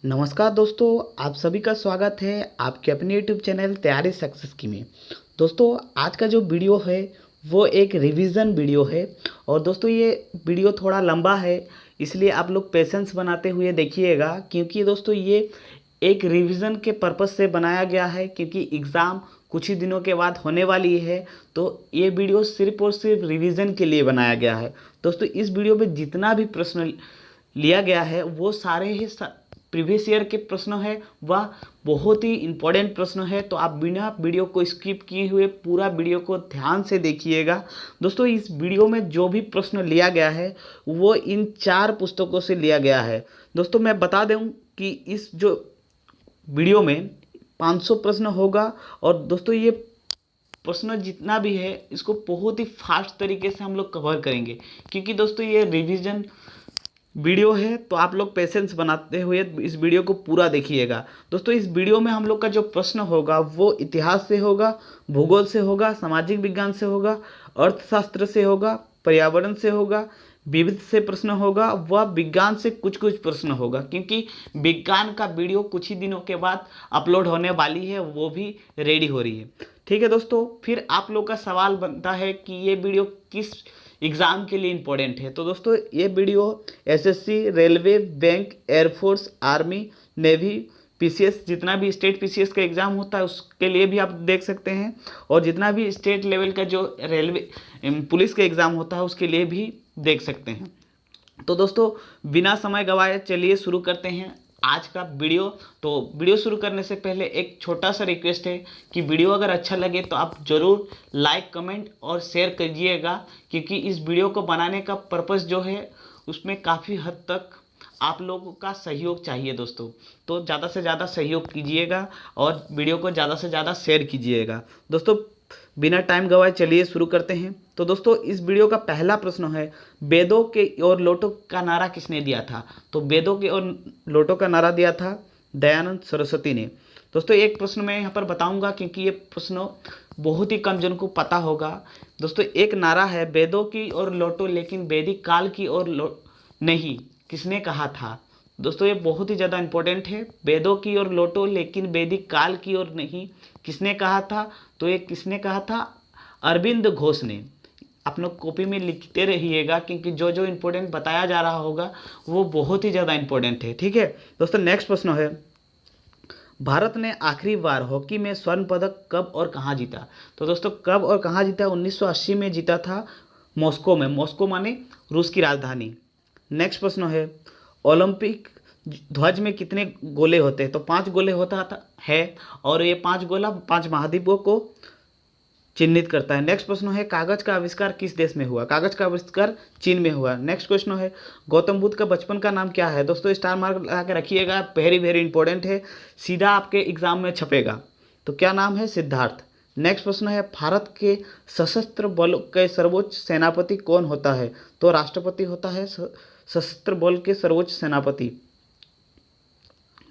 नमस्कार दोस्तों, आप सभी का स्वागत है आपके अपने यूट्यूब चैनल तैयारी सक्सेस की में। दोस्तों, आज का जो वीडियो है वो एक रिवीजन वीडियो है। और दोस्तों, ये वीडियो थोड़ा लंबा है, इसलिए आप लोग पेशेंस बनाते हुए देखिएगा, क्योंकि दोस्तों ये एक रिवीजन के पर्पज़ से बनाया गया है, क्योंकि एग्ज़ाम कुछ ही दिनों के बाद होने वाली है। तो ये वीडियो सिर्फ और सिर्फ रिवीजन के लिए बनाया गया है। दोस्तों, इस वीडियो में जितना भी प्रश्न लिया गया है वो सारे ही प्रीवियस ईयर के प्रश्न है, वह बहुत ही इम्पोर्टेंट प्रश्न है। तो आप बिना वीडियो को स्किप किए हुए पूरा वीडियो को ध्यान से देखिएगा। दोस्तों, इस वीडियो में जो भी प्रश्न लिया गया है वो इन 4 पुस्तकों से लिया गया है। दोस्तों, मैं बता दूं कि इस जो वीडियो में 500 प्रश्न होगा। और दोस्तों, ये प्रश्न जितना भी है इसको बहुत ही फास्ट तरीके से हम लोग कवर करेंगे, क्योंकि दोस्तों ये रिवीजन वीडियो है। तो आप लोग पेशेंस बनाते हुए इस वीडियो को पूरा देखिएगा। दोस्तों, इस वीडियो में हम लोग का जो प्रश्न होगा वो इतिहास से होगा, भूगोल से होगा, सामाजिक विज्ञान से होगा, अर्थशास्त्र से होगा, पर्यावरण से होगा, विविध से प्रश्न होगा, वह विज्ञान से कुछ कुछ प्रश्न होगा, क्योंकि विज्ञान का वीडियो कुछ ही दिनों के बाद अपलोड होने वाली है, वो भी रेडी हो रही है। ठीक है दोस्तों, फिर आप लोग का सवाल बनता है कि ये वीडियो किस एग्ज़ाम के लिए इम्पोर्टेंट है। तो दोस्तों, ये video SSC, railway, bank, air force, army, navy, PCS, जितना भी स्टेट पीसीएस का एग्ज़ाम होता है उसके लिए भी आप देख सकते हैं, और जितना भी स्टेट लेवल का जो रेलवे पुलिस का एग्ज़ाम होता है उसके लिए भी देख सकते हैं। तो दोस्तों, बिना समय गवाए चलिए शुरू करते हैं आज का वीडियो। तो वीडियो शुरू करने से पहले एक छोटा सा रिक्वेस्ट है कि वीडियो अगर अच्छा लगे तो आप ज़रूर लाइक, कमेंट और शेयर कीजिएगा, क्योंकि इस वीडियो को बनाने का पर्पस जो है उसमें काफ़ी हद तक आप लोगों का सहयोग चाहिए दोस्तों। तो ज़्यादा से ज़्यादा सहयोग कीजिएगा और वीडियो को ज़्यादा से ज़्यादा शेयर कीजिएगा। दोस्तों, बिना टाइम गवाए चलिए शुरू करते हैं। तो दोस्तों, इस वीडियो का पहला प्रश्न है, वेदों के और लोटों का नारा किसने दिया था। तो वेदों के और लोटों का नारा दिया था दयानंद सरस्वती ने। दोस्तों, एक प्रश्न मैं यहाँ पर बताऊंगा, क्योंकि ये प्रश्न बहुत ही कम जन को पता होगा। दोस्तों, एक नारा है, वेदों की और लोटो लेकिन वैदिक काल की और नहीं, किसने कहा था। दोस्तों, ये बहुत ही ज़्यादा इंपॉर्टेंट है, वेदों की ओर लौटो लेकिन वैदिक काल की ओर नहीं, किसने कहा था। तो ये किसने कहा था, अरविंद घोष ने। आप लोग कॉपी में लिखते रहिएगा, क्योंकि जो जो इम्पोर्टेंट बताया जा रहा होगा वो बहुत ही ज़्यादा इम्पोर्टेंट है। ठीक है दोस्तों, नेक्स्ट प्रश्न है, भारत ने आखिरी बार हॉकी में स्वर्ण पदक कब और कहाँ जीता। तो दोस्तों, कब और कहाँ जीता, 1980 में जीता था, मॉस्को में। मॉस्को माने रूस की राजधानी। नेक्स्ट प्रश्न है, ओलंपिक ध्वज में कितने गोले होते हैं। तो 5 गोले होता है, और ये 5 गोला 5 महाद्वीपों को चिन्हित करता है। नेक्स्ट प्रश्न है, कागज का आविष्कार किस देश में हुआ। कागज का आविष्कार चीन में हुआ। नेक्स्ट क्वेश्चन है, गौतम बुद्ध का बचपन का नाम क्या है। दोस्तों, स्टार मार्क लगा के रखिएगा, वेरी वेरी इंपॉर्टेंट है, सीधा आपके एग्जाम में छपेगा। तो क्या नाम है, सिद्धार्थ। नेक्स्ट प्रश्न है, भारत के सशस्त्र बल के सर्वोच्च सेनापति कौन होता है। तो राष्ट्रपति होता है सशस्त्र बल के सर्वोच्च सेनापति।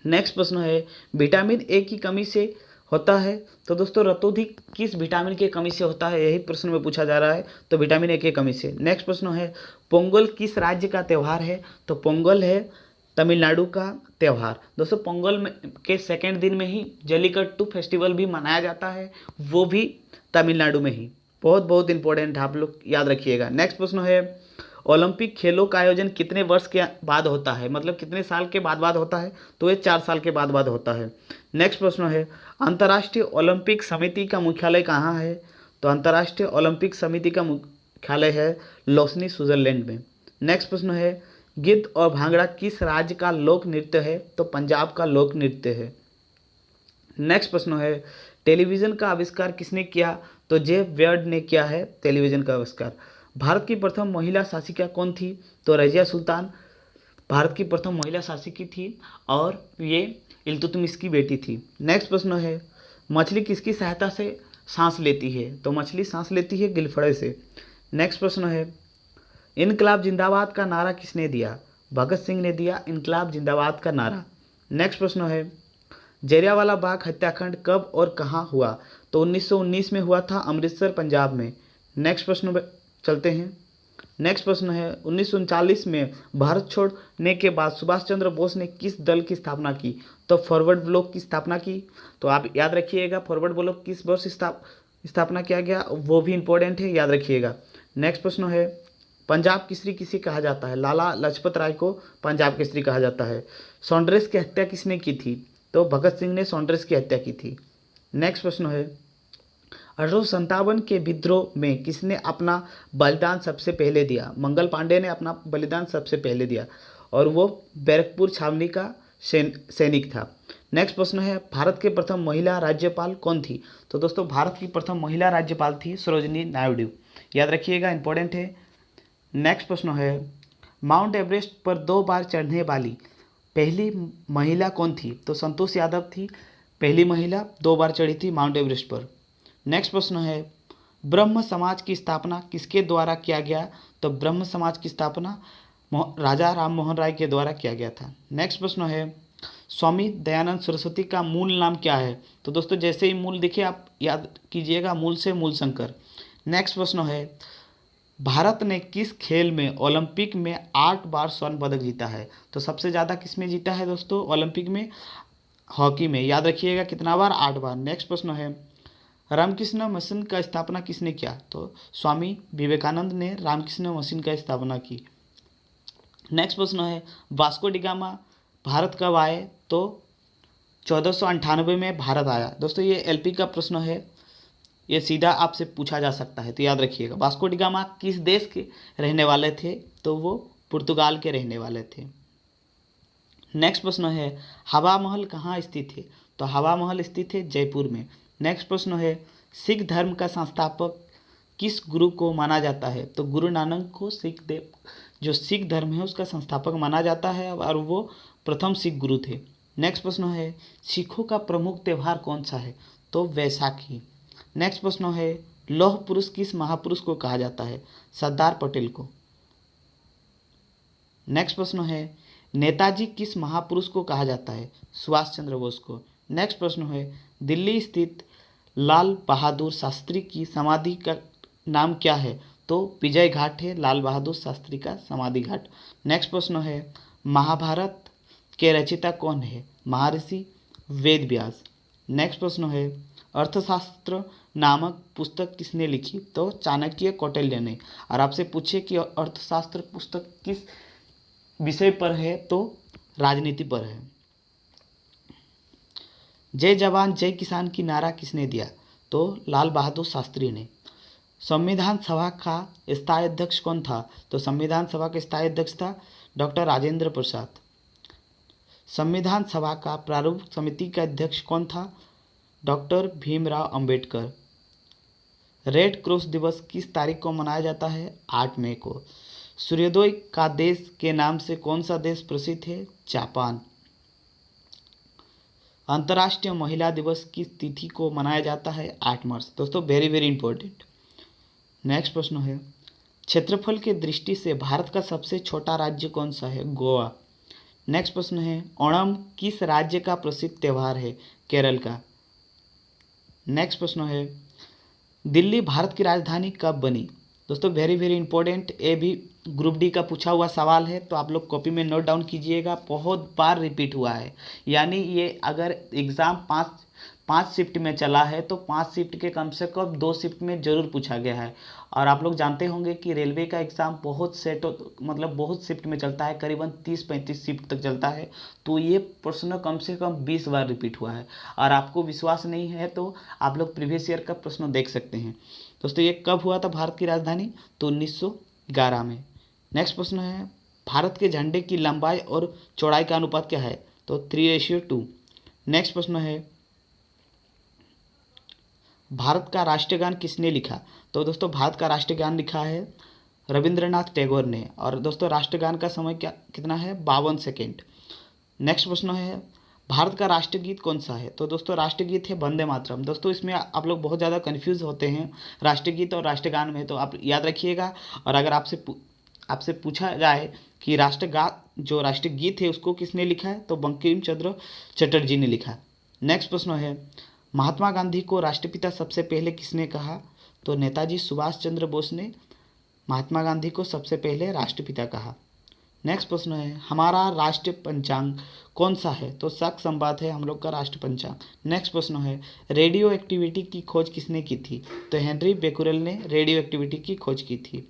नेक्स्ट प्रश्न है, विटामिन ए की कमी से होता है। तो दोस्तों, रतोधिक किस विटामिन की कमी से होता है, यही प्रश्न में पूछा जा रहा है। तो विटामिन ए की कमी से। नेक्स्ट प्रश्न है, पोंगल किस राज्य का त्यौहार है। तो पोंगल है तमिलनाडु का त्यौहार। दोस्तों, पोंगल में के सेकेंड दिन में ही जल्लीकट्टू फेस्टिवल भी मनाया जाता है, वो भी तमिलनाडु में ही। बहुत बहुत इंपॉर्टेंट है, आप लोग याद रखिएगा। नेक्स्ट प्रश्न है, ओलंपिक खेलों का आयोजन कितने वर्ष के बाद होता है, मतलब कितने साल के बाद होता है। तो ये 4 साल के बाद होता है। नेक्स्ट प्रश्न है, अंतर्राष्ट्रीय ओलंपिक समिति का मुख्यालय कहाँ है। तो अंतर्राष्ट्रीय ओलंपिक समिति का मुख्यालय है लोसनी, स्विट्जरलैंड में। नेक्स्ट प्रश्न है, गिद्ध और भांगड़ा किस राज्य का लोक नृत्य है। तो पंजाब का लोक नृत्य है। नेक्स्ट प्रश्न है, टेलीविज़न का आविष्कार किसने किया। तो जे बेयर्ड ने किया है टेलीविज़न का आविष्कार। भारत की प्रथम महिला शासिका कौन थी। तो रजिया सुल्तान भारत की प्रथम महिला शासिका थी, और ये इल्तुतमिश की बेटी थी। नेक्स्ट प्रश्न है, मछली किसकी सहायता से सांस लेती है। तो मछली सांस लेती है गिलफड़े से। नेक्स्ट प्रश्न है, इनकलाब जिंदाबाद का नारा किसने दिया। भगत सिंह ने दिया इनकलाब जिंदाबाद का नारा। नेक्स्ट प्रश्न है, जलियांवाला बाग हत्याकांड कब और कहाँ हुआ। तो 1919 में हुआ था, अमृतसर पंजाब में। नेक्स्ट प्रश्न चलते हैं, नेक्स्ट प्रश्न है 1939 में भारत छोड़ने के बाद सुभाष चंद्र बोस ने किस दल की स्थापना की? तो फॉरवर्ड ब्लॉक की स्थापना की। तो आप याद रखिएगा फॉरवर्ड ब्लॉक किस वर्ष स्थापना किया गया, वो भी इंपॉर्टेंट है, याद रखिएगा। नेक्स्ट प्रश्न है पंजाब केसरी किसे कहा जाता है? लाला लाजपत राय को पंजाब केसरी कहा जाता है। सॉन्ड्रेस की हत्या किसने की थी? तो भगत सिंह ने सॉन्ड्रेस की हत्या की थी। नेक्स्ट प्रश्न है 1857 के विद्रोह में किसने अपना बलिदान सबसे पहले दिया? मंगल पांडे ने अपना बलिदान सबसे पहले दिया और वो बैरकपुर छावनी का सैनिक था। नेक्स्ट प्रश्न है भारत के प्रथम महिला राज्यपाल कौन थी? तो दोस्तों भारत की प्रथम महिला राज्यपाल थी सरोजिनी नायडू, याद रखिएगा, इंपॉर्टेंट है। नेक्स्ट प्रश्न है माउंट एवरेस्ट पर 2 बार चढ़ने वाली पहली महिला कौन थी? तो संतोष यादव थी पहली महिला, 2 बार चढ़ी थी माउंट एवरेस्ट पर। नेक्स्ट प्रश्न है ब्रह्म समाज की स्थापना किसके द्वारा किया गया? तो ब्रह्म समाज की स्थापना राजा राम मोहन राय के द्वारा किया गया था। नेक्स्ट प्रश्न है स्वामी दयानंद सरस्वती का मूल नाम क्या है? तो दोस्तों जैसे ही मूल दिखे आप याद कीजिएगा, मूल से मूल शंकर। नेक्स्ट प्रश्न है भारत ने किस खेल में ओलंपिक में 8 बार स्वर्ण पदक जीता है? तो सबसे ज़्यादा किस में जीता है दोस्तों ओलंपिक में? हॉकी में, याद रखिएगा कितना बार? 8 बार। नेक्स्ट प्रश्न है रामकृष्ण मिशन का स्थापना किसने किया? तो स्वामी विवेकानंद ने रामकृष्ण मिशन का स्थापना की। नेक्स्ट प्रश्न है वास्को डी गामा भारत कब आए? तो 1498 में भारत आया। दोस्तों ये एलपी का प्रश्न है, ये सीधा आपसे पूछा जा सकता है, तो याद रखिएगा। वास्को डी गामा किस देश के रहने वाले थे? तो वो पुर्तगाल के रहने वाले थे। नेक्स्ट प्रश्न है हवा महल कहाँ स्थित है? तो हवा महल स्थित है जयपुर में। नेक्स्ट प्रश्न है सिख धर्म का संस्थापक किस गुरु को माना जाता है? तो गुरु नानक को जो सिख धर्म है उसका संस्थापक माना जाता है और वो प्रथम सिख गुरु थे। नेक्स्ट प्रश्न है सिखों का प्रमुख त्यौहार कौन सा है? तो वैसाखी। नेक्स्ट प्रश्न है लौह पुरुष किस महापुरुष को कहा जाता है? सरदार पटेल को। नेक्स्ट प्रश्न है नेताजी किस महापुरुष को कहा जाता है? सुभाष चंद्र बोस को। नेक्स्ट प्रश्न है दिल्ली स्थित लाल बहादुर शास्त्री की समाधि का नाम क्या है? तो विजय घाट है लाल बहादुर शास्त्री का समाधि घाट। नेक्स्ट प्रश्न है महाभारत के रचयिता कौन है? महर्षि वेद व्यास। नेक्स्ट प्रश्न है अर्थशास्त्र नामक पुस्तक किसने लिखी? तो चाणक्य कौटिल्य ने। और आपसे पूछे कि अर्थशास्त्र पुस्तक किस विषय पर है? तो राजनीति पर है। जय जवान जय किसान की नारा किसने दिया? तो लाल बहादुर शास्त्री ने। संविधान सभा का स्थायी अध्यक्ष कौन था? तो संविधान सभा के स्थायी अध्यक्ष था डॉक्टर राजेंद्र प्रसाद। संविधान सभा का प्रारूप समिति का अध्यक्ष कौन था? Doctor Bhimrao Ambedkar. Red cross दिवस किस तारीख को मनाया जाता है? 8 मई को। सूर्योदय का देश के नाम से कौन सा देश प्रसिद्ध है? जापान। अंतर्राष्ट्रीय महिला दिवस किस तिथि को मनाया जाता है? 8 मार्च। दोस्तों वेरी वेरी इंपॉर्टेंट। नेक्स्ट प्रश्न है क्षेत्रफल की दृष्टि से भारत का सबसे छोटा राज्य कौन सा है? गोवा। नेक्स्ट प्रश्न है ओणम किस राज्य का प्रसिद्ध त्यौहार है? केरल का। नेक्स्ट प्रश्न है दिल्ली भारत की राजधानी कब बनी? दोस्तों वेरी वेरी इंपॉर्टेंट, ये भी ग्रुप डी का पूछा हुआ सवाल है, तो आप लोग कॉपी में नोट डाउन कीजिएगा। बहुत बार रिपीट हुआ है, यानी ये अगर एग्ज़ाम पाँच शिफ्ट में चला है तो 5 शिफ्ट के कम से कम 2 शिफ्ट में ज़रूर पूछा गया है। और आप लोग जानते होंगे कि रेलवे का एग्ज़ाम बहुत बहुत शिफ्ट में चलता है, करीबन 30-35 शिफ्ट तक चलता है। तो ये प्रश्न कम से कम 20 बार रिपीट हुआ है। और आपको विश्वास नहीं है तो आप लोग प्रीवियस ईयर का प्रश्न देख सकते हैं। दोस्तों ये कब हुआ था भारत की राजधानी? तो 1911 में। नेक्स्ट प्रश्न है भारत के झंडे की लंबाई और चौड़ाई का अनुपात क्या है? तो 3:2। नेक्स्ट प्रश्न है भारत का राष्ट्रगान किसने लिखा? तो दोस्तों भारत का राष्ट्रगान लिखा है रविंद्रनाथ टैगोर ने। और दोस्तों राष्ट्रगान का समय कितना है? 52 सेकेंड। नेक्स्ट प्रश्न है भारत का राष्ट्रगीत कौन सा है? तो दोस्तों राष्ट्रगीत है वंदे मातरम। दोस्तों इसमें आप लोग बहुत ज़्यादा कन्फ्यूज़ होते हैं राष्ट्रगीत और राष्ट्रगान में, तो आप याद रखिएगा। और अगर आपसे पूछा जाए कि जो राष्ट्रगीत है उसको किसने लिखा है? तो बंकिम चंद्र चटर्जी ने लिखा। नेक्स्ट प्रश्न है महात्मा गांधी को राष्ट्रपिता सबसे पहले किसने कहा? तो नेताजी सुभाष चंद्र बोस ने महात्मा गांधी को सबसे पहले राष्ट्रपिता कहा। नेक्स्ट प्रश्न है हमारा राष्ट्रीय पंचांग कौन सा है? तो शक संवाद है हम लोग का राष्ट्र पंचांग। नेक्स्ट प्रश्न है रेडियो एक्टिविटी की खोज किसने की थी? तो हेनरी बेकुरेल ने रेडियो एक्टिविटी की खोज की थी।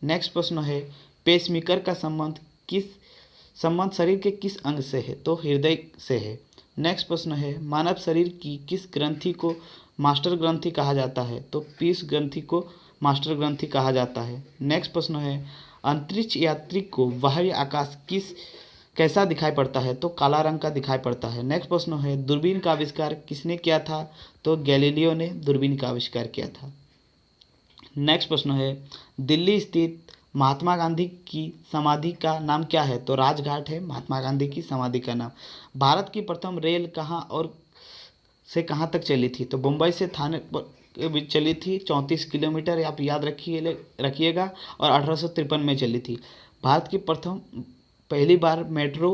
नेक्स्ट प्रश्न है पेसमेकर का संबंध शरीर के किस अंग से है? तो हृदय से है। नेक्स्ट प्रश्न है मानव शरीर की किस ग्रंथि को मास्टर ग्रंथि कहा जाता है? तो पीस ग्रंथि को मास्टर ग्रंथि कहा जाता है। नेक्स्ट प्रश्न है अंतरिक्ष यात्री को बाहरी आकाश कैसा दिखाई पड़ता है? तो काला रंग का दिखाई पड़ता है। नेक्स्ट प्रश्न है दूरबीन का आविष्कार किसने किया था? तो गैलीलियो ने दूरबीन का आविष्कार किया था। नेक्स्ट प्रश्न है दिल्ली स्थित महात्मा गांधी की समाधि का नाम क्या है? तो राजघाट है महात्मा गांधी की समाधि का नाम। भारत की प्रथम रेल कहाँ और से कहाँ तक चली थी? तो मुंबई से थाने के बीच चली थी 34 किलोमीटर, आप याद रखिएगा, और 1853 में चली थी। भारत की पहली बार मेट्रो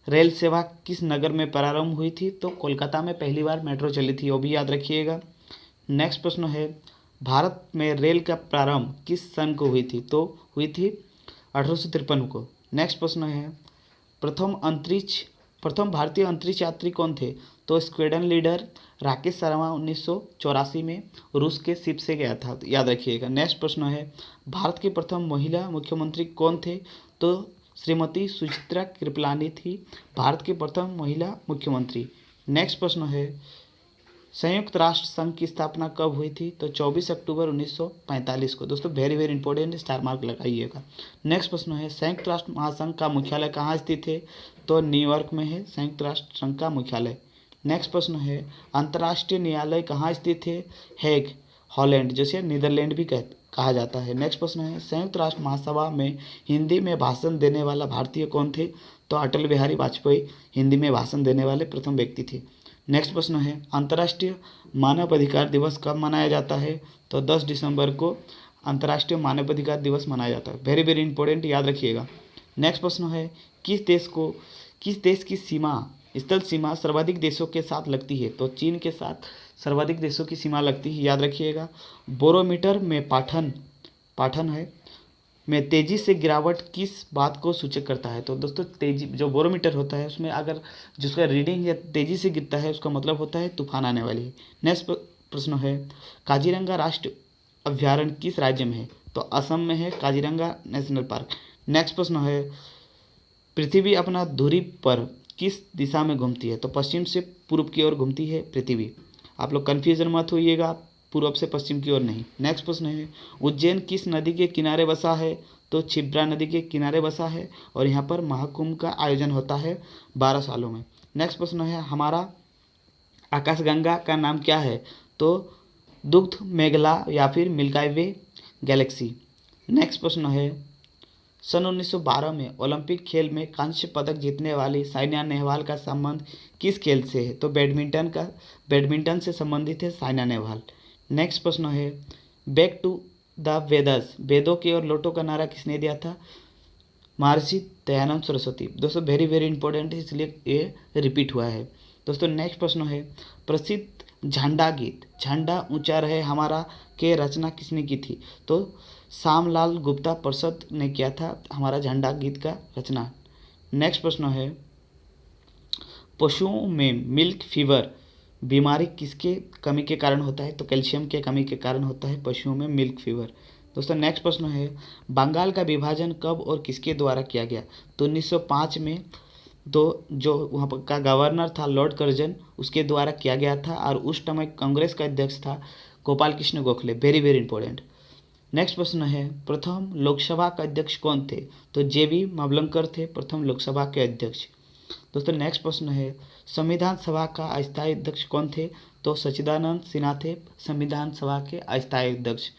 रेल सेवा किस नगर में प्रारंभ हुई थी? तो कोलकाता में पहली बार मेट्रो चली थी, वो भी याद रखिएगा। नेक्स्ट प्रश्न है भारत में रेल का प्रारंभ किस सन को हुई थी? तो हुई थी 1853 को। नेक्स्ट प्रश्न है प्रथम भारतीय अंतरिक्ष यात्री कौन थे? तो स्क्वाड्रन लीडर राकेश शर्मा 1984 में रूस के शिप से गया था, तो याद रखिएगा। नेक्स्ट प्रश्न है भारत की प्रथम महिला मुख्यमंत्री कौन थे? तो श्रीमती सुचित्रा कृपलानी थी भारत की प्रथम महिला मुख्यमंत्री। नेक्स्ट प्रश्न है संयुक्त राष्ट्र संघ की स्थापना कब हुई थी? तो 24 अक्टूबर 1945 को। दोस्तों very very important, star mark लगाइएगा। नेक्स्ट प्रश्न है संयुक्त राष्ट्र महासंघ का मुख्यालय कहाँ स्थित है? तो न्यूयॉर्क में है संयुक्त राष्ट्र संघ का मुख्यालय। नेक्स्ट प्रश्न है अंतर्राष्ट्रीय न्यायालय कहाँ स्थित है? हेग, हॉलैंड, जिसे नीदरलैंड भी कहा जाता है। नेक्स्ट प्रश्न है संयुक्त राष्ट्र महासभा में हिंदी में भाषण देने वाला भारतीय कौन थे? तो अटल बिहारी वाजपेयी हिंदी में भाषण देने वाले प्रथम व्यक्ति थे। नेक्स्ट प्रश्न है अंतर्राष्ट्रीय मानवाधिकार दिवस कब मनाया जाता है? तो 10 दिसंबर को अंतर्राष्ट्रीय मानवाधिकार दिवस मनाया जाता है। वेरी वेरी इंपॉर्टेंट, याद रखिएगा। नेक्स्ट प्रश्न है किस देश की स्थल सीमा सर्वाधिक देशों के साथ लगती है? तो चीन के साथ सर्वाधिक देशों की सीमा लगती है, याद रखिएगा। बोरोमीटर में पाठन है में तेजी से गिरावट किस बात को सूचक करता है? तो दोस्तों तेजी, जो बोरोमीटर होता है उसमें अगर जिसका रीडिंग या तेजी से गिरता है उसका मतलब होता है तूफान आने वाली है। नेक्स्ट प्रश्न है काजीरंगा राष्ट्रीय अभ्यारण्य किस राज्य में है? तो असम में है काजीरंगा नेशनल पार्क। नेक्स्ट प्रश्न है पृथ्वी अपना धुरी पर किस दिशा में घूमती है? तो पश्चिम से पूर्व की ओर घूमती है पृथ्वी। आप लोग कन्फ्यूजन मत होइएगा, पूर्व से पश्चिम की ओर नहीं। नेक्स्ट प्रश्न है उज्जैन किस नदी के किनारे बसा है? तो छिब्रा नदी के किनारे बसा है और यहाँ पर महाकुंभ का आयोजन होता है 12 सालों में। नेक्स्ट प्रश्न है हमारा आकाशगंगा का नाम क्या है? तो दुग्ध मेघला या फिर मिल्की वे गैलेक्सी। नेक्स्ट प्रश्न है सन 1912 में ओलंपिक खेल में कांस्य पदक जीतने वाली साइना नेहवाल का संबंध किस खेल से है? तो बैडमिंटन से संबंधित है साइना नेहवाल। नेक्स्ट प्रश्न है बैक टू द वेदस, वेदों की ओर लौटो का नारा किसने दिया था? महर्षि दयानंद सरस्वती। दोस्तों वेरी वेरी इंपॉर्टेंट है, इसलिए ये रिपीट हुआ है। दोस्तों नेक्स्ट प्रश्न है प्रसिद्ध झंडा गीत झंडा ऊंचा रहे हमारा के रचना किसने की थी? तो श्यामलाल गुप्ता प्रसाद ने किया था हमारा झंडा गीत का रचना। नेक्स्ट प्रश्न है पशुओं में मिल्क फीवर बीमारी किसके कमी के कारण होता है? तो कैल्शियम के कमी के कारण होता है पशुओं में मिल्क फीवर। दोस्तों नेक्स्ट प्रश्न है बंगाल का विभाजन कब और किसके द्वारा किया गया? तो 1905 में जो वहाँ पर का गवर्नर था लॉर्ड कर्जन, उसके द्वारा किया गया था और उस समय कांग्रेस का अध्यक्ष था Gopal Krishna Gokhale. Very very important. Next प्रश्न है प्रथम लोकसभा का अध्यक्ष कौन थे? तो JB मावलंकर थे प्रथम लोकसभा के अध्यक्ष। दोस्तों नेक्स्ट प्रश्न है संविधान सभा का अस्थायी अध्यक्ष कौन थे? तो सच्चिदानंद सिन्हा थे संविधान सभा के अस्थायी अध्यक्ष।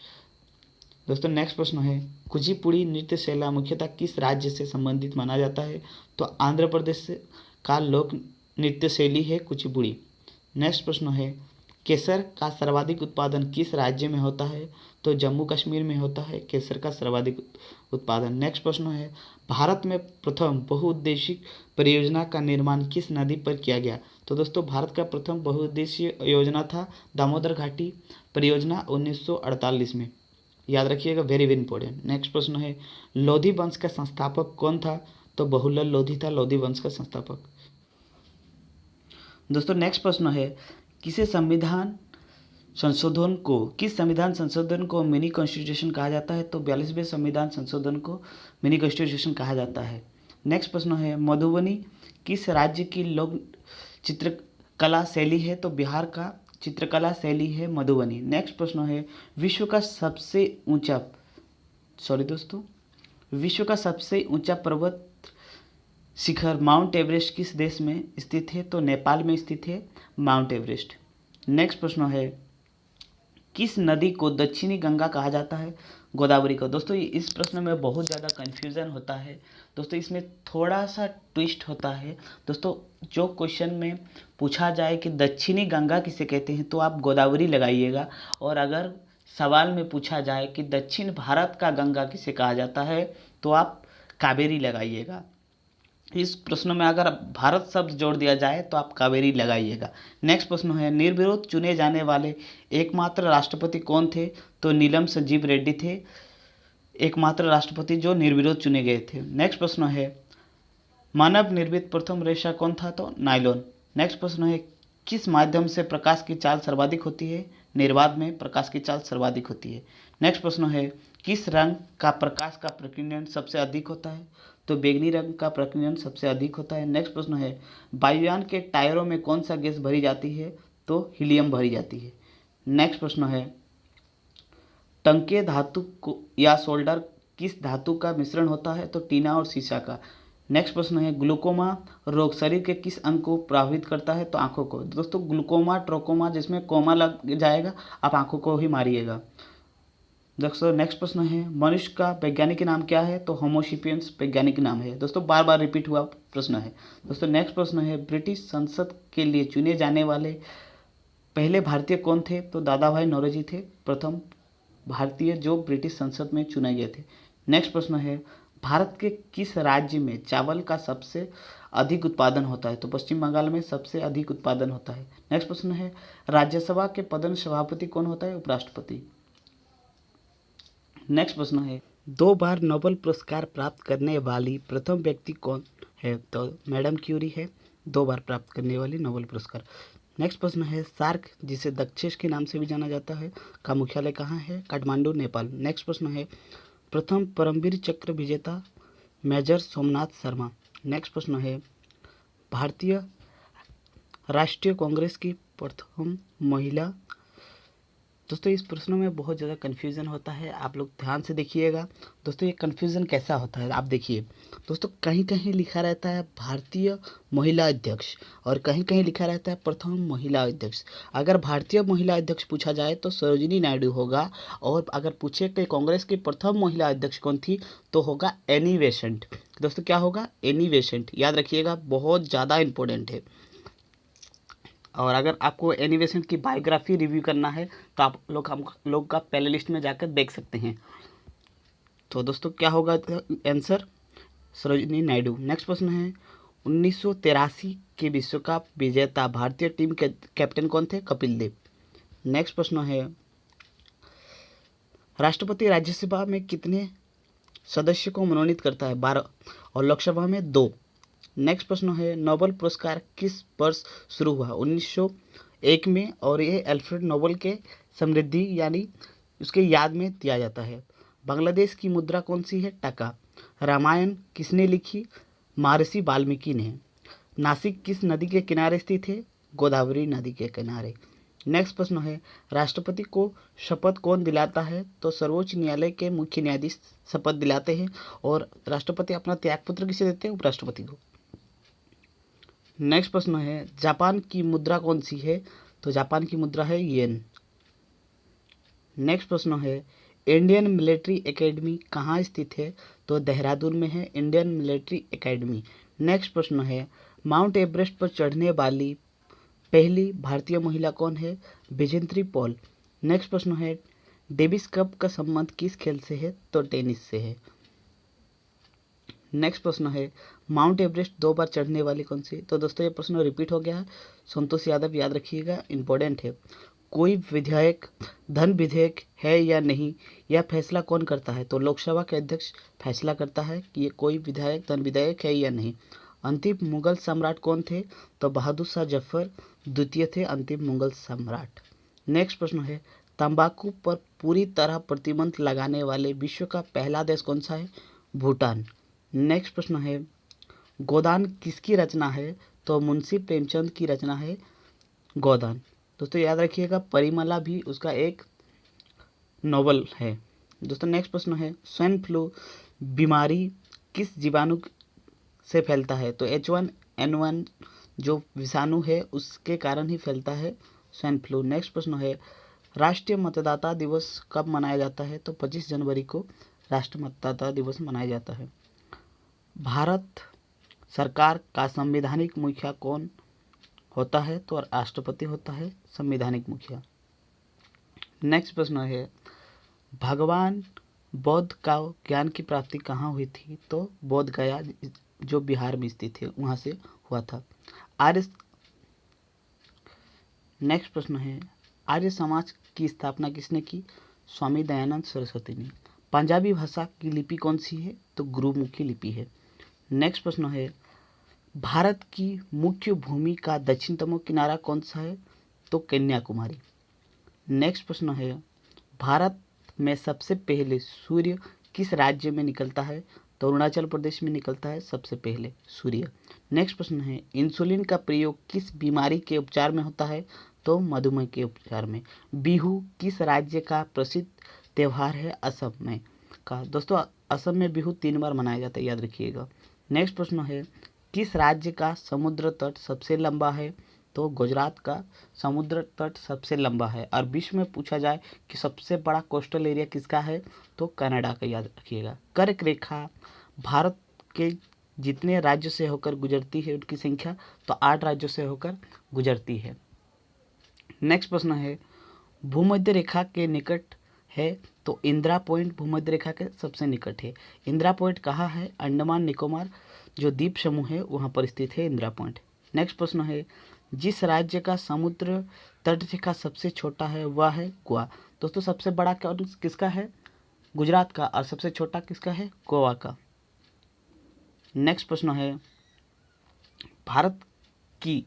दोस्तों नेक्स्ट प्रश्न है कुचिपुड़ी नृत्य शैली मुख्यतः किस राज्य से संबंधित माना जाता है? तो आंध्र प्रदेश का लोक नृत्य शैली है कुचिपुड़ी। नेक्स्ट प्रश्न है केसर का सर्वाधिक उत्पादन किस राज्य में होता है? तो जम्मू कश्मीर में होता है केसर का सर्वाधिक उत्पादन। नेक्स्ट प्रश्न है भारत में प्रथम बहुउद्देशीय परियोजना का निर्माण किस नदी पर किया गया? तो दोस्तों भारत का प्रथम बहुउद्देशीय योजना था दामोदर घाटी परियोजना 1948 में, याद रखिएगा, वेरी वेरी इंपॉर्टेंट। नेक्स्ट प्रश्न है लोधी वंश का संस्थापक कौन था? तो बहुल्ल लोधी था लोधी वंश का संस्थापक। दोस्तों नेक्स्ट प्रश्न है किस संविधान संशोधन को मिनी कॉन्स्टिट्यूशन कहा जाता है? तो 42वें संविधान संशोधन को मिनी कॉन्स्टिट्यूशन कहा जाता है। नेक्स्ट प्रश्न है मधुबनी किस राज्य की लोक चित्रकला शैली है? तो बिहार का चित्रकला शैली है मधुबनी। नेक्स्ट प्रश्न है विश्व का सबसे ऊंचा पर्वत शिखर माउंट एवरेस्ट किस देश में स्थित है? तो नेपाल में स्थित है माउंट एवरेस्ट। नेक्स्ट प्रश्न है किस नदी को दक्षिणी गंगा कहा जाता है? गोदावरी को। दोस्तों इस प्रश्न में बहुत ज़्यादा कन्फ्यूज़न होता है। दोस्तों इसमें थोड़ा सा ट्विस्ट होता है। दोस्तों जो क्वेश्चन में पूछा जाए कि दक्षिणी गंगा किसे कहते हैं तो आप गोदावरी लगाइएगा, और अगर सवाल में पूछा जाए कि दक्षिण भारत का गंगा किसे कहा जाता है तो आप कावेरी लगाइएगा। इस प्रश्न में अगर भारत शब्द जोड़ दिया जाए तो आप कावेरी लगाइएगा। नेक्स्ट प्रश्न है निर्विरोध चुने जाने वाले एकमात्र राष्ट्रपति कौन थे? तो नीलम संजीव रेड्डी थे एकमात्र राष्ट्रपति जो निर्विरोध चुने गए थे। नेक्स्ट प्रश्न है मानव निर्मित प्रथम रेशा कौन था? तो नायलॉन। नेक्स्ट प्रश्न है किस माध्यम से प्रकाश की चाल सर्वाधिक होती है? निर्वात में प्रकाश की चाल सर्वाधिक होती है। नेक्स्ट प्रश्न है किस रंग का प्रकाश का प्रकीर्णन सबसे अधिक होता है? तो बैंगनी रंग का प्रकीर्णन सबसे अधिक होता है। नेक्स्ट प्रश्न है वायुयान के टायरों में कौन सा गैस भरी जाती है? तो हीलियम भरी जाती है। नेक्स्ट प्रश्न है टंके धातु को या सोल्डर किस धातु का मिश्रण होता है? तो टीना और सीसा का। नेक्स्ट प्रश्न है ग्लूकोमा रोग शरीर के किस अंग को प्रभावित करता है? तो आंखों को। दोस्तों ग्लूकोमा ट्रोकोमा जिसमें कोमा लग जाएगा आप आंखों को ही मारिएगा। दोस्तों नेक्स्ट प्रश्न है मनुष्य का वैज्ञानिक नाम क्या है? तो होमोसेपियंस वैज्ञानिक नाम है। दोस्तों बार बार रिपीट हुआ प्रश्न है। दोस्तों नेक्स्ट प्रश्न है ब्रिटिश संसद के लिए चुने जाने वाले पहले भारतीय कौन थे? तो दादा भाई नौरोजी थे प्रथम भारतीय जो ब्रिटिश संसद में चुने गए थे। नेक्स्ट प्रश्न है भारत के किस राज्य में चावल का सबसे अधिक उत्पादन होता है? तो पश्चिम बंगाल में सबसे अधिक उत्पादन होता है। नेक्स्ट प्रश्न है राज्यसभा के पदन सभापति कौन होता है? उपराष्ट्रपति। नेक्स्ट प्रश्न है 2 बार नोबेल पुरस्कार प्राप्त करने वाली प्रथम व्यक्ति कौन है? तो मैडम क्यूरी है 2 बार प्राप्त करने वाली नोबेल पुरस्कार। नेक्स्ट प्रश्न है सार्क जिसे दक्षेश के नाम से भी जाना जाता है का मुख्यालय कहाँ है? काठमांडू नेपाल। नेक्स्ट प्रश्न है प्रथम परमवीर चक्र विजेता मेजर सोमनाथ शर्मा। नेक्स्ट प्रश्न है भारतीय राष्ट्रीय कांग्रेस की प्रथम महिला। दोस्तों इस प्रश्नों में बहुत ज़्यादा कन्फ्यूज़न होता है, आप लोग ध्यान से देखिएगा। दोस्तों ये कन्फ्यूज़न कैसा होता है आप देखिए। दोस्तों कहीं कहीं लिखा रहता है भारतीय महिला अध्यक्ष और कहीं कहीं लिखा रहता है प्रथम महिला अध्यक्ष। अगर भारतीय महिला अध्यक्ष पूछा जाए तो सरोजिनी नायडू होगा, और अगर पूछे कि कांग्रेस की प्रथम महिला अध्यक्ष कौन थी तो होगा एनी बेसेंट। दोस्तों क्या होगा? Annie Besant. याद रखिएगा, बहुत ज़्यादा इंपॉर्टेंट है। और अगर आपको एनी बेसेंट की बायोग्राफी रिव्यू करना है तो आप हम लोग का प्ले लिस्ट में जाकर देख सकते हैं। तो दोस्तों क्या होगा आंसर? सरोजिनी नायडू। नेक्स्ट प्रश्न है 1983 के विश्व कप विजेता भारतीय टीम के कैप्टन कौन थे? कपिल देव। नेक्स्ट प्रश्न है राष्ट्रपति राज्यसभा में कितने सदस्य को मनोनीत करता है? 12 और लोकसभा में 2। नेक्स्ट प्रश्न है नोबेल पुरस्कार किस वर्ष शुरू हुआ? 1901 में, और ये अल्फ्रेड नोबेल के समृद्धि यानी उसके याद में दिया जाता है। बांग्लादेश की मुद्रा कौन सी है? टका। रामायण किसने लिखी? महर्षि वाल्मीकि ने। नासिक किस नदी के किनारे स्थित है? गोदावरी नदी के किनारे। नेक्स्ट प्रश्न है राष्ट्रपति को शपथ कौन दिलाता है? तो सर्वोच्च न्यायालय के मुख्य न्यायाधीश शपथ दिलाते हैं, और राष्ट्रपति अपना त्यागपत्र किसे देते हैं? उपराष्ट्रपति को। नेक्स्ट प्रश्न है जापान की मुद्रा कौन सी है? तो जापान की मुद्रा है येन। नेक्स्ट प्रश्न है इंडियन मिलिट्री एकेडमी कहाँ स्थित है? तो देहरादून में है इंडियन मिलिट्री एकेडमी। नेक्स्ट प्रश्न है माउंट एवरेस्ट पर चढ़ने वाली पहली भारतीय महिला कौन है? विजेंद्री पॉल। नेक्स्ट प्रश्न है डेविस कप का संबंध किस खेल से है? तो टेनिस से है। नेक्स्ट प्रश्न है माउंट एवरेस्ट 2 बार चढ़ने वाली कौन सी? तो दोस्तों ये प्रश्न रिपीट हो गया है, संतोष यादव। याद रखिएगा, इंपॉर्टेंट है। कोई विधायक धन विधेयक है या नहीं, यह फैसला कौन करता है? तो लोकसभा के अध्यक्ष फैसला करता है कि ये कोई विधायक धन विधेयक है या नहीं। अंतिम मुगल सम्राट कौन थे? तो बहादुर शाह जफर द्वितीय थे अंतिम मुगल सम्राट। नेक्स्ट प्रश्न है, तंबाकू पर पूरी तरह प्रतिबंध लगाने वाले विश्व का पहला देश कौन सा है? भूटान। नेक्स्ट प्रश्न है, गोदान किसकी रचना है? तो मुंशी प्रेमचंद की रचना है गोदान। दोस्तों याद रखिएगा, परिमला भी उसका एक नॉवल है। दोस्तों नेक्स्ट प्रश्न है, स्वाइन फ्लू बीमारी किस जीवाणु से फैलता है? तो H1N1 जो विषाणु है उसके कारण ही फैलता है स्वाइन फ्लू। नेक्स्ट प्रश्न है, राष्ट्रीय मतदाता दिवस कब मनाया जाता है? तो 25 जनवरी को राष्ट्रीय मतदाता दिवस मनाया जाता है। भारत सरकार का संवैधानिक मुखिया कौन होता है? तो राष्ट्रपति होता है संवैधानिक मुखिया। नेक्स्ट प्रश्न है, भगवान बौद्ध का ज्ञान की प्राप्ति कहाँ हुई थी? तो बोध गया जो बिहार में स्थित है वहाँ से हुआ था। आर्य नेक्स्ट प्रश्न है, आर्य समाज की स्थापना किसने की? स्वामी दयानंद सरस्वती ने। पंजाबी भाषा की लिपि कौन सी है? तो गुरुमुखी लिपि है। नेक्स्ट प्रश्न है, भारत की मुख्य भूमि का दक्षिणतम किनारा कौन सा है? तो कन्याकुमारी। नेक्स्ट प्रश्न है, भारत में सबसे पहले सूर्य किस राज्य में निकलता है? तो अरुणाचल प्रदेश में निकलता है सबसे पहले सूर्य। नेक्स्ट प्रश्न है, इंसुलिन का प्रयोग किस बीमारी के उपचार में होता है? तो मधुमेह के उपचार में। बिहू किस राज्य का प्रसिद्ध त्यौहार है? असम में का। दोस्तों असम में बिहू 3 बार मनाया जाता है, याद रखिएगा। नेक्स्ट प्रश्न है, किस राज्य का समुद्र तट सबसे लंबा है? तो गुजरात का समुद्र तट सबसे लंबा है। और विश्व में पूछा जाए कि सबसे बड़ा कोस्टल एरिया किसका है? तो कनाडा का, याद रखिएगा। कर्क रेखा भारत के जितने राज्यों से होकर गुजरती है उनकी संख्या, तो 8 राज्यों से होकर गुजरती है। नेक्स्ट प्रश्न है, भूमध्य रेखा के निकट है? तो इंदिरा पॉइंट भूमध्य रेखा के सबसे निकट है। इंदिरा पॉइंट कहाँ है? अंडमान निकोबार जो द्वीप समूह है वहाँ पर स्थित है इंदिरा पॉइंट। नेक्स्ट प्रश्न है, जिस राज्य का समुद्र तट रेखा सबसे छोटा है वह है गोवा। दोस्तों सबसे बड़ा किसका है? गुजरात का। और सबसे छोटा किसका है? गोवा का। नेक्स्ट प्रश्न है, भारत की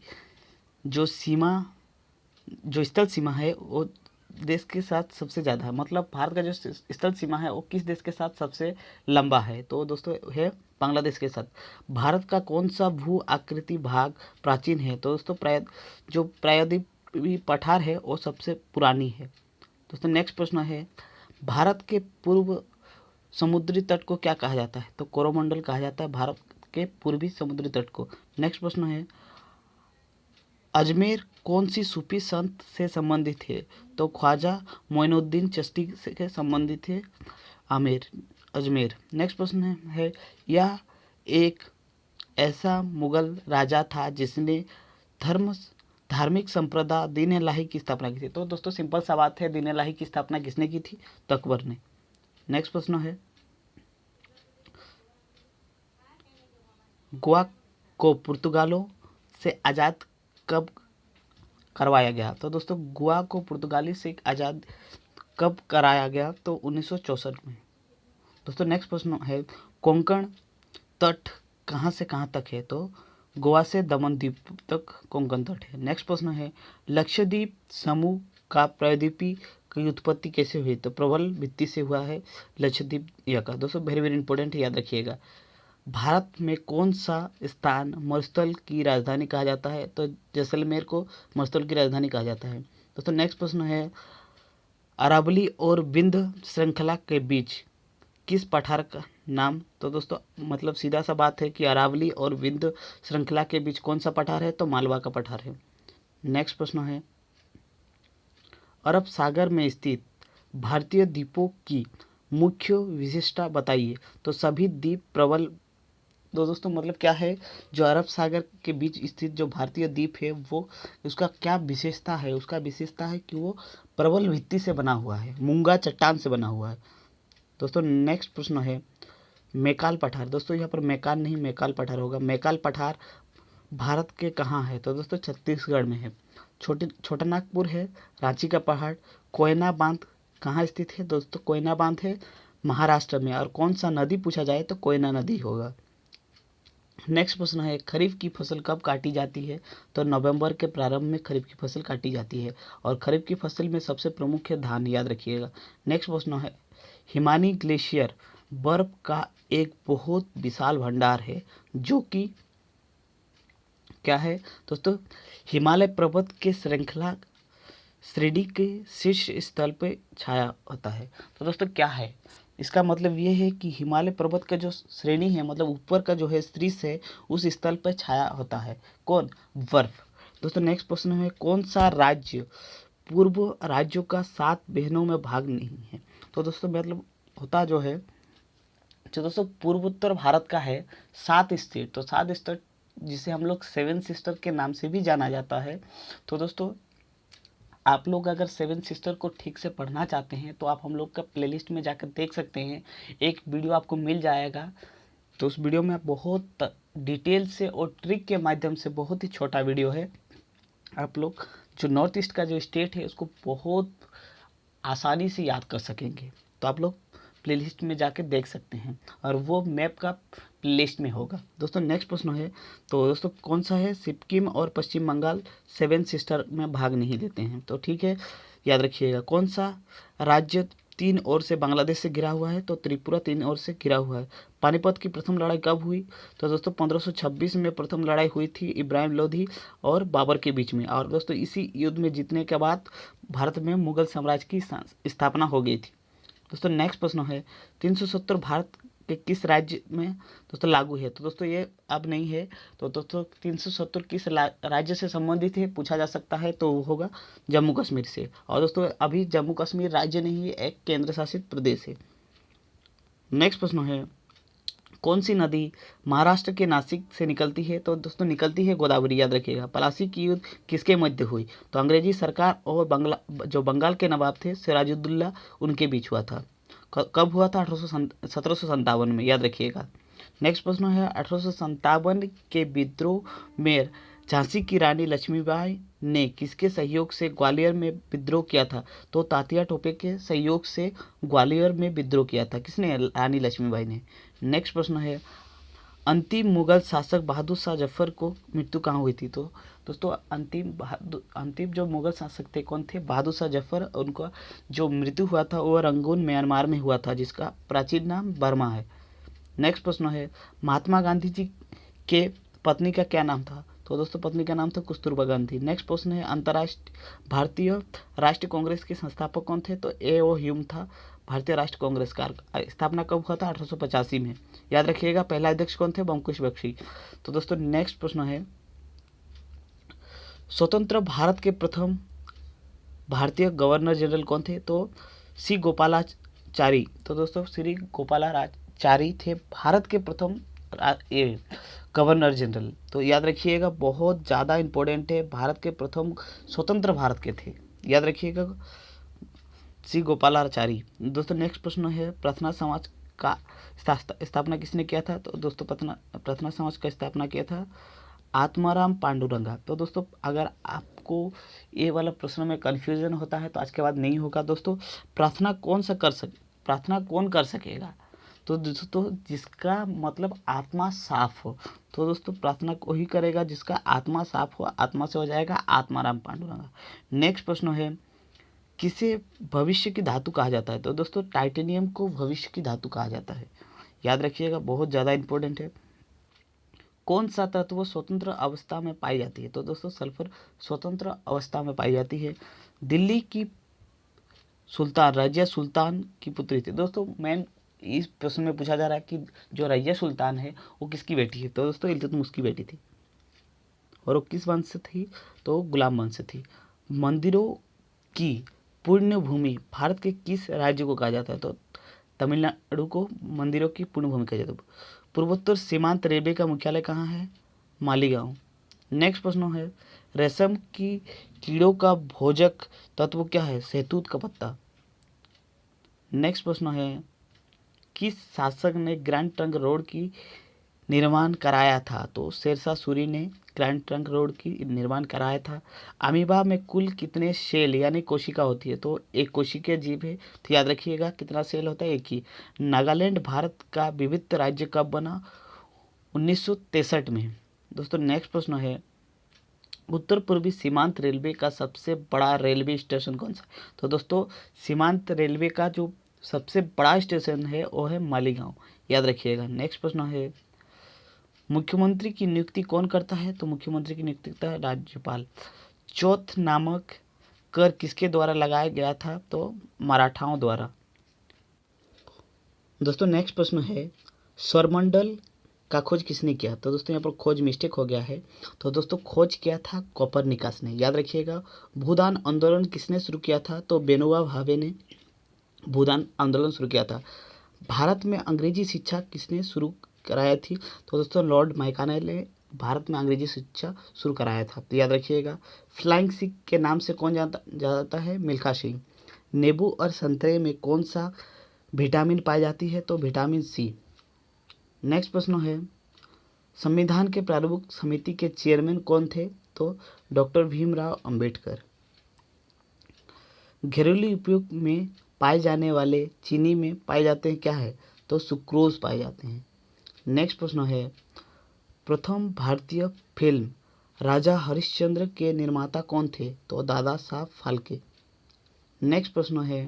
जो स्थल सीमा है वो देश के साथ सबसे ज़्यादा है, मतलब भारत का जो स्थल सीमा है वो किस देश के साथ सबसे लंबा है? तो दोस्तों है बांग्लादेश के साथ। भारत का कौन सा भू आकृति भाग प्राचीन है? तो दोस्तों जो प्रायद्वीपीय पठार है वो सबसे पुरानी है। दोस्तों नेक्स्ट प्रश्न है, भारत के पूर्व समुद्री तट को क्या कहा जाता है? तो कोरोमंडल कहा जाता है भारत के पूर्वी समुद्री तट को। नेक्स्ट प्रश्न है, अजमेर कौन सी सूफी संत से संबंधित है? तो ख्वाजा मोइनुद्दीन चिश्ती से संबंधित है अजमेर। नेक्स्ट प्रश्न है, यह एक ऐसा मुगल राजा था जिसने धार्मिक संप्रदाय दीन इलाही की स्थापना की थी। तो दोस्तों सिंपल सा बात है, दीन इलाही की स्थापना किसने की थी? तो अकबर ने। नेक्स्ट प्रश्न है, गोवा को पुर्तगालों से आज़ाद कब करवाया गया? तो दोस्तों गोवा को पुर्तगाली से आज़ाद कब कराया गया? तो 1964 में। दोस्तों नेक्स्ट प्रश्न है, कोंकण तट कहाँ से कहाँ तक है? तो गोवा से दमन द्वीप तक कोंकण तट है। नेक्स्ट प्रश्न है, लक्षद्वीप समूह का प्रायद्वीपीय की उत्पत्ति कैसे हुई? तो प्रबल भित्ति से हुआ है लक्षद्वीप का। दोस्तों वेरी वेरी इंपॉर्टेंट है, याद रखिएगा। भारत में कौन सा स्थान मरुस्थल की राजधानी कहा जाता है? तो जैसलमेर को मरुस्थल की राजधानी कहा जाता है। दोस्तों नेक्स्ट प्रश्न है, अरावली और विंध्य श्रृंखला के बीच किस पठार का नाम? तो दोस्तों मतलब सीधा सा बात है कि अरावली और विंध्य श्रृंखला के बीच कौन सा पठार है? तो मालवा का पठार है। नेक्स्ट प्रश्न है, अरब सागर में स्थित भारतीय द्वीपों की मुख्य विशेषता बताइए। तो सभी द्वीप प्रबल। दोस्तों मतलब क्या है, जो अरब सागर के बीच स्थित जो भारतीय द्वीप है वो उसका क्या विशेषता है? उसका विशेषता है कि वो प्रबल भित्ति से बना हुआ है, मूंगा चट्टान से बना हुआ है। दोस्तों नेक्स्ट प्रश्न है, मैकाल पठार। दोस्तों यहाँ पर मैकाल नहीं मैकाल पठार होगा। मैकाल पठार भारत के कहाँ है? तो दोस्तों छत्तीसगढ़ में है। छोटा नागपुर है, रांची का पहाड़, कोयना बांध कहाँ स्थित है दोस्तों, कोयना बांध है महाराष्ट्र में। और कौन सा नदी पूछा जाए तो कोयना नदी होगा। नेक्स्ट प्रश्न है, खरीफ की फसल कब काटी जाती है, तो नवंबर के प्रारंभ में खरीफ की फसल काटी जाती है। और खरीफ की फसल में सबसे प्रमुख है धान, याद रखिएगा। नेक्स्ट प्रश्न है, हिमानी ग्लेशियर बर्फ का एक बहुत विशाल भंडार है जो कि क्या है दोस्तों, हिमालय पर्वत के श्रृंखला श्रेणी के शीर्ष स्थल पर छाया होता है। तो दोस्तों क्या है इसका मतलब ये है कि हिमालय पर्वत का जो श्रेणी है, मतलब ऊपर का जो है शीर्ष है, उस स्थल पर छाया होता है कौन, बर्फ। दोस्तों नेक्स्ट प्रश्न है, कौन सा राज्य पूर्व राज्यों का 7 बहनों में भाग नहीं है। तो दोस्तों मतलब होता जो है, जो दोस्तों पूर्वोत्तर भारत का है 7 स्टेट, तो 7 स्टेट जिसे हम लोग 7 सिस्टर के नाम से भी जाना जाता है। तो दोस्तों आप लोग अगर 7 सिस्टर को ठीक से पढ़ना चाहते हैं तो आप हम लोग का प्लेलिस्ट में जाकर देख सकते हैं, एक वीडियो आपको मिल जाएगा। तो उस वीडियो में आप बहुत डिटेल से और ट्रिक के माध्यम से, बहुत ही छोटा वीडियो है, आप लोग जो नॉर्थ ईस्ट का जो स्टेट है उसको बहुत आसानी से याद कर सकेंगे। तो आप लोग प्लेलिस्ट में जाके देख सकते हैं और वो मैप का प्लेलिस्ट में होगा। दोस्तों नेक्स्ट प्रश्न है, तो दोस्तों कौन सा है, सिक्किम और पश्चिम बंगाल 7 सिस्टर में भाग नहीं लेते हैं। तो ठीक है, याद रखिएगा। कौन सा राज्य 3 ओर से बांग्लादेश से घिरा हुआ है, तो त्रिपुरा 3 ओर से घिरा हुआ है। पानीपत की प्रथम लड़ाई कब हुई, तो दोस्तों 1526 में प्रथम लड़ाई हुई थी इब्राहिम लोधी और बाबर के बीच में। और दोस्तों इसी युद्ध में जीतने के बाद भारत में मुगल साम्राज्य की स्थापना हो गई थी। दोस्तों नेक्स्ट प्रश्न है, 370 भारत के किस राज्य में दोस्तों लागू है। तो दोस्तों ये अब नहीं है, तो दोस्तों 370 किस राज्य से संबंधित है पूछा जा सकता है, तो वो होगा जम्मू कश्मीर से। और दोस्तों अभी जम्मू कश्मीर राज्य नहीं है, एक केंद्र शासित प्रदेश है। नेक्स्ट प्रश्न है, कौन सी नदी महाराष्ट्र के नासिक से निकलती है, तो दोस्तों निकलती है गोदावरी, याद रखिएगा। प्लासी की युद्ध किसके मध्य हुई, तो अंग्रेजी सरकार और बंगाल के नवाब थे सिराजुद्दौला, उनके बीच हुआ था। कब हुआ था, 1757 में, याद रखिएगा। नेक्स्ट प्रश्न है, 1857 के विद्रोह में झांसी की रानी लक्ष्मीबाई ने किसके सहयोग से ग्वालियर में विद्रोह किया था, तो तात्या टोपे के सहयोग से ग्वालियर में विद्रोह किया था, किसने, रानी लक्ष्मीबाई ने। नेक्स्ट प्रश्न है, अंतिम मुगल शासक बहादुर शाह जफर को मृत्यु कहाँ हुई थी, तो दोस्तों अंतिम जो मुगल शासक थे कौन थे, बहादुर शाह जफर। उनका जो मृत्यु हुआ था वो रंगून म्यांमार में हुआ था, जिसका प्राचीन नाम बर्मा है। नेक्स्ट प्रश्न है, महात्मा गांधी जी के पत्नी का क्या नाम था, तो दोस्तों पत्नी का नाम था कस्तूरबा गांधी। नेक्स्ट प्रश्न है, भारतीय राष्ट्रीय कांग्रेस के संस्थापक कौन थे, तो A.O. ह्यूम था भारतीय राष्ट्रीय कांग्रेस का। स्थापना कब हुआ था, 1885 में, याद रखिएगा। पहला अध्यक्ष कौन थे, बंकुश बख्शी। तो दोस्तों नेक्स्ट प्रश्न है, स्वतंत्र भारत के प्रथम भारतीय गवर्नर जनरल कौन थे, तो सी गोपालाचारी। तो दोस्तों श्री गोपालाचारी थे भारत के प्रथम गवर्नर जनरल। तो याद रखिएगा, बहुत ज़्यादा इंपॉर्टेंट है, भारत के प्रथम स्वतंत्र भारत के थे, याद रखिएगा, सी गोपालाचारी। दोस्तों नेक्स्ट प्रश्न है, प्रार्थना समाज का स्थापना किसने किया था, तो दोस्तों प्रार्थना समाज का स्थापना किया था आत्माराम पांडुरंगा। तो दोस्तों अगर आपको ये वाला प्रश्न में कन्फ्यूजन होता है तो आज के बाद नहीं होगा। दोस्तों प्रार्थना कौन कर सकेगा, तो दोस्तों जिसका मतलब आत्मा साफ हो, तो दोस्तों प्रार्थना को ही करेगा जिसका आत्मा साफ हो, आत्मा से हो जाएगा आत्माराम पांडुरंगा। नेक्स्ट प्रश्न है, किसे भविष्य की धातु कहा जाता है, तो दोस्तों टाइटेनियम को भविष्य की धातु कहा जाता है, याद रखिएगा, बहुत ज़्यादा इंपॉर्टेंट है। कौन सा तत्व स्वतंत्र अवस्था में पाई जाती है, तो दोस्तों सल्फर स्वतंत्र अवस्था में पाई जाती है। दिल्ली की सुल्तान रजिया सुल्तान की पुत्री थी। दोस्तों मैन इस प्रश्न में पूछा जा रहा है कि जो रजिया सुल्तान है वो किसकी बेटी है, तो दोस्तों इल्तुतमिश की बेटी थी। और वो किस वंश से थी, तो गुलाम वंश से थी। मंदिरों की पुण्य भूमि भारत के किस राज्य को कहा जाता है, तो तमिलनाडु को मंदिरों की पुण्य भूमि कहा जाता है। पूर्वोत्तर सीमांत रेलवे का मुख्यालय कहाँ है, मालीगांव। नेक्स्ट प्रश्न है, रेशम की कीड़ों का भोजक तत्व क्या है, शहतूत का पत्ता। नेक्स्ट प्रश्न है, किस शासक ने ग्रैंड ट्रंक रोड की निर्माण कराया था? तो शेरशाह सूरी ने ग्रैंड ट्रंक रोड की निर्माण कराया था। अमीबा में कुल कितने सेल यानी कोशिका होती है? तो एक कोशिकीय जीव है, तो याद रखिएगा कितना सेल होता है, एक ही। नागालैंड भारत का विविध राज्य कब बना? 1963 में। दोस्तों नेक्स्ट प्रश्न है, उत्तर पूर्वी सीमांत रेलवे का सबसे बड़ा रेलवे स्टेशन कौन सा है? तो दोस्तों सीमांत रेलवे का जो सबसे बड़ा स्टेशन है वो है मालीगांव, याद रखिएगा। नेक्स्ट प्रश्न है, मुख्यमंत्री की नियुक्ति कौन करता है? तो मुख्यमंत्री की नियुक्ति करता है राज्यपाल। चौथ नामक कर किसके द्वारा लगाया गया था? तो मराठाओं द्वारा। दोस्तों नेक्स्ट प्रश्न है, सौरमंडल का खोज किसने किया? तो दोस्तों यहाँ पर खोज मिस्टेक हो गया है। तो दोस्तों खोज किया था कोपरनिकस ने, याद रखिएगा। भूदान आंदोलन किसने शुरू किया था? तो विनोबा भावे ने भूदान आंदोलन शुरू किया था। भारत में अंग्रेजी शिक्षा किसने शुरू कराया थी? तो दोस्तों लॉर्ड माइकानर ने भारत में अंग्रेजी शिक्षा शुरू कराया था, तो याद रखिएगा। फ्लाइंग सिख के नाम से कौन जाता है? मिल्खा सिंह। नींबू और संतरे में कौन सा विटामिन पाई जाती है? तो विटामिन सी। नेक्स्ट प्रश्न है, संविधान के प्रारूप समिति के चेयरमैन कौन थे? तो डॉक्टर भीमराव अंबेडकर। घरेलू उपयोग में पाए जाने वाले चीनी में पाए जाते हैं क्या है? तो सुक्रोज पाए जाते हैं। नेक्स्ट प्रश्न है, प्रथम भारतीय फिल्म राजा हरिश्चंद्र के निर्माता कौन थे? तो दादा साहब फाल्के। नेक्स्ट प्रश्न है,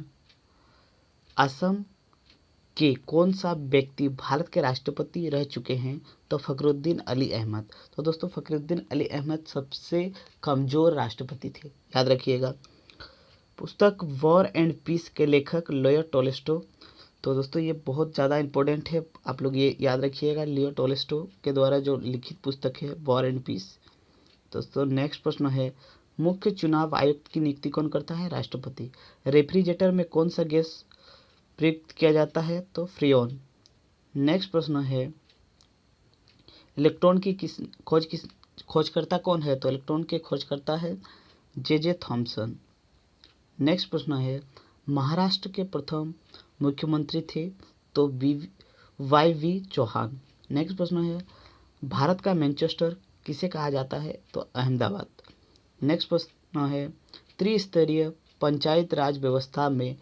असम के कौन सा व्यक्ति भारत के राष्ट्रपति रह चुके हैं? तो फखरुद्दीन अली अहमद। तो दोस्तों फखरुद्दीन अली अहमद सबसे कमज़ोर राष्ट्रपति थे, याद रखिएगा। पुस्तक वॉर एंड पीस के लेखक लियो टोल्स्टॉय। तो दोस्तों ये बहुत ज़्यादा इम्पोर्टेंट है, आप लोग ये याद रखिएगा, लियो टोल्स्टॉय के द्वारा जो लिखित पुस्तक है वॉर एंड पीस। दोस्तों नेक्स्ट प्रश्न है, मुख्य चुनाव आयुक्त की नियुक्ति कौन करता है? राष्ट्रपति। रेफ्रिजरेटर में कौन सा गैस प्रयुक्त किया जाता है? तो फ्रीऑन। नेक्स्ट प्रश्न है, इलेक्ट्रॉन की खोजकर्ता कौन है? तो इलेक्ट्रॉन के खोजकर्ता है जे थॉमसन। नेक्स्ट प्रश्न है, महाराष्ट्र के प्रथम मुख्यमंत्री थे? तो वाई चौहान। नेक्स्ट प्रश्न है, भारत का मैनचेस्टर किसे कहा जाता है? तो अहमदाबाद। नेक्स्ट प्रश्न है, त्रिस्तरीय पंचायत राज व्यवस्था में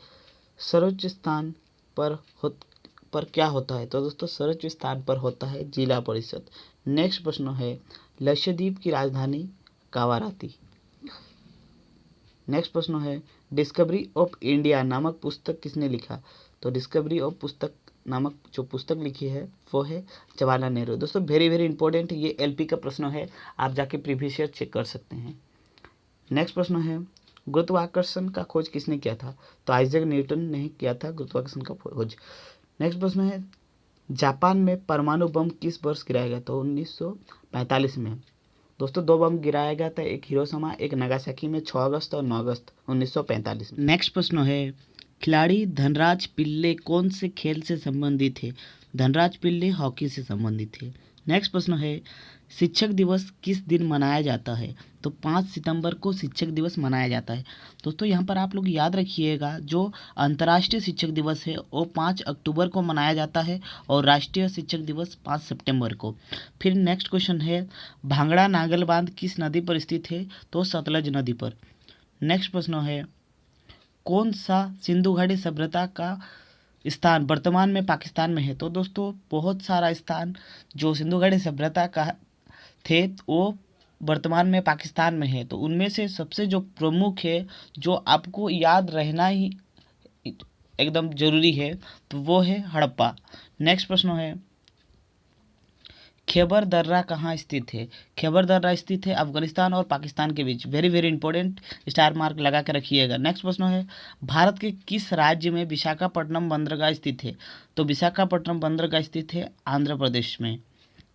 सर्वोच्च स्थान पर क्या होता है? तो दोस्तों सर्वोच्च स्थान पर होता है जिला परिषद। नेक्स्ट प्रश्न है, लक्षद्वीप की राजधानी कावाराती। नेक्स्ट प्रश्न है, डिस्कवरी ऑफ इंडिया नामक पुस्तक किसने लिखा? तो डिस्कवरी ऑफ पुस्तक नामक जो पुस्तक लिखी है वो है जवाहरलाल नेहरू। दोस्तों वेरी वेरी इंपॉर्टेंट, ये एलपी का प्रश्न है, आप जाके प्रीवियस ईयर चेक कर सकते हैं। नेक्स्ट प्रश्न है, गुरुत्वाकर्षण का खोज किसने किया था? तो आइजैक न्यूटन ने किया था गुरुत्वाकर्षण का खोज। नेक्स्ट प्रश्न है, जापान में परमाणु बम किस वर्ष गिराया गया? तो 1945 में। दोस्तों 2 बम गिराया गया था, एक हिरोशिमा एक नागासाकी में 6 अगस्त और 9 अगस्त 1945 में। नेक्स्ट प्रश्न है, खिलाड़ी धनराज पिल्ले कौन से खेल से संबंधित थे? धनराज पिल्ले हॉकी से संबंधित थे। नेक्स्ट प्रश्न है, शिक्षक दिवस किस दिन मनाया जाता है? तो 5 सितंबर को शिक्षक दिवस मनाया जाता है। दोस्तों यहाँ पर आप लोग याद रखिएगा, जो अंतर्राष्ट्रीय शिक्षक दिवस है वो 5 अक्टूबर को मनाया जाता है और राष्ट्रीय शिक्षक दिवस 5 सितंबर को। फिर नेक्स्ट क्वेश्चन है, भांगड़ा नागल बांध किस नदी पर स्थित है? तो सतलज नदी पर। नेक्स्ट प्रश्न है, कौन सा सिंधु घाटी सभ्यता का स्थान वर्तमान में पाकिस्तान में है? तो दोस्तों बहुत सारा स्थान जो सिंधु घाटी सभ्यता का थे वो वर्तमान में पाकिस्तान में है, तो उनमें से सबसे जो प्रमुख है, जो आपको याद रहना ही एकदम जरूरी है, तो वो है हड़प्पा। नेक्स्ट प्रश्न है, खैबर दर्रा कहाँ स्थित है? खैबर दर्रा स्थित है अफगानिस्तान और पाकिस्तान के बीच। Very very important, star mark लगा के रखिएगा। नेक्स्ट प्रश्न है, भारत के किस राज्य में विशाखापट्टनम बंदरगाह स्थित है? तो विशाखापट्टनम बंदरगाह स्थित है आंध्र प्रदेश में।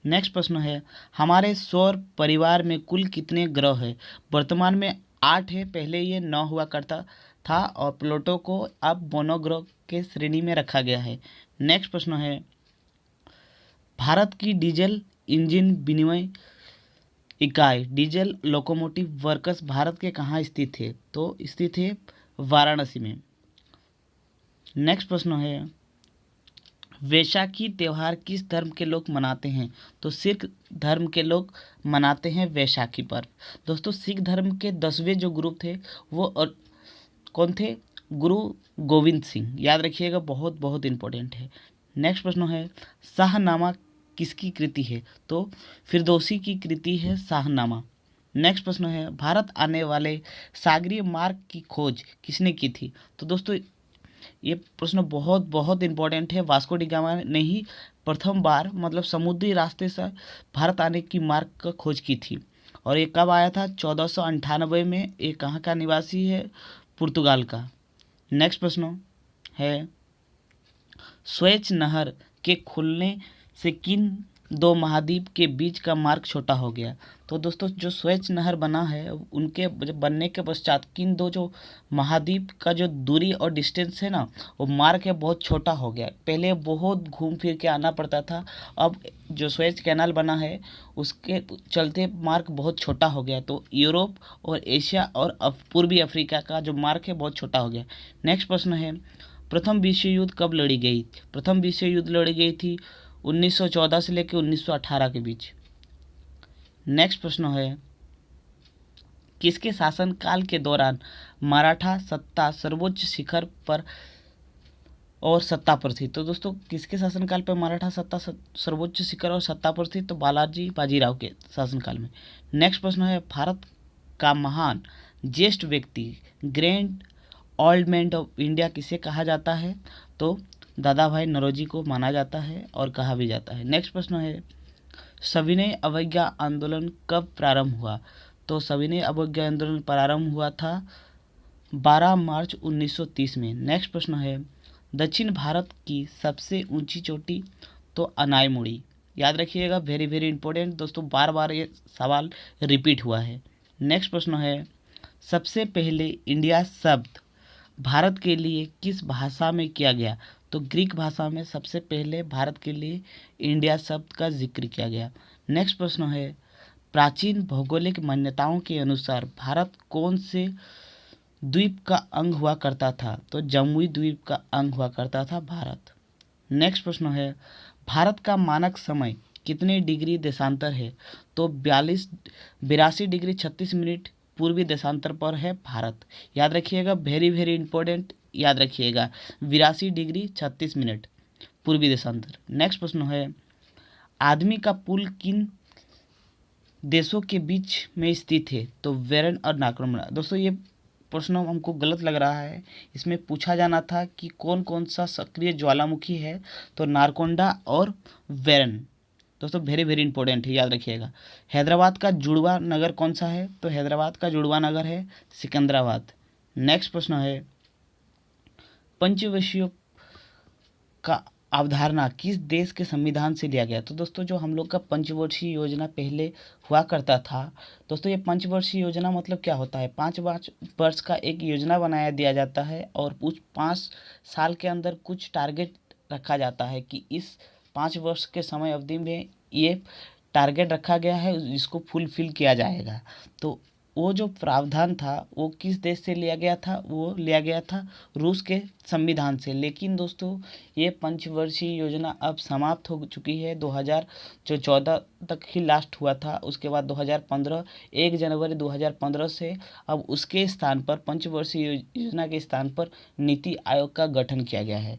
नेक्स्ट प्रश्न है, हमारे सौर परिवार में कुल कितने ग्रह हैं? वर्तमान में 8 है, पहले ये 9 हुआ करता था और प्लूटो को अब मोनोग्रह के श्रेणी में रखा गया है। नेक्स्ट प्रश्न है, भारत की डीजल इंजन विनिमय इकाई डीजल लोकोमोटिव वर्क्स भारत के कहाँ स्थित है? तो स्थित है वाराणसी में। नेक्स्ट प्रश्न है, वैशाखी त्यौहार किस धर्म के लोग मनाते हैं? तो सिख धर्म के लोग मनाते हैं वैशाखी पर्व। दोस्तों सिख धर्म के 10वें जो गुरु थे वो कौन थे? गुरु गोविंद सिंह। याद रखिएगा, बहुत बहुत इंपॉर्टेंट है। नेक्स्ट प्रश्न है, शाहनामा किसकी कृति है? तो फिरदौसी की कृति है शाहनामा। नेक्स्ट प्रश्न है, भारत आने वाले सागरीय मार्ग की खोज किसने की थी? तो दोस्तों ये प्रश्न बहुत बहुत इंपॉर्टेंट है। वास्को डी गामा ने ही प्रथम बार मतलब समुद्री रास्ते से भारत आने की मार्ग का खोज की थी। और ये कब आया था? 1498 में। ये कहाँ का निवासी है? पुर्तगाल का। नेक्स्ट प्रश्न है, स्वेज नहर के खुलने से किन दो महाद्वीप के बीच का मार्ग छोटा हो गया? तो दोस्तों जो स्वेज नहर बना है उनके बनने के पश्चात किन दो जो महाद्वीप का जो दूरी और डिस्टेंस है ना, वो मार्ग है बहुत छोटा हो गया। पहले बहुत घूम फिर के आना पड़ता था, अब जो स्वेज कैनाल बना है उसके चलते मार्ग बहुत छोटा हो गया। तो यूरोप और एशिया और पूर्वी अफ्रीका का जो मार्ग है बहुत छोटा हो गया। नेक्स्ट प्रश्न है, प्रथम विश्व युद्ध कब लड़ी गई? प्रथम विश्व युद्ध लड़ी गई थी 1914 से लेकर 1918 के बीच। नेक्स्ट प्रश्न है, किसके शासनकाल के दौरान मराठा सत्ता सर्वोच्च शिखर पर और सत्ता पर थी? तो दोस्तों किसके शासनकाल पर मराठा सत्ता सर्वोच्च शिखर और सत्ता पर थी? तो बालाजी बाजीराव के शासनकाल में। नेक्स्ट प्रश्न है, भारत का महान ज्येष्ठ व्यक्ति grand old man of India किसे कहा जाता है? तो दादा भाई नौरोजी को माना जाता है और कहा भी जाता है। नेक्स्ट प्रश्न है, सविनय अवज्ञा आंदोलन कब प्रारंभ हुआ? तो सविनय अवज्ञा आंदोलन प्रारंभ हुआ था 12 मार्च 1930 में। नेक्स्ट प्रश्न है, दक्षिण भारत की सबसे ऊंची चोटी? तो अनायमुड़ी। याद रखिएगा, वेरी वेरी इंपॉर्टेंट दोस्तों, बार बार ये सवाल रिपीट हुआ है। नेक्स्ट प्रश्न है, सबसे पहले इंडिया शब्द भारत के लिए किस भाषा में किया गया? तो ग्रीक भाषा में सबसे पहले भारत के लिए इंडिया शब्द का जिक्र किया गया। नेक्स्ट प्रश्न है, प्राचीन भौगोलिक मान्यताओं के अनुसार भारत कौन से द्वीप का अंग हुआ करता था? तो जमुई द्वीप का अंग हुआ करता था भारत। नेक्स्ट प्रश्न है, भारत का मानक समय कितने डिग्री देशांतर है? तो 82 डिग्री 36 मिनट पूर्वी देशांतर पर है भारत। याद रखिएगा, वेरी वेरी इंपॉर्टेंट, याद रखिएगा 82 डिग्री 36 मिनट पूर्वी देशांतर। नेक्स्ट प्रश्न है, आदमी का पुल किन देशों के बीच में स्थित है? तो वेरन और नाक्रमना। दोस्तों ये प्रश्न हमको गलत लग रहा है, इसमें पूछा जाना था कि कौन कौन सा सक्रिय ज्वालामुखी है? तो नारकोंडा और वेरन। दोस्तों वेरी वेरी इंपॉर्टेंट है, याद रखिएगा। हैदराबाद का जुड़वा नगर कौन सा है? तो हैदराबाद का जुड़वा नगर है सिकंदराबाद। नेक्स्ट प्रश्न है, पंचवर्षीय का अवधारणा किस देश के संविधान से लिया गया? तो दोस्तों जो हम लोग का पंचवर्षीय योजना पहले हुआ करता था, दोस्तों ये पंचवर्षीय योजना मतलब क्या होता है? 5 वर्ष का एक योजना बनाया दिया जाता है और उस 5 साल के अंदर कुछ टारगेट रखा जाता है कि इस 5 वर्ष के समय अवधि में ये टारगेट रखा गया है, इसको फुलफिल किया जाएगा। तो वो जो प्रावधान था वो किस देश से लिया गया था? वो लिया गया था रूस के संविधान से। लेकिन दोस्तों ये पंचवर्षीय योजना अब समाप्त हो चुकी है। 2014 तक ही लास्ट हुआ था, उसके बाद 2015 1 जनवरी 2015 से अब उसके स्थान पर पंचवर्षीय योजना के स्थान पर नीति आयोग का गठन किया गया है।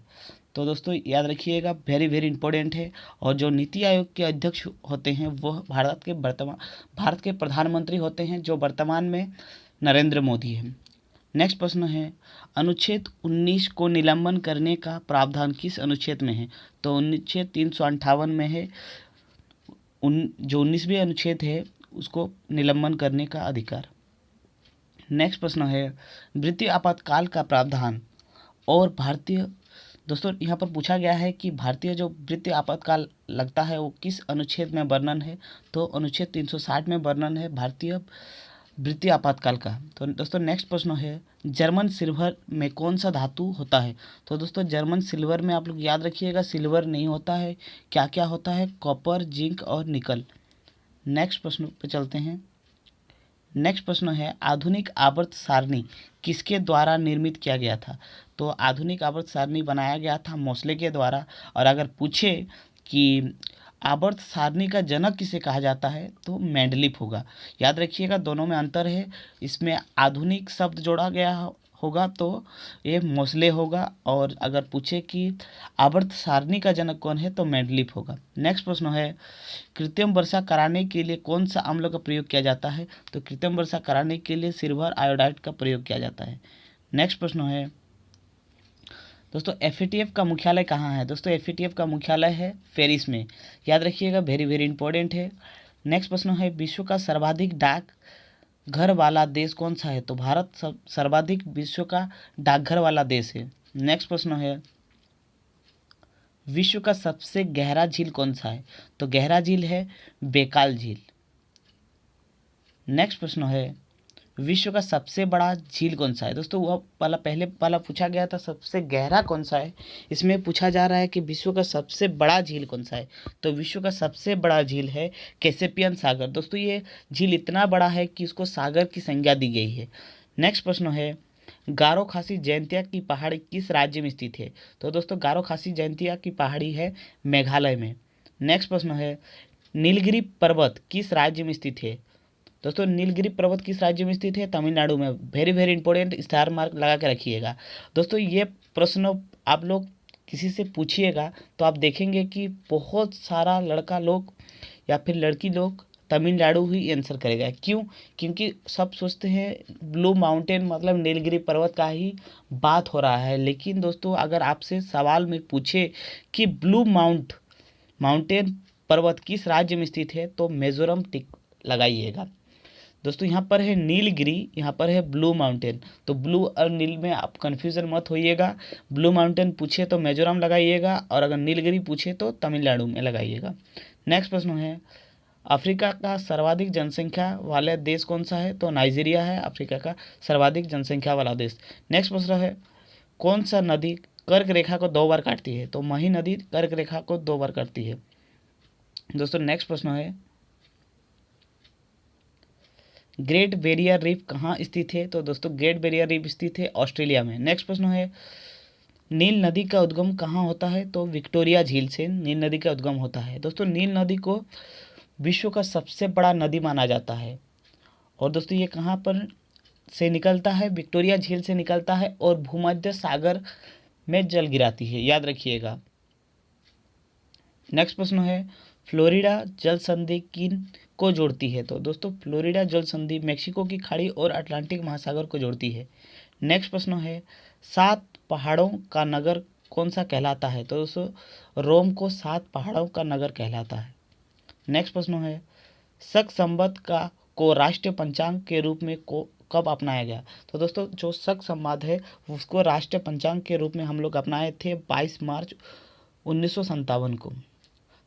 तो दोस्तों याद रखिएगा, वेरी वेरी इंपॉर्टेंट है। और जो नीति आयोग के अध्यक्ष होते हैं वह भारत के प्रधानमंत्री होते हैं, जो वर्तमान में नरेंद्र मोदी है। नेक्स्ट प्रश्न है, अनुच्छेद 19 को निलंबन करने का प्रावधान किस अनुच्छेद में है? तो अनुच्छेद 358 में है। जो 19वीं अनुच्छेद है उसको निलंबन करने का अधिकार। नेक्स्ट प्रश्न है, वृत्तीय आपातकाल का प्रावधान और भारतीय, दोस्तों यहाँ पर पूछा गया है कि भारतीय जो वृत्तीय आपातकाल लगता है वो किस अनुच्छेद में वर्णन है? तो अनुच्छेद 360 में वर्णन है भारतीय वृत्तीय आपातकाल का। तो दोस्तों नेक्स्ट प्रश्न है, जर्मन सिल्वर में कौन सा धातु होता है? तो दोस्तों जर्मन सिल्वर में आप लोग याद रखिएगा सिल्वर नहीं होता है, क्या क्या होता है? कॉपर, जिंक और निकल। नेक्स्ट प्रश्न पे चलते हैं, नेक्स्ट प्रश्न है आधुनिक आवर्त सारणी किसके द्वारा निर्मित किया गया था। तो आधुनिक आवर्त सारणी बनाया गया था मोसले के द्वारा। और अगर पूछे कि आवर्त सारणी का जनक किसे कहा जाता है तो मेंडलीफ होगा। याद रखिएगा दोनों में अंतर है, इसमें आधुनिक शब्द जोड़ा गया होगा तो ये मोसले होगा, और अगर पूछे कि आवर्त सारणी का जनक कौन है तो मेंडलीफ होगा। नेक्स्ट प्रश्न है कृत्रिम वर्षा कराने के लिए कौन सा अम्ल का प्रयोग किया जाता है। तो कृत्रिम वर्षा कराने के लिए सिल्वर आयोडाइड का प्रयोग किया जाता है। नेक्स्ट प्रश्न है दोस्तों एफएटीएफ का मुख्यालय कहाँ है। दोस्तों एफएटीएफ का मुख्यालय है पेरिस में। याद रखिएगा, वेरी वेरी इंपॉर्टेंट है। नेक्स्ट प्रश्न है विश्व का सर्वाधिक डाक घर वाला देश कौन सा है। तो भारत सर्वाधिक विश्व का डाकघर वाला देश है। नेक्स्ट प्रश्न है विश्व का सबसे गहरा झील कौन सा है। तो गहरा झील है बेकाल झील। नेक्स्ट प्रश्न है विश्व का सबसे बड़ा झील कौन सा है। दोस्तों वह पहले पूछा गया था सबसे गहरा कौन सा है, इसमें पूछा जा रहा है कि विश्व का सबसे बड़ा झील कौन सा है। तो विश्व का सबसे बड़ा झील है कैसेपियन सागर। दोस्तों ये झील इतना बड़ा है कि उसको सागर की संज्ञा दी गई है। नेक्स्ट प्रश्न है गारो खासी जयंतिया की पहाड़ी किस राज्य में स्थित है। तो दोस्तों गारो खासी जयंतिया की पहाड़ी है मेघालय में। नेक्स्ट प्रश्न है नीलगिरी पर्वत किस राज्य में स्थित है। दोस्तों नीलगिरी पर्वत किस राज्य में स्थित है, तमिलनाडु में। Very very important, star mark लगा के रखिएगा। दोस्तों ये प्रश्न आप लोग किसी से पूछिएगा तो आप देखेंगे कि बहुत सारा लड़का लोग या फिर लड़की लोग तमिलनाडु ही आंसर करेगा। क्यों? क्योंकि सब सोचते हैं ब्लू माउंटेन मतलब नीलगिरी पर्वत का ही बात हो रहा है। लेकिन दोस्तों अगर आपसे सवाल में पूछे कि ब्लू माउंटेन पर्वत किस राज्य में स्थित है तो मिजोरम टिक लगाइएगा। दोस्तों यहाँ पर है नीलगिरी, यहाँ पर है ब्लू माउंटेन। तो ब्लू और नील में आप कन्फ्यूज़न मत होइएगा। ब्लू माउंटेन पूछे तो मिजोरम लगाइएगा, और अगर नीलगिरी पूछे तो तमिलनाडु में लगाइएगा। नेक्स्ट प्रश्न है अफ्रीका का सर्वाधिक जनसंख्या वाला देश कौन सा है। तो नाइजीरिया है अफ्रीका का सर्वाधिक जनसंख्या वाला देश। नेक्स्ट प्रश्न है कौन सा नदी कर्क रेखा को 2 बार काटती है। तो मही नदी कर्क रेखा को 2 बार काटती है। दोस्तों नेक्स्ट प्रश्न है ग्रेट बैरियर रीफ कहाँ स्थित है। तो दोस्तों ग्रेट बैरियर रीफ स्थित है ऑस्ट्रेलिया में। नेक्स्ट प्रश्न है नील नदी का उद्गम कहाँ होता है। तो विक्टोरिया झील से नील नदी का उद्गम होता है। दोस्तों नील नदी को विश्व का सबसे बड़ा नदी माना जाता है। और दोस्तों ये कहाँ पर से निकलता है, विक्टोरिया झील से निकलता है और भूमध्य सागर में जल गिराती है, याद रखिएगा। नेक्स्ट प्रश्न है फ्लोरिडा जल संधि किन को जोड़ती है। तो दोस्तों फ्लोरिडा जल संधि मेक्सिको की खाड़ी और अटलांटिक महासागर को जोड़ती है। नेक्स्ट प्रश्न है 7 पहाड़ों का नगर कौन सा कहलाता है। तो दोस्तों रोम को 7 पहाड़ों का नगर कहलाता है। नेक्स्ट प्रश्न है शक संवत को राष्ट्रीय पंचांग के रूप में कब अपनाया गया। तो दोस्तों जो शक संवत है उसको राष्ट्रीय पंचांग के रूप में हम लोग अपनाए थे 22 मार्च 1957 को।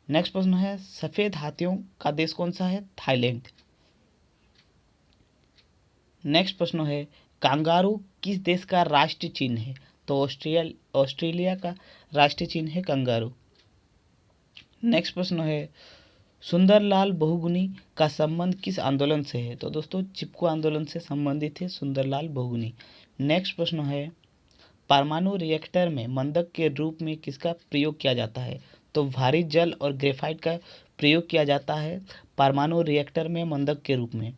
नेक्स्ट प्रश्न है सफ़ेद हाथियों का देश कौन सा है, थाईलैंड। नेक्स्ट प्रश्न है कंगारू किस देश का राष्ट्रीय चिन्ह है। तो ऑस्ट्रेलिया का राष्ट्रीय चिन्ह है कंगारू। नेक्स्ट प्रश्न है सुंदरलाल बहुगुणी का संबंध किस आंदोलन से है। तो दोस्तों चिपको आंदोलन से संबंधित है सुंदरलाल बहुगुणी। नेक्स्ट प्रश्न है परमाणु रिएक्टर में मंदक के रूप में किसका प्रयोग किया जाता है। तो भारी जल और ग्रेफाइट का प्रयोग किया जाता है परमाणु रिएक्टर में मंदक के रूप में।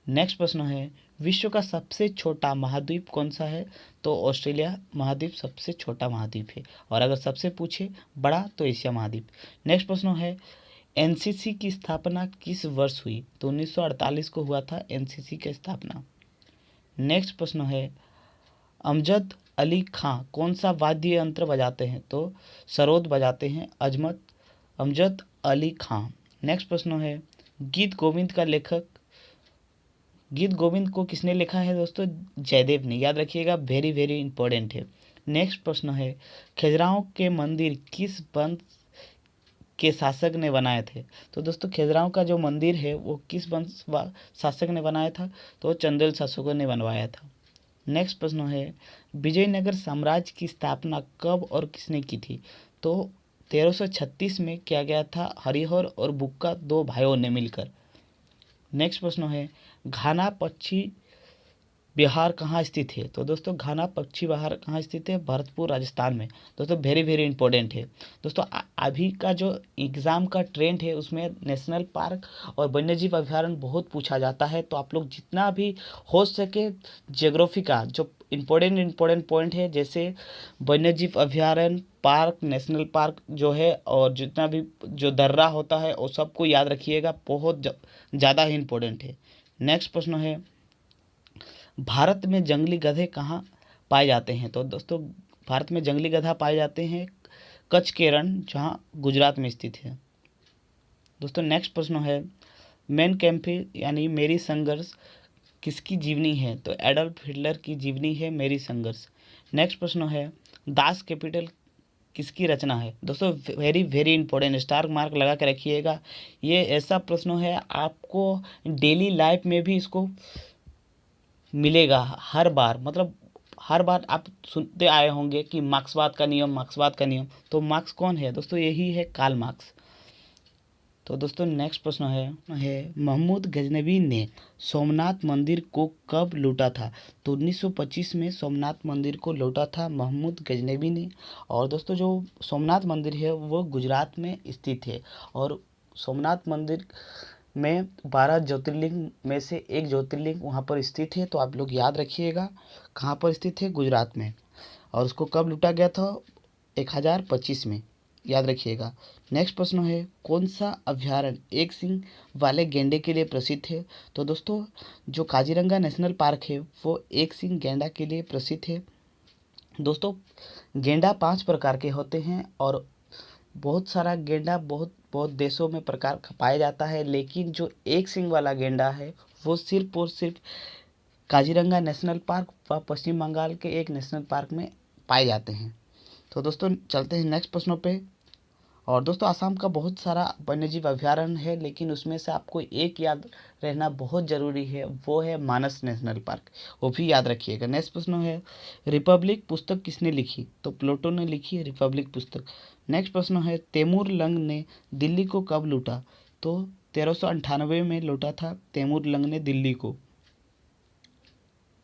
नेक्स्ट प्रश्न है विश्व का सबसे छोटा महाद्वीप कौन सा है। तो ऑस्ट्रेलिया महाद्वीप सबसे छोटा महाद्वीप है, और अगर सबसे पूछे बड़ा तो एशिया महाद्वीप। नेक्स्ट प्रश्न है एनसीसी की स्थापना किस वर्ष हुई। तो 1948 को हुआ था एनसीसी की स्थापना। नेक्स्ट प्रश्न है अमजद अली खां कौन सा वाद्य यंत्र बजाते हैं। तो सरोद बजाते हैं अमजद अली खां। नेक्स्ट प्रश्न है गीत गोविंद को किसने लिखा है। दोस्तों जयदेव ने, याद रखिएगा, वेरी वेरी इंपॉर्टेंट है। नेक्स्ट प्रश्न है खजुराहो के मंदिर किस वंश के शासक ने बनाए थे। तो दोस्तों खजुराहो का जो मंदिर है वो किस वंश शासक ने बनाया था। तो चंदेल शासकों ने बनवाया था। नेक्स्ट प्रश्न है विजयनगर साम्राज्य की स्थापना कब और किसने की थी। तो 1336 में किया गया था हरिहर और बुक्का 2 भाइयों ने मिलकर। नेक्स्ट प्रश्न है घाना पक्षी विहार कहाँ स्थित है? तो दोस्तों घाना पक्षी विहार कहाँ स्थित है? भरतपुर राजस्थान में। दोस्तों वेरी वेरी इंपॉर्टेंट है। दोस्तों अभी का जो एग्ज़ाम का ट्रेंड है उसमें नेशनल पार्क और वन्यजीव अभयारण्य बहुत पूछा जाता है, तो आप लोग जितना भी हो सके ज्योग्राफी का जो इम्पोर्टेंट पॉइंट है, जैसे वन्यजीव अभयारण्य, पार्क, नेशनल पार्क जो है और जितना भी जो दर्रा होता है वो सबको याद रखिएगा, बहुत ज़्यादा ही इम्पोर्टेंट है। नेक्स्ट प्रश्न है भारत में जंगली गधे कहाँ पाए जाते हैं? तो दोस्तों भारत में जंगली गधा पाए जाते हैं कच्छ के रण, जहाँ गुजरात में स्थित है। दोस्तों नेक्स्ट प्रश्न है मेन कैम्पे यानी मेरी संघर्ष किसकी जीवनी है? तो एडल्फ हिटलर की जीवनी है मेरी संघर्ष। नेक्स्ट प्रश्न है दास कैपिटल किसकी रचना है? दोस्तों very very important, star mark लगा के रखिएगा। ये ऐसा प्रश्न है आपको डेली लाइफ में भी इसको मिलेगा हर बार, मतलब हर बार आप सुनते आए होंगे कि मार्क्सवाद का नियम, मार्क्सवाद का नियम। तो मार्क्स कौन है? दोस्तों यही है कार्ल मार्क्स। तो दोस्तों नेक्स्ट प्रश्न है महमूद गजनवी ने सोमनाथ मंदिर को कब लूटा था? तो 1925 में सोमनाथ मंदिर को लूटा था महमूद गजनवी ने। और दोस्तों जो सोमनाथ मंदिर है वो गुजरात में स्थित है और सोमनाथ मंदिर में 12 ज्योतिर्लिंग में से एक ज्योतिर्लिंग वहाँ पर स्थित है, तो आप लोग याद रखिएगा कहाँ पर स्थित है, गुजरात में। और उसको कब लूटा गया था? 1025 में, याद रखिएगा। नेक्स्ट प्रश्न है कौन सा अभयारण्य एक सींग वाले गैंडे के लिए प्रसिद्ध है? तो दोस्तों जो काजीरंगा नेशनल पार्क है वो एक सींग गैंडा के लिए प्रसिद्ध है। दोस्तों गैंडा 5 प्रकार के होते हैं और बहुत सारा गेंडा बहुत बहुत देशों में प्रकार का पाया जाता है, लेकिन जो एक सींग वाला गेंडा है वो सिर्फ और सिर्फ काजीरंगा नेशनल पार्क व पश्चिम बंगाल के एक नेशनल पार्क में पाए जाते हैं। तो दोस्तों चलते हैं नेक्स्ट प्रश्नों पे। और दोस्तों आसाम का बहुत सारा वन्यजीव अभयारण्य है, लेकिन उसमें से आपको एक याद रहना बहुत ज़रूरी है, वो है मानस नेशनल पार्क, वो भी याद रखिएगा। नेक्स्ट प्रश्न है रिपब्लिक पुस्तक किसने लिखी? तो प्लेटो ने लिखी है रिपब्लिक पुस्तक। नेक्स्ट प्रश्न है तैमूर लंग ने दिल्ली को कब लूटा? तो 1398 में लूटा था तैमूर लंग ने दिल्ली को।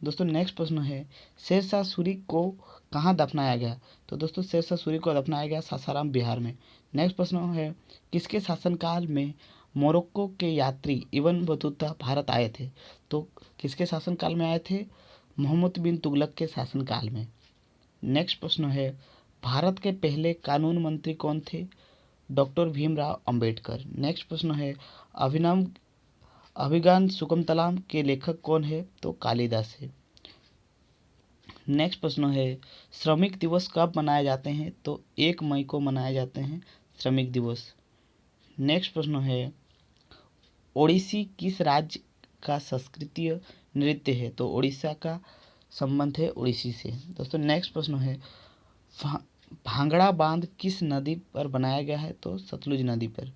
दोस्तों नेक्स्ट प्रश्न है शेरशाह सूरी को कहाँ दफनाया गया? तो दोस्तों शेरशाह सूरी को दफनाया गया सासाराम बिहार में। नेक्स्ट प्रश्न है किसके शासनकाल में मोरक्को के यात्री इब्न बतूता भारत आए थे? तो किसके शासनकाल में आए थे? मोहम्मद बिन तुगलक के शासनकाल में। नेक्स्ट प्रश्न है भारत के पहले कानून मंत्री कौन थे? डॉक्टर भीमराव अंबेडकर। नेक्स्ट प्रश्न है अभिनव अभिज्ञान शुकुंतलम के लेखक कौन है? तो कालिदास है। नेक्स्ट प्रश्न है श्रमिक दिवस कब मनाए जाते हैं? तो 1 मई को मनाए जाते हैं श्रमिक दिवस। नेक्स्ट प्रश्न है ओडिसी किस राज्य का संस्कृतीय नृत्य है? तो उड़ीसा का संबंध है ओडिसी से। दोस्तों नेक्स्ट प्रश्न है भांगड़ा बांध किस नदी पर बनाया गया है? तो सतलुज नदी पर।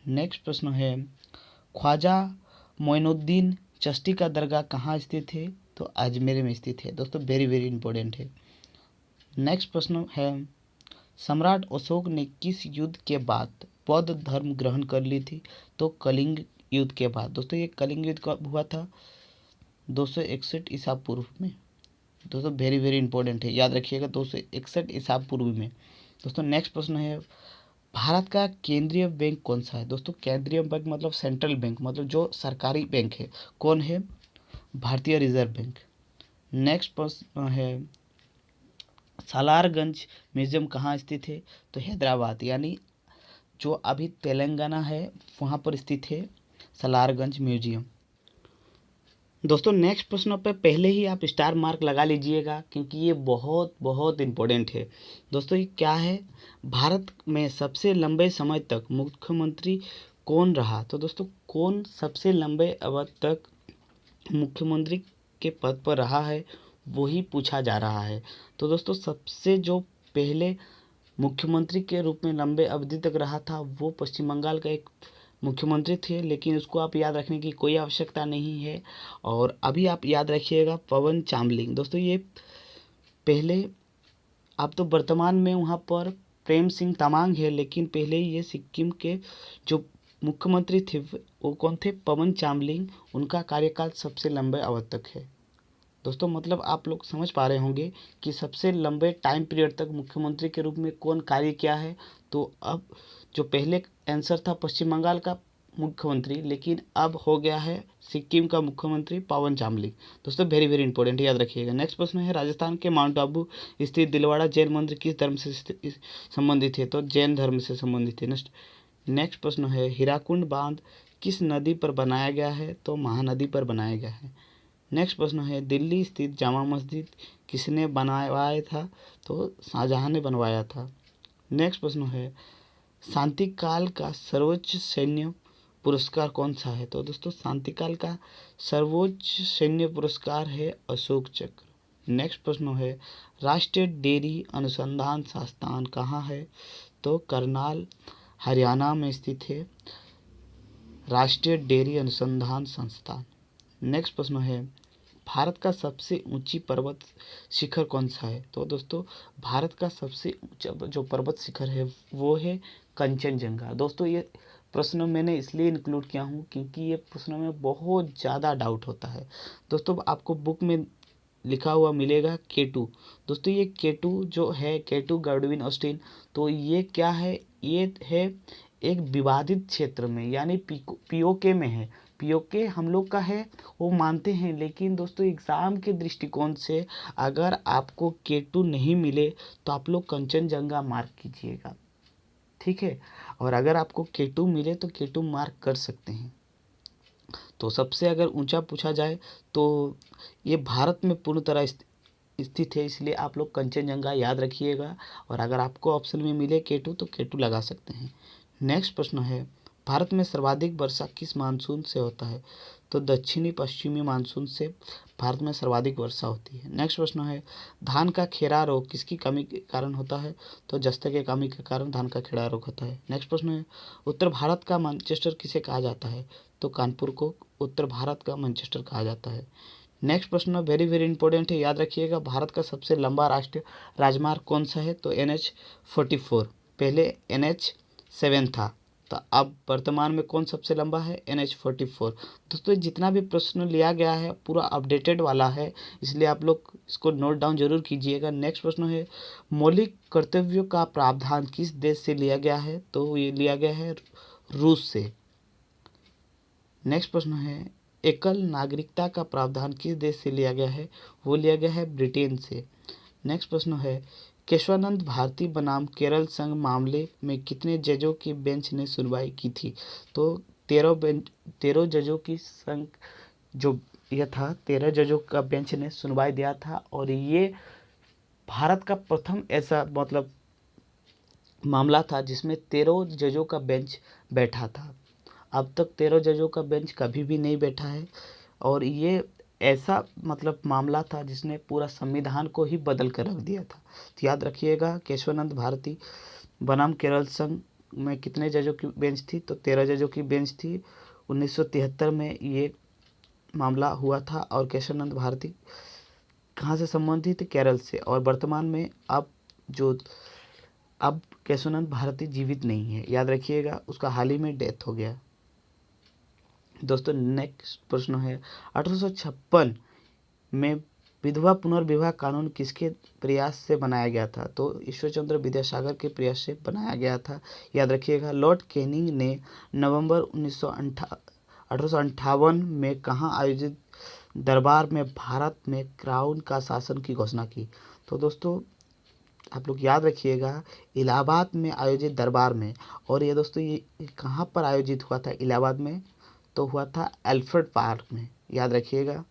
नेक्स्ट प्रश्न है ख्वाजा मोइनुद्दीन चिश्ती का दरगाह कहाँ स्थित है? तो अजमेर में स्थित है। दोस्तों वेरी वेरी इंपॉर्टेंट है। नेक्स्ट प्रश्न है सम्राट अशोक ने किस युद्ध के बाद बौद्ध धर्म ग्रहण कर ली थी? तो कलिंग युद्ध के बाद। दोस्तों ये कलिंग युद्ध कब हुआ था? 261 ईसा पूर्व में। दोस्तों वेरी वेरी इंपॉर्टेंट है, याद रखिएगा 261 ईसा पूर्व में। दोस्तों नेक्स्ट प्रश्न है भारत का केंद्रीय बैंक कौन सा है? दोस्तों केंद्रीय बैंक मतलब सेंट्रल बैंक, मतलब जो सरकारी बैंक है, कौन है? भारतीय रिजर्व बैंक। नेक्स्ट प्रश्न है सालारगंज म्यूजियम कहाँ स्थित है? तो हैदराबाद, यानी जो अभी तेलंगाना है वहाँ पर स्थित है सालारगंज म्यूजियम। दोस्तों नेक्स्ट प्रश्न पे पहले ही आप स्टार मार्क लगा लीजिएगा क्योंकि ये बहुत बहुत इम्पोर्टेंट है। दोस्तों ये क्या है? भारत में सबसे लंबे समय तक मुख्यमंत्री कौन रहा? तो दोस्तों कौन सबसे लंबे अवधि तक मुख्यमंत्री के पद पर रहा है वही पूछा जा रहा है। तो दोस्तों सबसे जो पहले मुख्यमंत्री के रूप में लंबे अवधि तक रहा था वो पश्चिम बंगाल का एक मुख्यमंत्री थे, लेकिन उसको आप याद रखने की कोई आवश्यकता नहीं है। और अभी आप याद रखिएगा पवन चामलिंग। दोस्तों ये पहले, अब तो वर्तमान में वहाँ पर प्रेम सिंह तमांग है, लेकिन पहले ये सिक्किम के जो मुख्यमंत्री थे वो कौन थे? पवन चामलिंग। उनका कार्यकाल सबसे लंबे अवधि तक है। दोस्तों मतलब आप लोग समझ पा रहे होंगे कि सबसे लंबे टाइम पीरियड तक मुख्यमंत्री के रूप में कौन कार्य किया है। तो अब जो पहले आंसर था पश्चिम बंगाल का मुख्यमंत्री, लेकिन अब हो गया है सिक्किम का मुख्यमंत्री पवन चामलिंग। दोस्तों वेरी वेरी इंपॉर्टेंट, याद रखिएगा। नेक्स्ट प्रश्न है, राजस्थान के माउंट आबू स्थित दिलवाड़ा जैन मंदिर किस धर्म से संबंधित है? तो जैन धर्म से संबंधित है। नेक्स्ट प्रश्न है, हीराकुंड बांध किस नदी पर बनाया गया है? तो महानदी पर बनाया गया है। नेक्स्ट प्रश्न है, दिल्ली स्थित जामा मस्जिद किसने बनवाया था? तो शाहजहां ने बनवाया था। नेक्स्ट प्रश्न है, शांति काल का सर्वोच्च सैन्य पुरस्कार कौन सा है? तो दोस्तों शांति काल का सर्वोच्च सैन्य पुरस्कार है अशोक चक्र। नेक्स्ट प्रश्न है, राष्ट्रीय डेयरी अनुसंधान संस्थान कहाँ है? तो करनाल हरियाणा में स्थित है राष्ट्रीय डेयरी अनुसंधान संस्थान। नेक्स्ट प्रश्न है, भारत का सबसे ऊंची पर्वत शिखर कौन सा है? तो दोस्तों भारत का सबसे ऊंचा जो पर्वत शिखर है वो है कंचनजंगा। दोस्तों ये प्रश्न मैंने इसलिए इंक्लूड किया हूँ क्योंकि ये प्रश्नों में बहुत ज़्यादा डाउट होता है। दोस्तों आपको बुक में लिखा हुआ मिलेगा K2। दोस्तों ये K2 जो है, K2 गार्डविन ऑस्टिन, तो ये क्या है? ये है एक विवादित क्षेत्र में, यानी पीओके में है। पीओके हम लोग का है वो मानते हैं, लेकिन दोस्तों एग्ज़ाम के दृष्टिकोण से अगर आपको K2 नहीं मिले तो आप लोग कंचनजंगा मार्क कीजिएगा, ठीक है। और अगर आपको K2 मिले तो K2 मार्क कर सकते हैं। तो सबसे अगर ऊंचा पूछा जाए तो ये भारत में पूर्ण तरह स्थित है, इसलिए आप लोग कंचनजंगा याद रखिएगा। और अगर आपको ऑप्शन में मिले K2 तो K2 लगा सकते हैं। नेक्स्ट प्रश्न है, भारत में सर्वाधिक वर्षा किस मानसून से होता है? तो दक्षिणी पश्चिमी मानसून से भारत में सर्वाधिक वर्षा होती है। नेक्स्ट प्रश्न है, धान का खेरा रोग किसकी कमी के कारण होता है? तो जस्ता की कमी के कारण धान का खेरा रोग होता है। नेक्स्ट प्रश्न है, उत्तर भारत का मैनचेस्टर किसे कहा जाता है? तो कानपुर को उत्तर भारत का मैनचेस्टर कहा जाता है। नेक्स्ट प्रश्न वेरी वेरी इंपॉर्टेंट है, याद रखिएगा। भारत का सबसे लंबा राष्ट्रीय राजमार्ग कौन सा है? तो NH-44। पहले NH-7 था, तो अब वर्तमान में कौन सबसे लंबा है? NH-44। दोस्तों जितना भी प्रश्न लिया गया है पूरा अपडेटेड वाला है, इसलिए आप लोग इसको नोट डाउन जरूर कीजिएगा। नेक्स्ट प्रश्न है, मौलिक कर्तव्यों का प्रावधान किस देश से लिया गया है? तो ये लिया गया है रूस से। नेक्स्ट प्रश्न है, एकल नागरिकता का प्रावधान किस देश से लिया गया है? वो लिया गया है ब्रिटेन से। नेक्स्ट प्रश्न है, केशवानंद भारती बनाम केरल संघ मामले में कितने जजों की बेंच ने सुनवाई की थी? तो 13 जजों की संघ जो यह था, 13 जजों का बेंच ने सुनवाई दिया था। और ये भारत का प्रथम ऐसा मतलब मामला था जिसमें 13 जजों का बेंच बैठा था। अब तक 13 जजों का बेंच कभी भी नहीं बैठा है, और ये ऐसा मतलब मामला था जिसने पूरा संविधान को ही बदल कर रख दिया था। तो याद रखिएगा, केशवानंद भारती बनाम केरल संघ में कितने जजों की बेंच थी? तो 13 जजों की बेंच थी। 1973 में ये मामला हुआ था। और केशवानंद भारती कहाँ से संबंधित? केरल से। और वर्तमान में अब केशवानंद भारती जीवित नहीं है, याद रखिएगा, उसका हाल ही में डेथ हो गया। दोस्तों नेक्स्ट प्रश्न है, 1856 में विधवा पुनर्विवाह कानून किसके प्रयास से बनाया गया था? तो ईश्वरचंद्र विद्यासागर के प्रयास से बनाया गया था, याद रखिएगा। लॉर्ड कैनिंग ने नवंबर 1858 में कहाँ आयोजित दरबार में भारत में क्राउन का शासन की घोषणा की? तो दोस्तों आप लोग याद रखिएगा, इलाहाबाद में आयोजित दरबार में। और ये दोस्तों ये कहाँ पर आयोजित हुआ था? इलाहाबाद में। तो हुआ था एल्फ्रेड पार्क में, याद रखिएगा,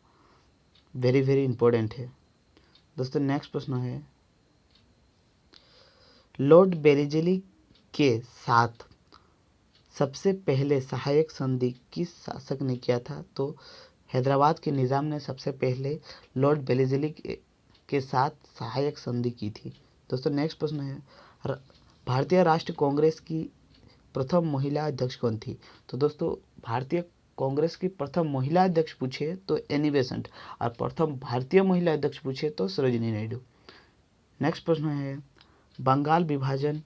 वेरी वेरी इंपॉर्टेंट है। दोस्तों नेक्स्ट प्रश्न है, लॉर्ड बेरिजेली के साथ सबसे पहले सहायक संधि किस शासक ने किया था? तो हैदराबाद के निज़ाम ने सबसे पहले लॉर्ड बेरिजेली के साथ सहायक संधि की थी। दोस्तों नेक्स्ट प्रश्न है, भारतीय राष्ट्रीय कांग्रेस की प्रथम महिला अध्यक्ष कौन थी? तो दोस्तों भारतीय कांग्रेस की प्रथम महिला अध्यक्ष पूछे तो एनी बेसेंट, और प्रथम भारतीय महिला अध्यक्ष पूछे तो सरोजिनी नायडू। नेक्स्ट प्रश्न है, बंगाल विभाजन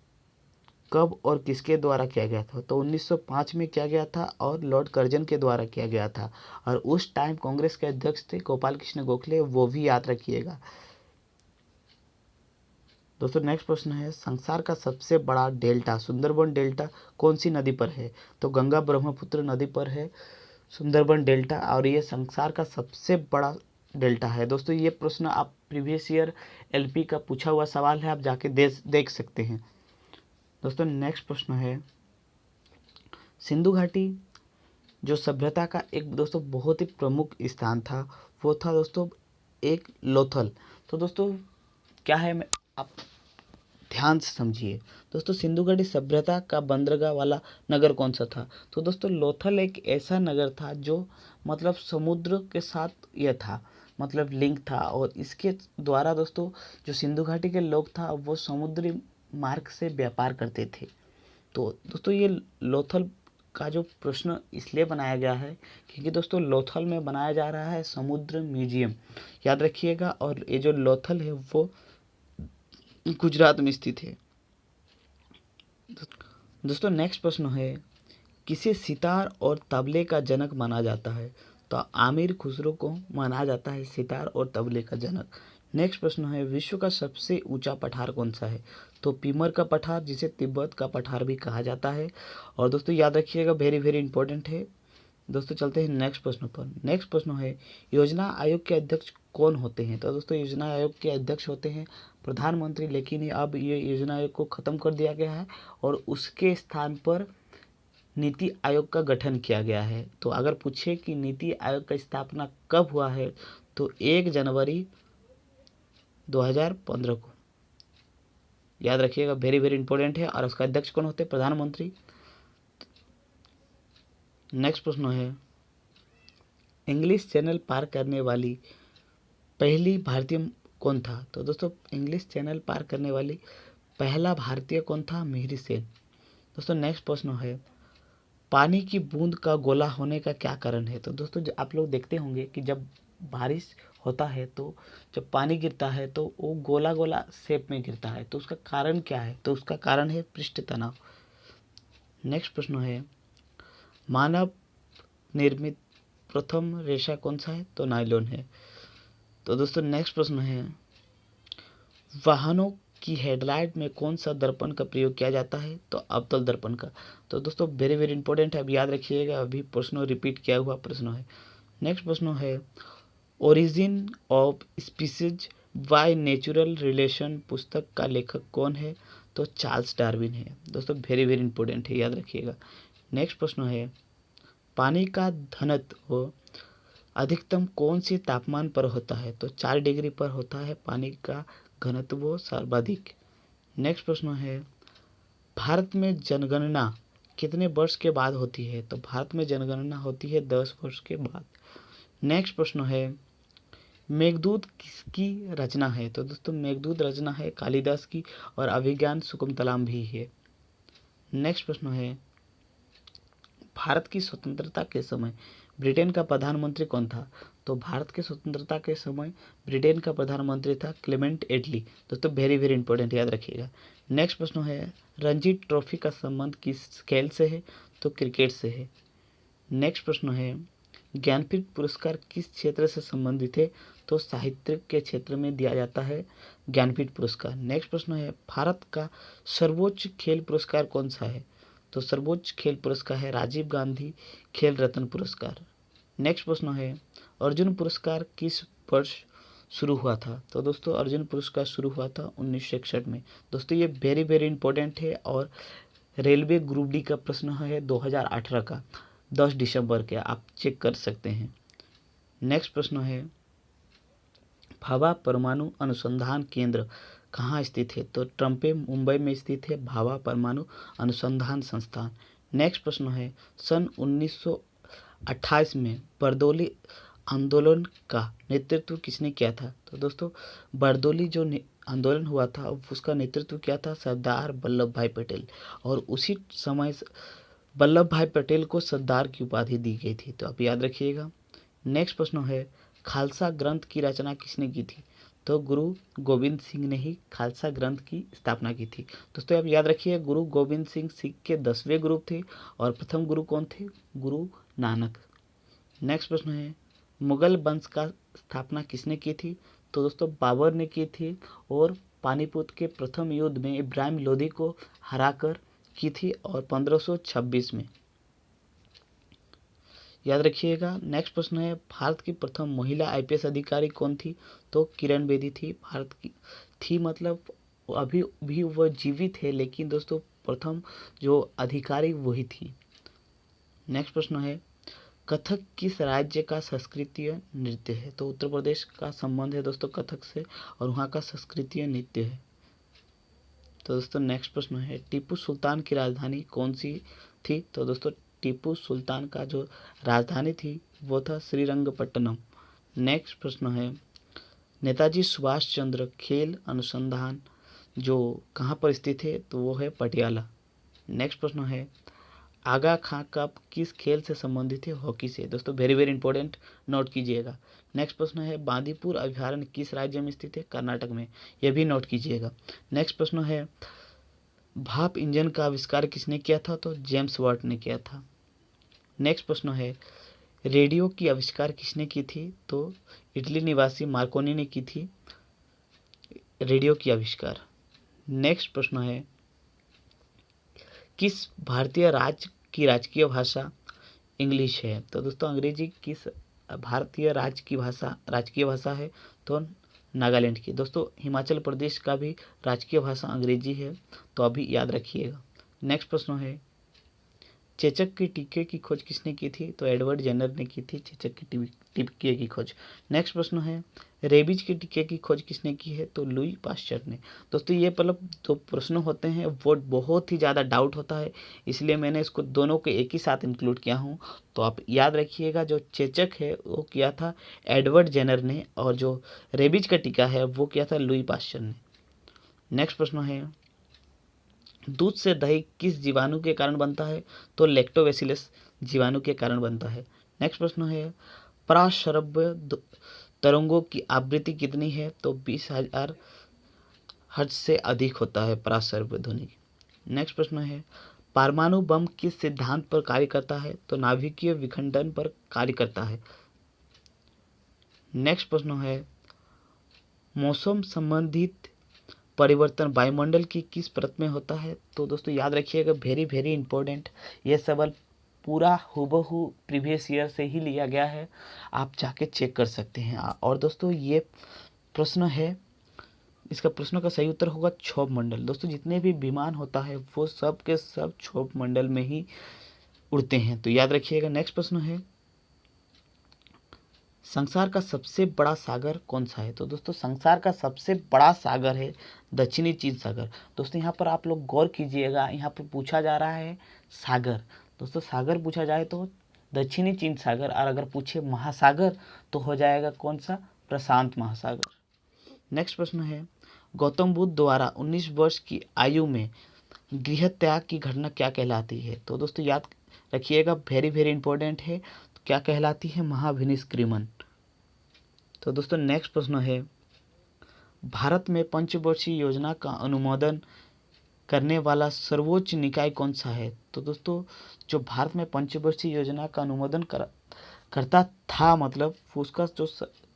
कब और किसके द्वारा किया गया था? तो 1905 में किया गया था और लॉर्ड कर्जन के द्वारा किया गया था। और उस टाइम कांग्रेस के अध्यक्ष थे गोपाल कृष्ण गोखले, वो भी याद रखिएगा। दोस्तों नेक्स्ट प्रश्न है, संसार का सबसे बड़ा डेल्टा सुंदरबन डेल्टा कौन सी नदी पर है? तो गंगा ब्रह्मपुत्र नदी पर है सुंदरबन डेल्टा, और ये संसार का सबसे बड़ा डेल्टा है। दोस्तों ये प्रश्न आप प्रीवियस ईयर एलपी का पूछा हुआ सवाल है, आप जाके देख सकते हैं। दोस्तों नेक्स्ट प्रश्न है, सिंधु घाटी जो सभ्यता का एक दोस्तों बहुत ही प्रमुख स्थान था, वो था दोस्तों एक लोथल। तो दोस्तों क्या है, मैं आप ध्यान से समझिए। दोस्तों सिंधु घाटी सभ्यता का बंदरगाह वाला नगर कौन सा था? तो दोस्तों लोथल एक ऐसा नगर था जो मतलब समुद्र के साथ यह था, मतलब लिंक था, और इसके द्वारा दोस्तों जो सिंधु घाटी के लोग था वो समुद्री मार्ग से व्यापार करते थे। तो दोस्तों ये लोथल का जो प्रश्न इसलिए बनाया गया है क्योंकि दोस्तों लोथल में बनाया जा रहा है समुद्र म्यूजियम, याद रखिएगा। और ये जो लोथल है वो गुजरात में स्थित है। दोस्तों नेक्स्ट प्रश्न है, किसे सितार और तबले का जनक माना जाता है? तो आमिर खुसरो को माना जाता है सितार और तबले का जनक। नेक्स्ट प्रश्न है, विश्व का सबसे ऊंचा पठार कौन सा है? तो पीमर का पठार, जिसे तिब्बत का पठार भी कहा जाता है। और दोस्तों याद रखिएगा, वेरी वेरी इंपॉर्टेंट है। दोस्तों चलते हैं नेक्स्ट प्रश्न पर। नेक्स्ट प्रश्न है, योजना आयोग के अध्यक्ष कौन होते हैं? तो दोस्तों योजना आयोग के अध्यक्ष होते हैं प्रधानमंत्री, लेकिन अब ये योजना आयोग को ख़त्म कर दिया गया है और उसके स्थान पर नीति आयोग का गठन किया गया है। तो अगर पूछे कि नीति आयोग का स्थापना कब हुआ है, तो 1 जनवरी 2015 को, याद रखिएगा, वेरी वेरी इंपॉर्टेंट है। और उसका अध्यक्ष कौन होते हैं? प्रधानमंत्री। नेक्स्ट प्रश्न है, इंग्लिश चैनल पार करने वाली पहली भारतीय कौन था? तो दोस्तों इंग्लिश चैनल पार करने वाली पहला भारतीय कौन था? मिहिर सेन। दोस्तों नेक्स्ट प्रश्न है, पानी की बूंद का गोला होने का क्या कारण है? तो दोस्तों आप लोग देखते होंगे कि जब बारिश होता है तो जब पानी गिरता है तो वो गोला गोला शेप में गिरता है, तो उसका कारण क्या है? तो उसका कारण है पृष्ठ तनाव। नेक्स्ट प्रश्न है, मानव निर्मित प्रथम रेशा कौन सा है? तो नायलॉन है। तो दोस्तों नेक्स्ट प्रश्न है, वाहनों की हेडलाइट में कौन सा दर्पण का प्रयोग किया जाता है? तो अवतल दर्पण का। तो दोस्तों वेरी वेरी इंपॉर्टेंट है, अब याद रखिएगा, अभी प्रश्न रिपीट किया हुआ प्रश्न है। नेक्स्ट प्रश्न है, origin of species by natural relation पुस्तक का लेखक कौन है? तो चार्ल्स डार्विन है। दोस्तों वेरी वेरी इंपॉर्टेंट है, याद रखिएगा। नेक्स्ट प्रश्न है, पानी का घनत्व अधिकतम कौन से तापमान पर होता है? तो 4 डिग्री पर होता है पानी का घनत्व सर्वाधिक। नेक्स्ट प्रश्न है, भारत में जनगणना कितने वर्ष के बाद होती है? तो भारत में जनगणना होती है 10 वर्ष के बाद। नेक्स्ट प्रश्न है, मेघदूत किसकी रचना है? तो दोस्तों मेघदूत रचना है कालिदास की, और अभिज्ञान शुकुंतलम भी है। नेक्स्ट प्रश्न है, भारत की स्वतंत्रता के समय ब्रिटेन का प्रधानमंत्री कौन था? तो भारत के स्वतंत्रता के समय ब्रिटेन का प्रधानमंत्री था क्लेमेंट एटली। दोस्तों वेरी वेरी इंपॉर्टेंट, याद रखिएगा। नेक्स्ट प्रश्न है, रणजी ट्रॉफी का संबंध किस खेल से है? तो क्रिकेट से है। नेक्स्ट प्रश्न है, ज्ञानपीठ पुरस्कार किस क्षेत्र से संबंधित है? तो साहित्य के क्षेत्र में दिया जाता है ज्ञानपीठ पुरस्कार। नेक्स्ट प्रश्न है, भारत का सर्वोच्च खेल पुरस्कार कौन सा है? तो सर्वोच्च खेल पुरस्कार है राजीव गांधी खेल रत्न पुरस्कार। नेक्स्ट प्रश्न है, अर्जुन पुरस्कार किस वर्ष शुरू हुआ था? तो दोस्तों अर्जुन पुरस्कार शुरू हुआ था 1961 में। दोस्तों ये वेरी वेरी इंपॉर्टेंट है, और रेलवे ग्रुप डी का प्रश्न है 2018 का 10 दिसंबर के, आप चेक कर सकते हैं। नेक्स्ट प्रश्न है, भाभा परमाणु अनुसंधान केंद्र कहाँ स्थित है? तो ट्रम्पे मुंबई में स्थित है भाभा परमाणु अनुसंधान संस्थान। नेक्स्ट प्रश्न है, सन 1928 में बरदौली आंदोलन का नेतृत्व किसने किया था? तो दोस्तों बरदौली जो आंदोलन हुआ था उसका नेतृत्व किया था सरदार वल्लभ भाई पटेल, और उसी समय वल्लभ भाई पटेल को सरदार की उपाधि दी गई थी। तो आप याद रखिएगा। नेक्स्ट प्रश्न है, खालसा ग्रंथ की रचना किसने की थी? तो गुरु गोविंद सिंह ने ही खालसा ग्रंथ की स्थापना की थी। दोस्तों आप याद रखिए, गुरु गोविंद सिंह सिख के 10वें गुरु थे और प्रथम गुरु कौन थे? गुरु नानक। नेक्स्ट प्रश्न है, मुगल वंश का स्थापना किसने की थी? तो दोस्तों बाबर ने की थी और पानीपत के प्रथम युद्ध में इब्राहिम लोदी को हराकर की थी और 1526 में। याद रखिएगा। नेक्स्ट प्रश्न है, भारत की प्रथम महिला आईपीएस अधिकारी कौन थी? तो किरण बेदी थी। भारत की थी मतलब अभी भी वह जीवित है, लेकिन दोस्तों प्रथम जो अधिकारी वही थी। नेक्स्ट प्रश्न है, कथक किस राज्य का संस्कृतीय नृत्य है? तो उत्तर प्रदेश का संबंध है दोस्तों कथक से और वहाँ का संस्कृतीय नृत्य है। तो दोस्तों नेक्स्ट प्रश्न है, टीपू सुल्तान की राजधानी कौन सी थी? तो दोस्तों टीपू सुल्तान का जो राजधानी थी वो था श्रीरंगपट्टनम। नेक्स्ट प्रश्न है, नेताजी सुभाष चंद्र खेल अनुसंधान जो कहाँ पर स्थित है? तो वो है पटियाला। नेक्स्ट प्रश्न है, आगा खां कप किस खेल से संबंधित है? हॉकी से। दोस्तों वेरी वेरी इंपॉर्टेंट, नोट कीजिएगा। नेक्स्ट प्रश्न है, बांदीपुर अभयारण्य किस राज्य में स्थित है? कर्नाटक में। यह भी नोट कीजिएगा। नेक्स्ट प्रश्न है, भाप इंजन का आविष्कार किसने किया था? तो जेम्स वाट ने किया था। नेक्स्ट प्रश्न है, रेडियो की आविष्कार किसने की थी? तो इटली निवासी मार्कोनी ने की थी रेडियो की आविष्कार। नेक्स्ट प्रश्न है, किस भारतीय राज्य की राजकीय भाषा इंग्लिश है? तो दोस्तों अंग्रेजी किस भारतीय राज्य की भाषा राजकीय भाषा है? तो नागालैंड की। दोस्तों हिमाचल प्रदेश का भी राजकीय भाषा अंग्रेजी है, तो अभी याद रखिएगा। नेक्स्ट प्रश्न है, चेचक के टीके की खोज किसने की थी? तो एडवर्ड जेनर ने की थी चेचक के टीके की खोज। नेक्स्ट प्रश्न है, रेबीज के टीके की खोज किसने की है? तो लुई पास्चर ने। दोस्तों ये मतलब जो प्रश्न होते हैं वो बहुत ही ज़्यादा डाउट होता है, इसलिए मैंने इसको दोनों के एक ही साथ इंक्लूड किया हूँ। तो आप याद रखिएगा, जो चेचक है वो किया था एडवर्ड जेनर ने और जो रेबीज का टीका है वो किया था लुई पास्चर ने। नेक्स्ट प्रश्न है, दूध से दही किस जीवाणु के कारण बनता है? तो लैक्टोबैसिलस जीवाणु के कारण बनता है। नेक्स्ट प्रश्न है, पराश्रव्य तरंगों की आवृत्ति कितनी है? तो 20,000 हर्ट्ज से अधिक होता है पराश्रव्य ध्वनि। नेक्स्ट प्रश्न है, परमाणु बम किस सिद्धांत पर कार्य करता है? तो नाभिकीय विखंडन पर कार्य करता है। नेक्स्ट प्रश्न है, मौसम संबंधित परिवर्तन वायुमंडल की किस परत में होता है? तो दोस्तों याद रखिएगा, वेरी वेरी इंपॉर्टेंट, ये सवाल पूरा हूबहू प्रीवियस ईयर से ही लिया गया है, आप जाके चेक कर सकते हैं। और दोस्तों ये प्रश्न है, इसका प्रश्न का सही उत्तर होगा क्षोभ मंडल। दोस्तों जितने भी विमान होता है वो सब के सब क्षोभ मंडल में ही उड़ते हैं, तो याद रखिएगा। नेक्स्ट प्रश्न है, संसार का सबसे बड़ा सागर कौन सा है? तो दोस्तों संसार का सबसे बड़ा सागर है दक्षिणी चीन सागर। दोस्तों यहाँ पर आप लोग गौर कीजिएगा, यहाँ पर पूछा जा रहा है सागर। दोस्तों सागर पूछा जाए तो दक्षिणी चीन सागर, और अगर पूछे महासागर तो हो जाएगा कौन सा? प्रशांत महासागर। नेक्स्ट प्रश्न है, गौतम बुद्ध द्वारा 19 वर्ष की आयु में गृह त्याग की घटना क्या कहलाती है? तो दोस्तों याद रखिएगा, वेरी वेरी इंपॉर्टेंट है, क्या कहलाती है? महाभिनिष्क्रिमण। तो दोस्तों नेक्स्ट प्रश्न है, भारत में पंचवर्षीय योजना का अनुमोदन करने वाला सर्वोच्च निकाय कौन सा है? तो दोस्तों जो भारत में पंचवर्षीय योजना का अनुमोदन करता था, मतलब उसका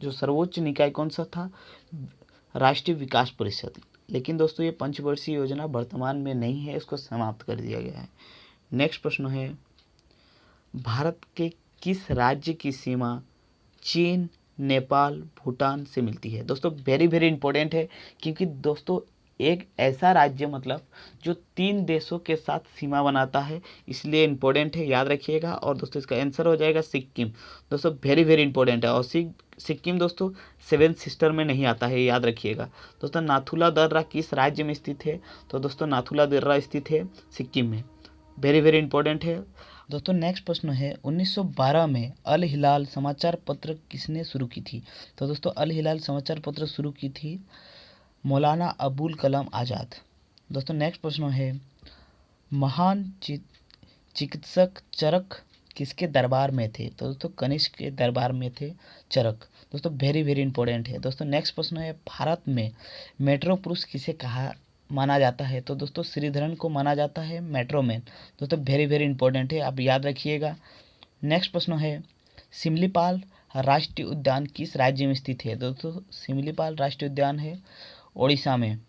जो सर्वोच्च निकाय कौन सा था? राष्ट्रीय विकास परिषद। लेकिन दोस्तों ये पंचवर्षीय योजना वर्तमान में नहीं है, इसको समाप्त कर दिया गया है। नेक्स्ट प्रश्न है, भारत के किस राज्य की सीमा चीन, नेपाल, भूटान से मिलती है? दोस्तों वेरी वेरी इंपॉर्टेंट है, क्योंकि दोस्तों एक ऐसा राज्य मतलब जो 3 देशों के साथ सीमा बनाता है, इसलिए इंपॉर्टेंट है, याद रखिएगा। और दोस्तों इसका आंसर हो जाएगा सिक्किम। दोस्तों वेरी वेरी इंपॉर्टेंट है, और सिक्किम दोस्तों 7 सिस्टर में नहीं आता है, याद रखिएगा। दोस्तों नाथुला दर्रा किस राज्य में स्थित है? तो दोस्तों नाथुला दर्रा स्थित है सिक्किम में, वेरी वेरी इंपॉर्टेंट है। दोस्तों नेक्स्ट प्रश्न है, 1912 में अल हिलाल समाचार पत्र किसने शुरू की थी? तो दोस्तों अल हिलाल समाचार पत्र शुरू की थी मौलाना अबुल कलाम आज़ाद। दोस्तों नेक्स्ट प्रश्न है, महान चिकित्सक चरक किसके दरबार में थे? तो दोस्तों कनिष्क के दरबार में थे चरक। दोस्तों वेरी वेरी इंपॉर्टेंट है। दोस्तों नेक्स्ट प्रश्न है, भारत में मेट्रो पुरुष किसे कहा माना जाता है? तो दोस्तों श्रीधरन को माना जाता है मेट्रो मैन। दोस्तों वेरी वेरी इंपॉर्टेंट है, आप याद रखिएगा। नेक्स्ट प्रश्न है, सिमलीपाल राष्ट्रीय उद्यान किस राज्य में स्थित है? दोस्तों सिमलीपाल राष्ट्रीय उद्यान है ओडिशा में।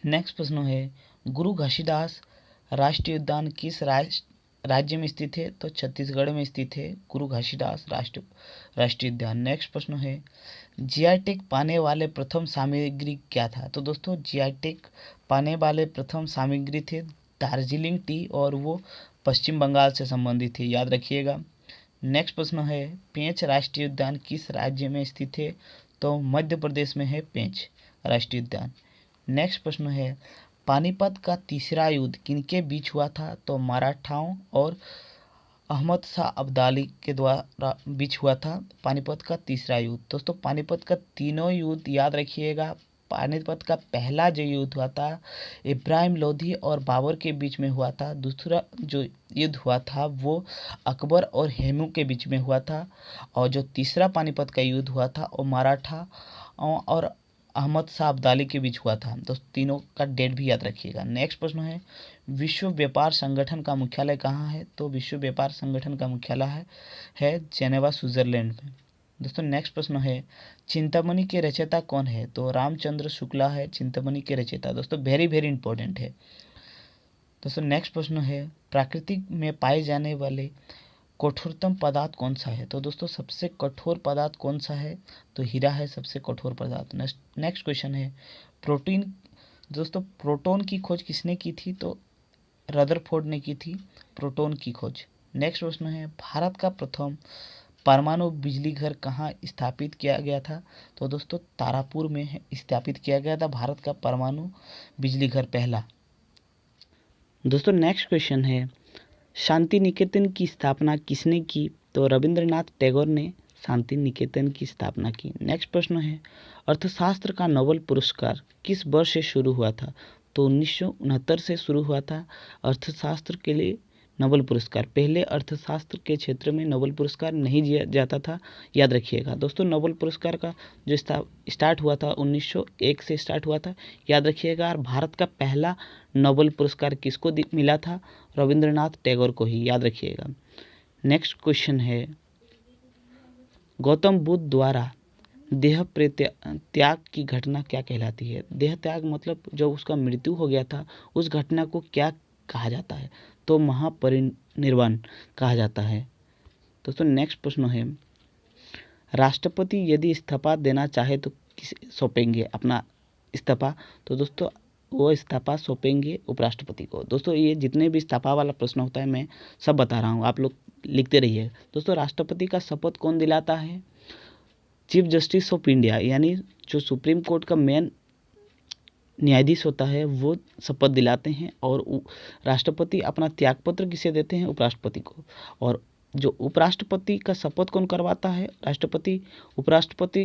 नेक्स्ट प्रश्न है, गुरु घासीदास राष्ट्रीय उद्यान किस राज्य में स्थित है? तो छत्तीसगढ़ में स्थित है गुरु घासीदास राष्ट्रीय उद्यान। नेक्स्ट प्रश्न है, जीआई टैग पाने वाले प्रथम सामग्री क्या था? तो दोस्तों जीआई टैग पाने वाले प्रथम सामग्री थे दार्जिलिंग टी, और वो पश्चिम बंगाल से संबंधित है, याद रखिएगा। नेक्स्ट प्रश्न है, पेंच राष्ट्रीय उद्यान किस राज्य में स्थित है? तो मध्य प्रदेश में है पेंच राष्ट्रीय उद्यान। नेक्स्ट प्रश्न है, पानीपत का तीसरा युद्ध किनके बीच हुआ था? तो मराठाओं और अहमद शाह अब्दाली के द्वारा बीच हुआ था पानीपत का तीसरा युद्ध। दोस्तों पानीपत का तीनों युद्ध याद रखिएगा। पानीपत का पहला जो युद्ध हुआ था इब्राहिम लोधी और बाबर के बीच में हुआ था। दूसरा जो युद्ध हुआ था वो अकबर और हेमू के बीच में हुआ था। और जो तीसरा पानीपत का युद्ध हुआ था वो मराठा और अहमद शाह अब्दाली के बीच हुआ था। दोस्तों तीनों का डेट भी याद रखिएगा। नेक्स्ट प्रश्न है, विश्व व्यापार संगठन का मुख्यालय कहाँ है? तो विश्व व्यापार संगठन का मुख्यालय है जेनेवा स्विट्जरलैंड में। दोस्तों नेक्स्ट प्रश्न है, चिंतामणि के रचयिता कौन है? तो रामचंद्र शुक्ला है चिंतामणि के रचयिता। दोस्तों वेरी वेरी इंपॉर्टेंट है। दोस्तों नेक्स्ट प्रश्न है, प्रकृति में पाए जाने वाले कठोरतम पदार्थ कौन सा है? तो दोस्तों सबसे कठोर पदार्थ कौन सा है? तो हीरा है सबसे कठोर पदार्थ। नेक्स्ट क्वेश्चन है, प्रोटीन दोस्तों प्रोटॉन की खोज किसने की थी? तो रदरफोर्ड ने की थी प्रोटॉन की खोज। नेक्स्ट प्रश्न है, भारत का प्रथम परमाणु बिजली घर कहाँ स्थापित किया गया था? तो दोस्तों तारापुर में स्थापित किया गया था भारत का परमाणु बिजली घर पहला। दोस्तों नेक्स्ट क्वेश्चन है, शांति निकेतन की स्थापना किसने की? तो रविंद्रनाथ टैगोर ने शांति निकेतन की स्थापना की। नेक्स्ट प्रश्न है, अर्थशास्त्र का नोबेल पुरस्कार किस वर्ष से शुरू हुआ था? तो 1969 से शुरू हुआ था अर्थशास्त्र के लिए नोबेल पुरस्कार। पहले अर्थशास्त्र के क्षेत्र में नोबेल पुरस्कार नहीं दिया जाता था, याद रखिएगा। दोस्तों नोबेल पुरस्कार का जो स्टार्ट हुआ था 1901 से स्टार्ट हुआ था, याद रखिएगा। और भारत का पहला नोबेल पुरस्कार किसको मिला था? रविंद्रनाथ टैगोर को ही, याद रखिएगा। नेक्स्ट क्वेश्चन है, गौतम बुद्ध द्वारा देह त्याग की घटना क्या कहलाती है? देह त्याग मतलब जब उसका मृत्यु हो गया था उस घटना को क्या कहा जाता है? तो महापरिनिर्वाण कहा जाता है। दोस्तों नेक्स्ट प्रश्न है, राष्ट्रपति यदि इस्तीफा देना चाहे तो किसे सौंपेंगे अपना इस्तीफा? तो दोस्तों वो इस्तीफा सौंपेंगे उपराष्ट्रपति को। दोस्तों ये जितने भी इस्तीफा वाला प्रश्न होता है मैं सब बता रहा हूँ, आप लोग लिखते रहिए। दोस्तों राष्ट्रपति का शपथ कौन दिलाता है? चीफ जस्टिस ऑफ इंडिया, यानी जो सुप्रीम कोर्ट का मेन न्यायाधीश होता है वो शपथ दिलाते हैं। और राष्ट्रपति अपना त्यागपत्र किसे देते हैं? उपराष्ट्रपति को। और जो उपराष्ट्रपति का शपथ कौन करवाता है? राष्ट्रपति। उपराष्ट्रपति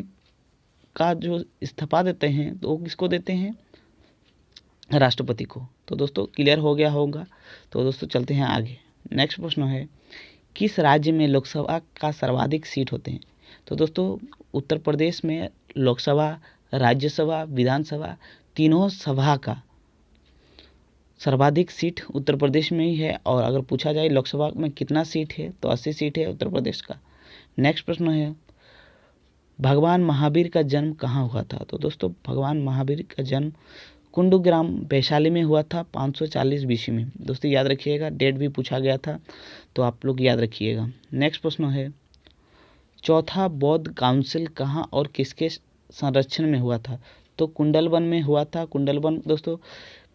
का जो इस्तीफा देते हैं तो वो किसको देते हैं? राष्ट्रपति को। तो दोस्तों क्लियर हो गया होगा। तो दोस्तों चलते हैं आगे। नेक्स्ट प्रश्न है, किस राज्य में लोकसभा का सर्वाधिक सीट होते हैं? तो दोस्तों उत्तर प्रदेश में लोकसभा, राज्यसभा, विधानसभा तीनों सभा का सर्वाधिक सीट उत्तर प्रदेश में ही है। और अगर पूछा जाए लोकसभा में कितना सीट है तो 80 सीट है उत्तर प्रदेश का। नेक्स्ट प्रश्न है, भगवान महावीर का जन्म कहाँ हुआ था? तो दोस्तों भगवान महावीर का जन्म कुंडूग्राम वैशाली में हुआ था 540 BC में। दोस्तों याद रखिएगा, डेट भी पूछा गया था तो आप लोग याद रखिएगा। नेक्स्ट प्रश्न है, चौथा बौद्ध काउंसिल कहाँ और किसके संरक्षण में हुआ था? तो कुंडलवन में हुआ था। कुंडलवन दोस्तों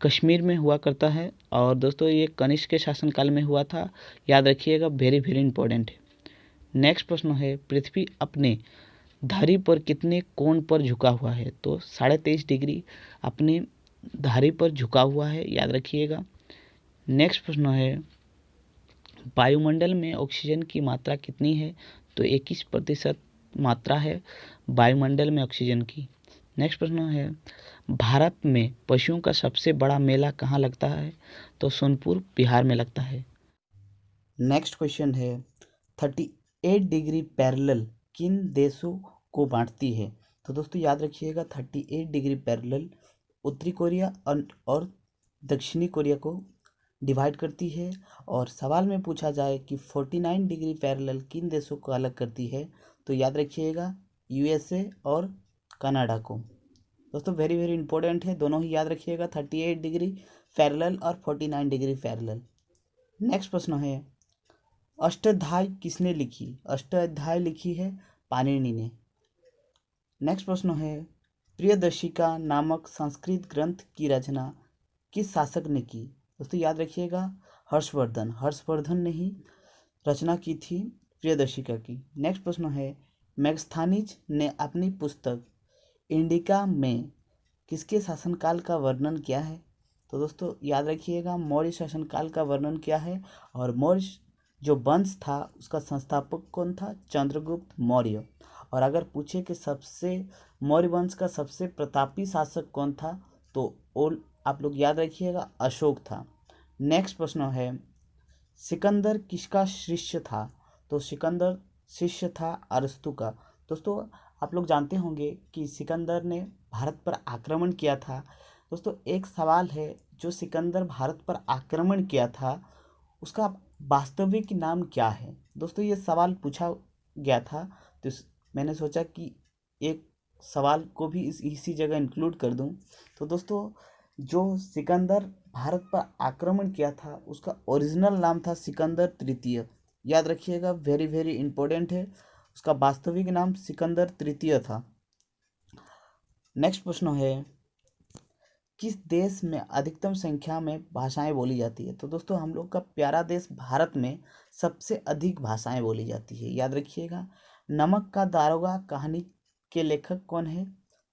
कश्मीर में हुआ करता है। और दोस्तों ये कनिष्क के शासनकाल में हुआ था, याद रखिएगा, वेरी वेरी इंपॉर्टेंट है। नेक्स्ट प्रश्न है, पृथ्वी अपने धरी पर कितने कोण पर झुका हुआ है? तो 23.5 डिग्री अपने धारी पर झुका हुआ है, याद रखिएगा। नेक्स्ट प्रश्न है, वायुमंडल में ऑक्सीजन की मात्रा कितनी है? तो 21% मात्रा है वायुमंडल में ऑक्सीजन की। नेक्स्ट प्रश्न है, भारत में पशुओं का सबसे बड़ा मेला कहाँ लगता है? तो सोनपुर बिहार में लगता है। नेक्स्ट क्वेश्चन है 38 डिग्री पैरेलल किन देशों को बांटती है? तो दोस्तों याद रखिएगा 38 डिग्री पैरेलल उत्तरी कोरिया और दक्षिणी कोरिया को डिवाइड करती है। और सवाल में पूछा जाए कि 49 डिग्री पैरेलल किन देशों को अलग करती है, तो याद रखिएगा यूएसए और कनाडा को। दोस्तों वेरी वेरी इंपॉर्टेंट है, दोनों ही याद रखिएगा 38 डिग्री पैरेलल और 49 डिग्री पैरेलल। नेक्स्ट प्रश्न है अष्टाध्यायी किसने लिखी? अष्टाध्यायी लिखी है पाणिनि ने। नेक्स्ट प्रश्न है प्रियदर्शिका नामक संस्कृत ग्रंथ की रचना किस शासक ने की? दोस्तों याद रखिएगा हर्षवर्धन ने ही रचना की थी प्रियदर्शिका की। नेक्स्ट प्रश्न है मैगस्थनीज ने अपनी पुस्तक इंडिका में किसके शासनकाल का वर्णन किया है? तो दोस्तों याद रखिएगा मौर्य शासनकाल का वर्णन किया है। और मौर्य जो वंश था उसका संस्थापक कौन था? चंद्रगुप्त मौर्य। और अगर पूछे कि सबसे मौर्य वंश का सबसे प्रतापी शासक कौन था, तो आप लोग याद रखिएगा अशोक था। नेक्स्ट प्रश्न है सिकंदर किसका शिष्य था? तो सिकंदर शिष्य था अरस्तु का। दोस्तों आप लोग जानते होंगे कि सिकंदर ने भारत पर आक्रमण किया था। दोस्तों एक सवाल है, जो सिकंदर भारत पर आक्रमण किया था उसका वास्तविक नाम क्या है? दोस्तों ये सवाल पूछा गया था, तो मैंने सोचा कि एक सवाल को भी इसी जगह इंक्लूड कर दूं। तो दोस्तों जो सिकंदर भारत पर आक्रमण किया था उसका ओरिजिनल नाम था सिकंदर तृतीय। याद रखिएगा वेरी वेरी इंपॉर्टेंट है, उसका वास्तविक नाम सिकंदर तृतीय था। नेक्स्ट प्रश्न है किस देश में अधिकतम संख्या में भाषाएं बोली जाती है? तो दोस्तों हम लोग का प्यारा देश भारत में सबसे अधिक भाषाएं बोली जाती है। याद रखिएगा नमक का दारोगा कहानी के लेखक कौन है?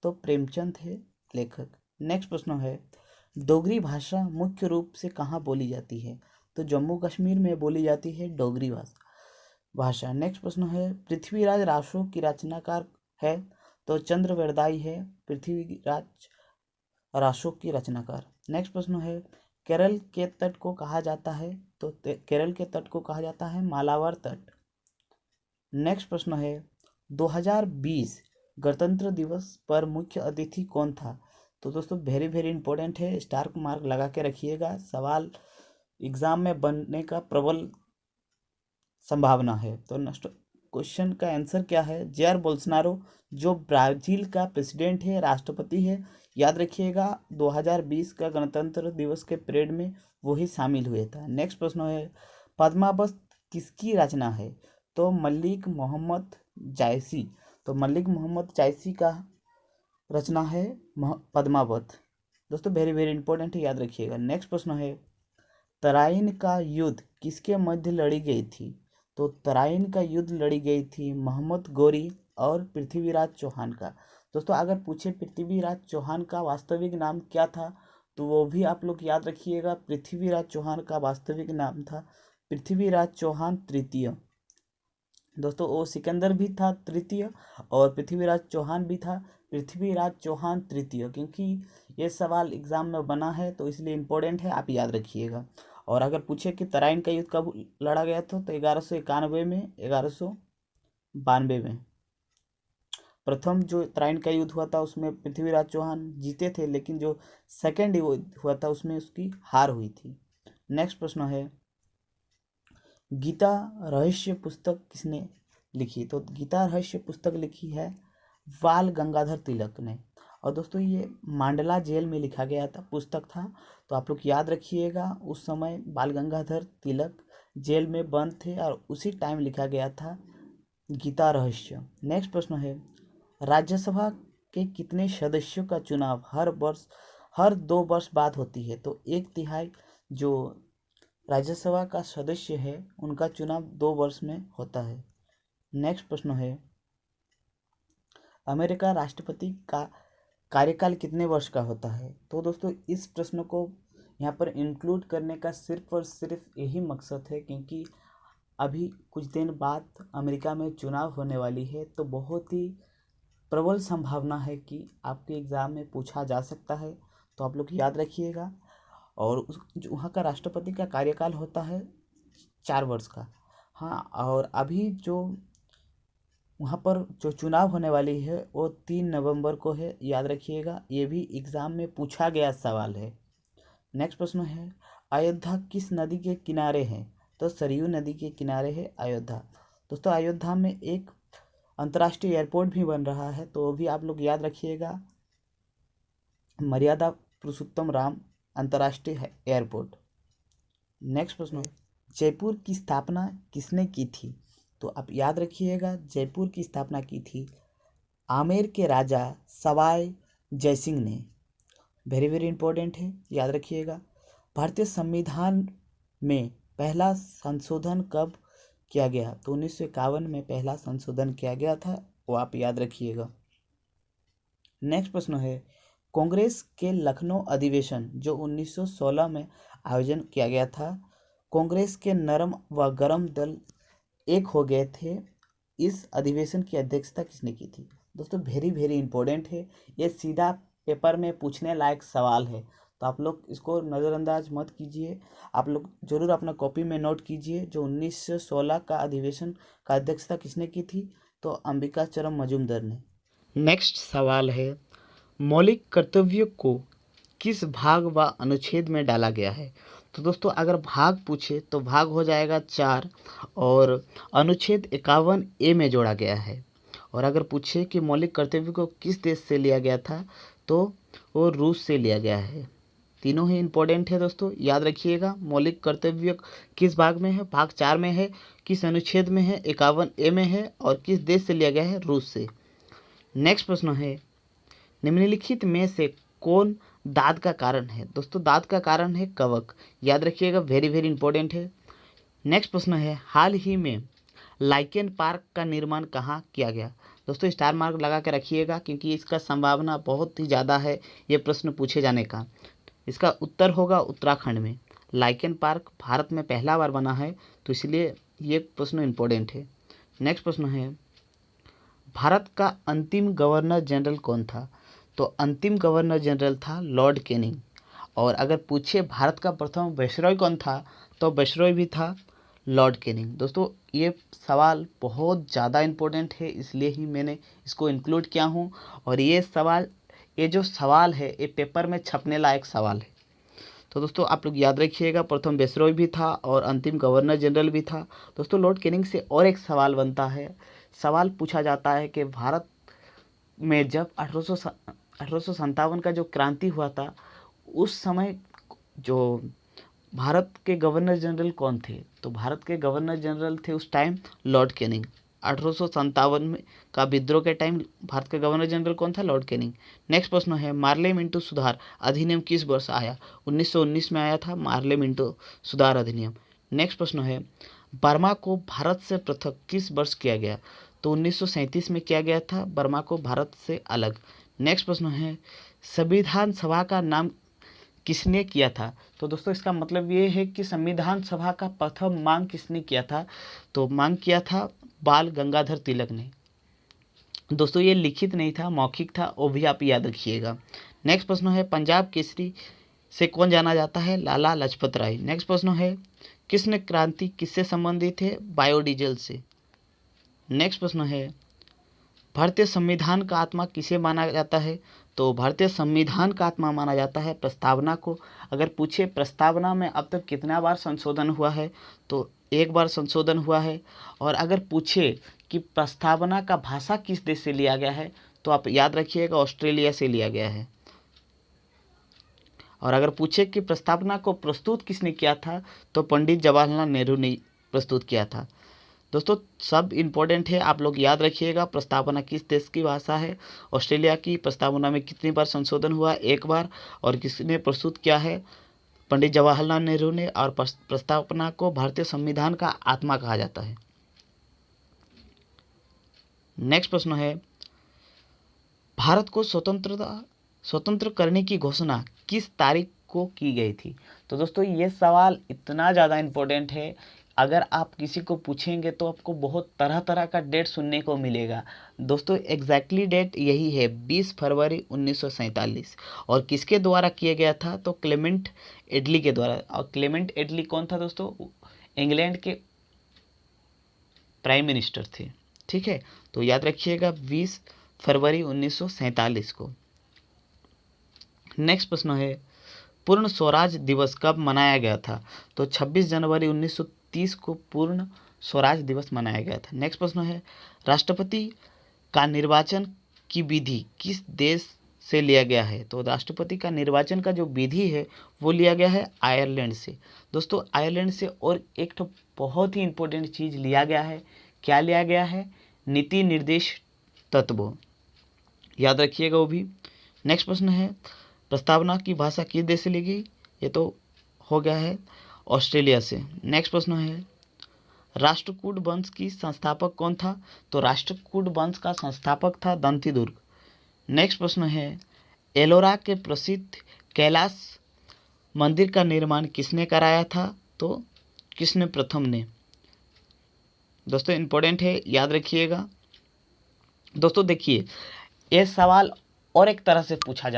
तो प्रेमचंद है लेखक। नेक्स्ट प्रश्न है डोगरी भाषा मुख्य रूप से कहाँ बोली जाती है? तो जम्मू कश्मीर में बोली जाती है डोगरी भाषा। नेक्स्ट प्रश्न है पृथ्वीराज रासो की रचनाकार है? तो चंद्रवरदाई है पृथ्वीराज रासो की रचनाकार। नेक्स्ट प्रश्न है केरल के तट को कहा जाता है? तो केरल के तट को कहा जाता है मालाबार तट। नेक्स्ट प्रश्न है 2020 गणतंत्र दिवस पर मुख्य अतिथि कौन था? तो दोस्तों वेरी वेरी इंपॉर्टेंट है, स्टार मार्क लगा के रखिएगा, सवाल एग्जाम में बनने का प्रबल संभावना है। तो नेक्स्ट क्वेश्चन का आंसर क्या है? जेयर बोल्सोनारो जो ब्राजील का प्रेसिडेंट है, राष्ट्रपति है। याद रखिएगा 2020 का गणतंत्र दिवस के परेड में वही शामिल हुए था। नेक्स्ट प्रश्न है पद्मावत किसकी रचना है? तो मलिक मोहम्मद जायसी। तो मलिक मोहम्मद जायसी का रचना है पद्मावत। दोस्तों वेरी वेरी इंपॉर्टेंट है, याद रखिएगा। नेक्स्ट प्रश्न है तराइन का युद्ध किसके मध्य लड़ी गई थी? तो तराइन का युद्ध लड़ी गई थी मोहम्मद गौरी और पृथ्वीराज चौहान का। दोस्तों अगर पूछे पृथ्वीराज चौहान का वास्तविक नाम क्या था, तो वो भी आप लोग याद रखिएगा पृथ्वीराज चौहान का वास्तविक नाम था पृथ्वीराज चौहान तृतीय। दोस्तों वो सिकंदर भी था तृतीय और पृथ्वीराज चौहान भी था पृथ्वीराज चौहान तृतीय, क्योंकि ये सवाल एग्जाम में बना है तो इसलिए इम्पोर्टेंट है, आप याद रखिएगा। और अगर पूछे कि तराइन का युद्ध कब लड़ा गया था, तो 1191 में 1192 में प्रथम जो तराइन का युद्ध हुआ था उसमें पृथ्वीराज चौहान जीते थे, लेकिन जो सेकेंड युद्ध हुआ था उसमें उसकी हार हुई थी। नेक्स्ट प्रश्न है गीता रहस्य पुस्तक किसने लिखी? तो गीता रहस्य पुस्तक लिखी है बाल गंगाधर तिलक ने। और दोस्तों ये मांडला जेल में लिखा गया था पुस्तक था, तो आप लोग याद रखिएगा उस समय बाल गंगाधर तिलक जेल में बंद थे और उसी टाइम लिखा गया था गीता रहस्य। नेक्स्ट प्रश्न है राज्यसभा के कितने सदस्यों का चुनाव हर 2 वर्ष बाद होती है? तो 1/3 जो राज्यसभा का सदस्य है उनका चुनाव 2 वर्ष में होता है। नेक्स्ट प्रश्न है अमेरिका राष्ट्रपति का कार्यकाल कितने वर्ष का होता है? तो दोस्तों इस प्रश्न को यहाँ पर इंक्लूड करने का सिर्फ और सिर्फ यही मकसद है क्योंकि अभी कुछ दिन बाद अमेरिका में चुनाव होने वाली है, तो बहुत ही प्रबल संभावना है कि आपके एग्ज़ाम में पूछा जा सकता है, तो आप लोग याद रखिएगा। और जो वहाँ का राष्ट्रपति का कार्यकाल होता है 4 वर्ष का। हाँ, और अभी जो वहाँ पर जो चुनाव होने वाली है वो 3 नवंबर को है, याद रखिएगा। ये भी एग्ज़ाम में पूछा गया सवाल है। नेक्स्ट प्रश्न है, अयोध्या किस नदी के किनारे है? तो सरयू नदी के किनारे है अयोध्या। दोस्तों अयोध्या में एक अंतर्राष्ट्रीय एयरपोर्ट भी बन रहा है, तो वो भी आप लोग याद रखिएगा, मर्यादा पुरुषोत्तम राम अंतर्राष्ट्रीय एयरपोर्ट। नेक्स्ट प्रश्न है, जयपुर की स्थापना किसने की थी? तो आप याद रखिएगा, जयपुर की स्थापना की थी आमेर के राजा सवाई जयसिंह ने। वेरी वेरी इंपॉर्टेंट है, याद रखिएगा। भारतीय संविधान में पहला संशोधन कब किया गया? तो 1951 में पहला संशोधन किया गया था, वो आप याद रखिएगा। नेक्स्ट प्रश्न है, कांग्रेस के लखनऊ अधिवेशन जो 1916 में आयोजन किया गया था, कांग्रेस के नरम व गरम दल एक हो गए थे, इस अधिवेशन की अध्यक्षता किसने की थी? दोस्तों वेरी वेरी इंपॉर्टेंट है, ये सीधा पेपर में पूछने लायक सवाल है, तो आप लोग इसको नज़रअंदाज मत कीजिए। आप लोग जरूर अपना कॉपी में नोट कीजिए, जो 1916 का अधिवेशन का अध्यक्षता किसने की थी? तो अंबिका चरम मजूमदार ने। नेक्स्ट सवाल है, मौलिक कर्तव्यों को किस भाग व अनुच्छेद में डाला गया है? तो दोस्तों अगर भाग पूछे तो भाग हो जाएगा 4 और अनुच्छेद 51 ए में जोड़ा गया है। और अगर पूछे कि मौलिक कर्तव्य को किस देश से लिया गया था, तो वो रूस से लिया गया है। तीनों ही इंपॉर्टेंट है दोस्तों, याद रखिएगा। मौलिक कर्तव्य किस भाग में है? भाग 4 में है। किस अनुच्छेद में है? 51 ए में है। और किस देश से लिया गया है? रूस से। नेक्स्ट प्रश्न है, निम्नलिखित में से कौन दाद का कारण है? दोस्तों दाद का कारण है कवक, याद रखिएगा, वेरी वेरी इंपॉर्टेंट है। नेक्स्ट प्रश्न है, हाल ही में लाइकेन पार्क का निर्माण कहाँ किया गया? दोस्तों स्टार मार्क लगा के रखिएगा, क्योंकि इसका संभावना बहुत ही ज़्यादा है ये प्रश्न पूछे जाने का। इसका उत्तर होगा उत्तराखंड में। लाइकेन पार्क भारत में पहला बार बना है, तो इसलिए ये प्रश्न इंपॉर्टेंट है। नेक्स्ट प्रश्न है, भारत का अंतिम गवर्नर जनरल कौन था? तो अंतिम गवर्नर जनरल था लॉर्ड कैनिंग। और अगर पूछे भारत का प्रथम वायसरॉय कौन था, तो वायसरॉय भी था लॉर्ड कैनिंग। दोस्तों ये सवाल बहुत ज़्यादा इम्पोर्टेंट है, इसलिए ही मैंने इसको इंक्लूड किया हूँ। और ये जो सवाल है ये पेपर में छपने लायक सवाल है। तो दोस्तों आप लोग याद रखिएगा, प्रथम वायसरॉय भी था और अंतिम गवर्नर जनरल भी था। दोस्तों लॉर्ड कैनिंग से और एक सवाल बनता है, सवाल पूछा जाता है कि भारत में जब 1857 का जो क्रांति हुआ था, उस समय जो भारत के गवर्नर जनरल कौन थे? तो भारत के गवर्नर जनरल थे उस टाइम लॉर्ड कैनिंग। 1857 में का विद्रोह के टाइम भारत का गवर्नर जनरल कौन था? Lord Canning. नेक्स्ट प्रश्न है, मार्ले मिंटो सुधार अधिनियम किस वर्ष आया? 1919 में आया था मार्ले मिंटो सुधार अधिनियम। नेक्स्ट प्रश्न है, बर्मा को भारत से पृथक किस वर्ष किया गया? तो 1937 में किया गया था बर्मा को भारत से अलग। नेक्स्ट प्रश्न है, संविधान सभा का नाम किसने किया था? तो दोस्तों इसका मतलब ये है कि संविधान सभा का प्रथम मांग किसने किया था? तो मांग किया था बाल गंगाधर तिलक ने। दोस्तों ये लिखित नहीं था, मौखिक था, वो भी आप याद रखिएगा। नेक्स्ट प्रश्न है, पंजाब केसरी से कौन जाना जाता है? लाला लाजपत राय। नेक्स्ट प्रश्न है, कृष्ण क्रांति किससे संबंधित है? बायोडीजल से। नेक्स्ट प्रश्न है, भारतीय संविधान का आत्मा किसे माना जाता है? तो भारतीय संविधान का आत्मा माना जाता है प्रस्तावना को। अगर पूछे प्रस्तावना में अब तक कितना बार संशोधन हुआ है, तो 1 बार संशोधन हुआ है। और अगर पूछे कि प्रस्तावना का भाषा किस देश से लिया गया है, तो आप याद रखिएगा ऑस्ट्रेलिया से लिया गया है। और अगर पूछे कि प्रस्तावना को प्रस्तुत किसने किया था, तो पंडित जवाहरलाल नेहरू ने प्रस्तुत किया था। दोस्तों सब इम्पोर्टेंट है, आप लोग याद रखिएगा। प्रस्तावना किस देश की भाषा है? ऑस्ट्रेलिया की। प्रस्तावना में कितनी बार संशोधन हुआ? 1 बार। और किसने प्रस्तुत किया है? पंडित जवाहरलाल नेहरू ने। और प्रस्तावना को भारतीय संविधान का आत्मा कहा जाता है। नेक्स्ट प्रश्न है, भारत को स्वतंत्र करने की घोषणा किस तारीख को की गई थी? तो दोस्तों ये सवाल इतना ज़्यादा इम्पोर्टेंट है, अगर आप किसी को पूछेंगे तो आपको बहुत तरह तरह का डेट सुनने को मिलेगा। दोस्तों एग्जैक्टली डेट यही है, 20 फरवरी 1947। और किसके द्वारा किया गया था? तो क्लेमेंट एटली के द्वारा। और क्लेमेंट एटली कौन था दोस्तों? इंग्लैंड के प्राइम मिनिस्टर थे। ठीक है, तो याद रखिएगा 20 फरवरी 1947 को। नेक्स्ट प्रश्न है पूर्ण स्वराज दिवस कब मनाया गया था? तो 26 जनवरी 1930 को पूर्ण स्वराज दिवस मनाया गया था। नेक्स्ट प्रश्न है राष्ट्रपति का निर्वाचन की विधि किस देश से लिया गया है? तो राष्ट्रपति का निर्वाचन का जो विधि है वो लिया गया है आयरलैंड से। दोस्तों आयरलैंड से, और एक तो बहुत ही इंपॉर्टेंट चीज़ लिया गया है। क्या लिया गया है? नीति निर्देश तत्व, याद रखिएगा वो भी। नेक्स्ट प्रश्न है प्रस्तावना की भाषा किस देश से ली गई? ये तो हो गया है ऑस्ट्रेलिया से। नेक्स्ट प्रश्न है राष्ट्रकूट वंश की संस्थापक कौन था? तो राष्ट्रकूट वंश का संस्थापक था दंतीदुर्ग। नेक्स्ट प्रश्न है एलोरा के प्रसिद्ध कैलाश मंदिर का निर्माण किसने कराया था? तो कृष्ण प्रथम ने। दोस्तों इंपॉर्टेंट है, याद रखिएगा। दोस्तों देखिए ये सवाल और एक तरह से पूछा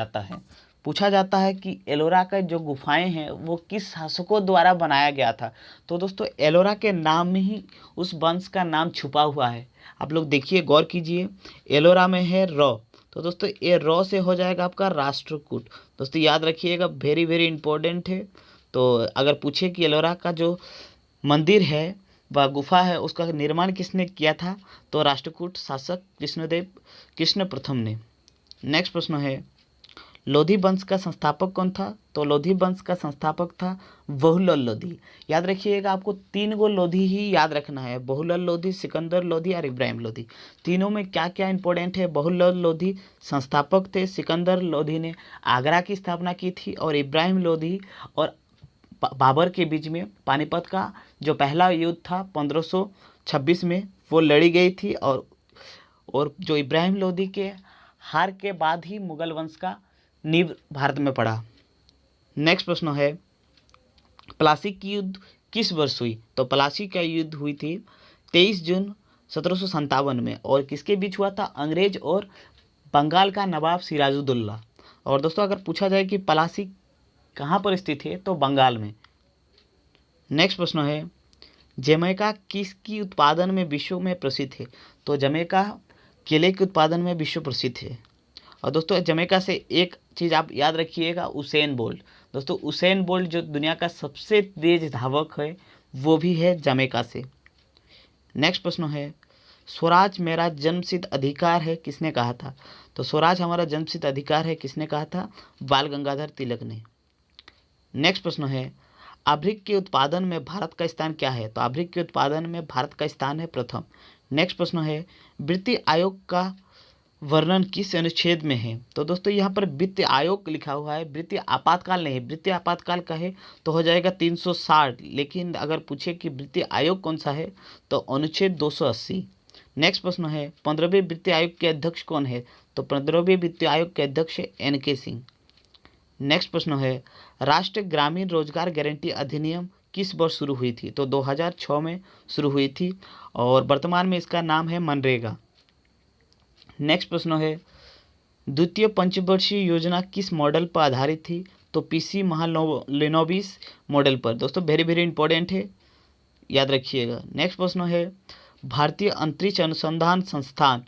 जाता है कि एलोरा का जो गुफाएं हैं वो किस शासकों द्वारा बनाया गया था? तो दोस्तों एलोरा के नाम में ही उस वंश का नाम छुपा हुआ है। आप लोग देखिए, गौर कीजिए, एलोरा में है रॉ, तो दोस्तों ये रॉ से हो जाएगा आपका राष्ट्रकूट। दोस्तों याद रखिएगा, वेरी वेरी इंपॉर्टेंट है। तो अगर पूछे कि एलोरा का जो मंदिर है व गुफा है उसका निर्माण किसने किया था? तो राष्ट्रकूट शासक कृष्ण प्रथम ने। नेक्स्ट प्रश्न है लोधी वंश का संस्थापक कौन था? तो लोधी वंश का संस्थापक था बहुलल लोधी। याद रखिएगा, आपको 3 गो लोधी ही याद रखना है, बहुलल लोधी, सिकंदर लोधी और इब्राहिम लोधी। तीनों में क्या क्या इंपॉर्टेंट है? बहुलल लोधी संस्थापक थे, सिकंदर लोधी ने आगरा की स्थापना की थी, और इब्राहिम लोधी और बाबर के बीच में पानीपत का जो पहला युद्ध था 1526 में वो लड़ी गई थी, और जो इब्राहिम लोधी के हार के बाद ही मुगल वंश का नींव भारत में पड़ा। नेक्स्ट प्रश्न है प्लासी की युद्ध किस वर्ष हुई? तो प्लासी का युद्ध हुई थी 23 जून 1757 में, और किसके बीच हुआ था? अंग्रेज और बंगाल का नवाब सिराजुद्दौला। और दोस्तों अगर पूछा जाए कि प्लासी कहाँ पर स्थित है, तो बंगाल में। नेक्स्ट प्रश्न है जमैका किसकी उत्पादन में विश्व में प्रसिद्ध है? तो जमैका केले के उत्पादन में विश्व प्रसिद्ध है। और दोस्तों जमैका से एक चीज़ आप याद रखिएगा, उसेन बोल्ट। दोस्तों उसेन बोल्ट जो दुनिया का सबसे तेज धावक है वो भी है जमैका से। नेक्स्ट प्रश्न है स्वराज मेरा जन्मसिद्ध अधिकार है किसने कहा था? तो स्वराज हमारा जन्मसिद्ध अधिकार है किसने कहा था? बाल गंगाधर तिलक ने। नेक्स्ट प्रश्न है आवृक्क के उत्पादन में भारत का स्थान क्या है? तो आवृक्क के उत्पादन में भारत का स्थान है प्रथम। नेक्स्ट प्रश्न है वित्त आयोग का वर्णन किस अनुच्छेद में है? तो दोस्तों यहाँ पर वित्त आयोग लिखा हुआ है, वित्त आपातकाल नहीं। वित्त आपातकाल का है तो हो जाएगा 360, लेकिन अगर पूछे कि वित्त आयोग कौन सा है तो अनुच्छेद 280। नेक्स्ट प्रश्न है 15वें वित्त आयोग के अध्यक्ष कौन है? तो 15वें वित्त आयोग के अध्यक्ष है NK सिंह। नेक्स्ट प्रश्न है राष्ट्रीय ग्रामीण रोजगार गारंटी अधिनियम किस वर्ष शुरू हुई थी? तो 2006 में शुरू हुई थी, और वर्तमान में इसका नाम है मनरेगा। नेक्स्ट प्रश्न है द्वितीय पंचवर्षीय योजना किस मॉडल पर आधारित थी? तो PC महालनोबिस मॉडल पर। दोस्तों वेरी वेरी इंपॉर्टेंट है, याद रखिएगा। नेक्स्ट प्रश्न है भारतीय अंतरिक्ष अनुसंधान संस्थान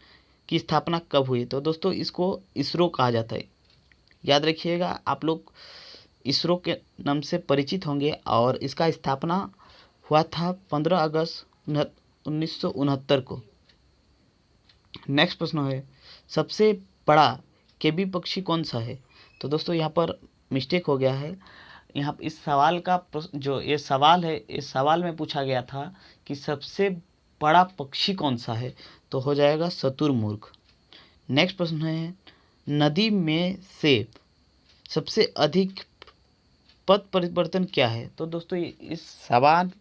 की स्थापना कब हुई? तो दोस्तों इसको इसरो कहा जाता है, याद रखिएगा। आप लोग इसरो के नाम से परिचित होंगे, और इसका स्थापना हुआ था 15 अगस्त 1969 को। नेक्स्ट प्रश्न है सबसे बड़ा केबी पक्षी कौन सा है? तो दोस्तों यहाँ पर मिस्टेक हो गया है। यहाँ इस सवाल का जो ये सवाल है, इस सवाल में पूछा गया था कि सबसे बड़ा पक्षी कौन सा है, तो हो जाएगा शुतुरमुर्ग। नेक्स्ट प्रश्न है नदी में से सबसे अधिक पथ परिवर्तन क्या है? तो दोस्तों इस सवाल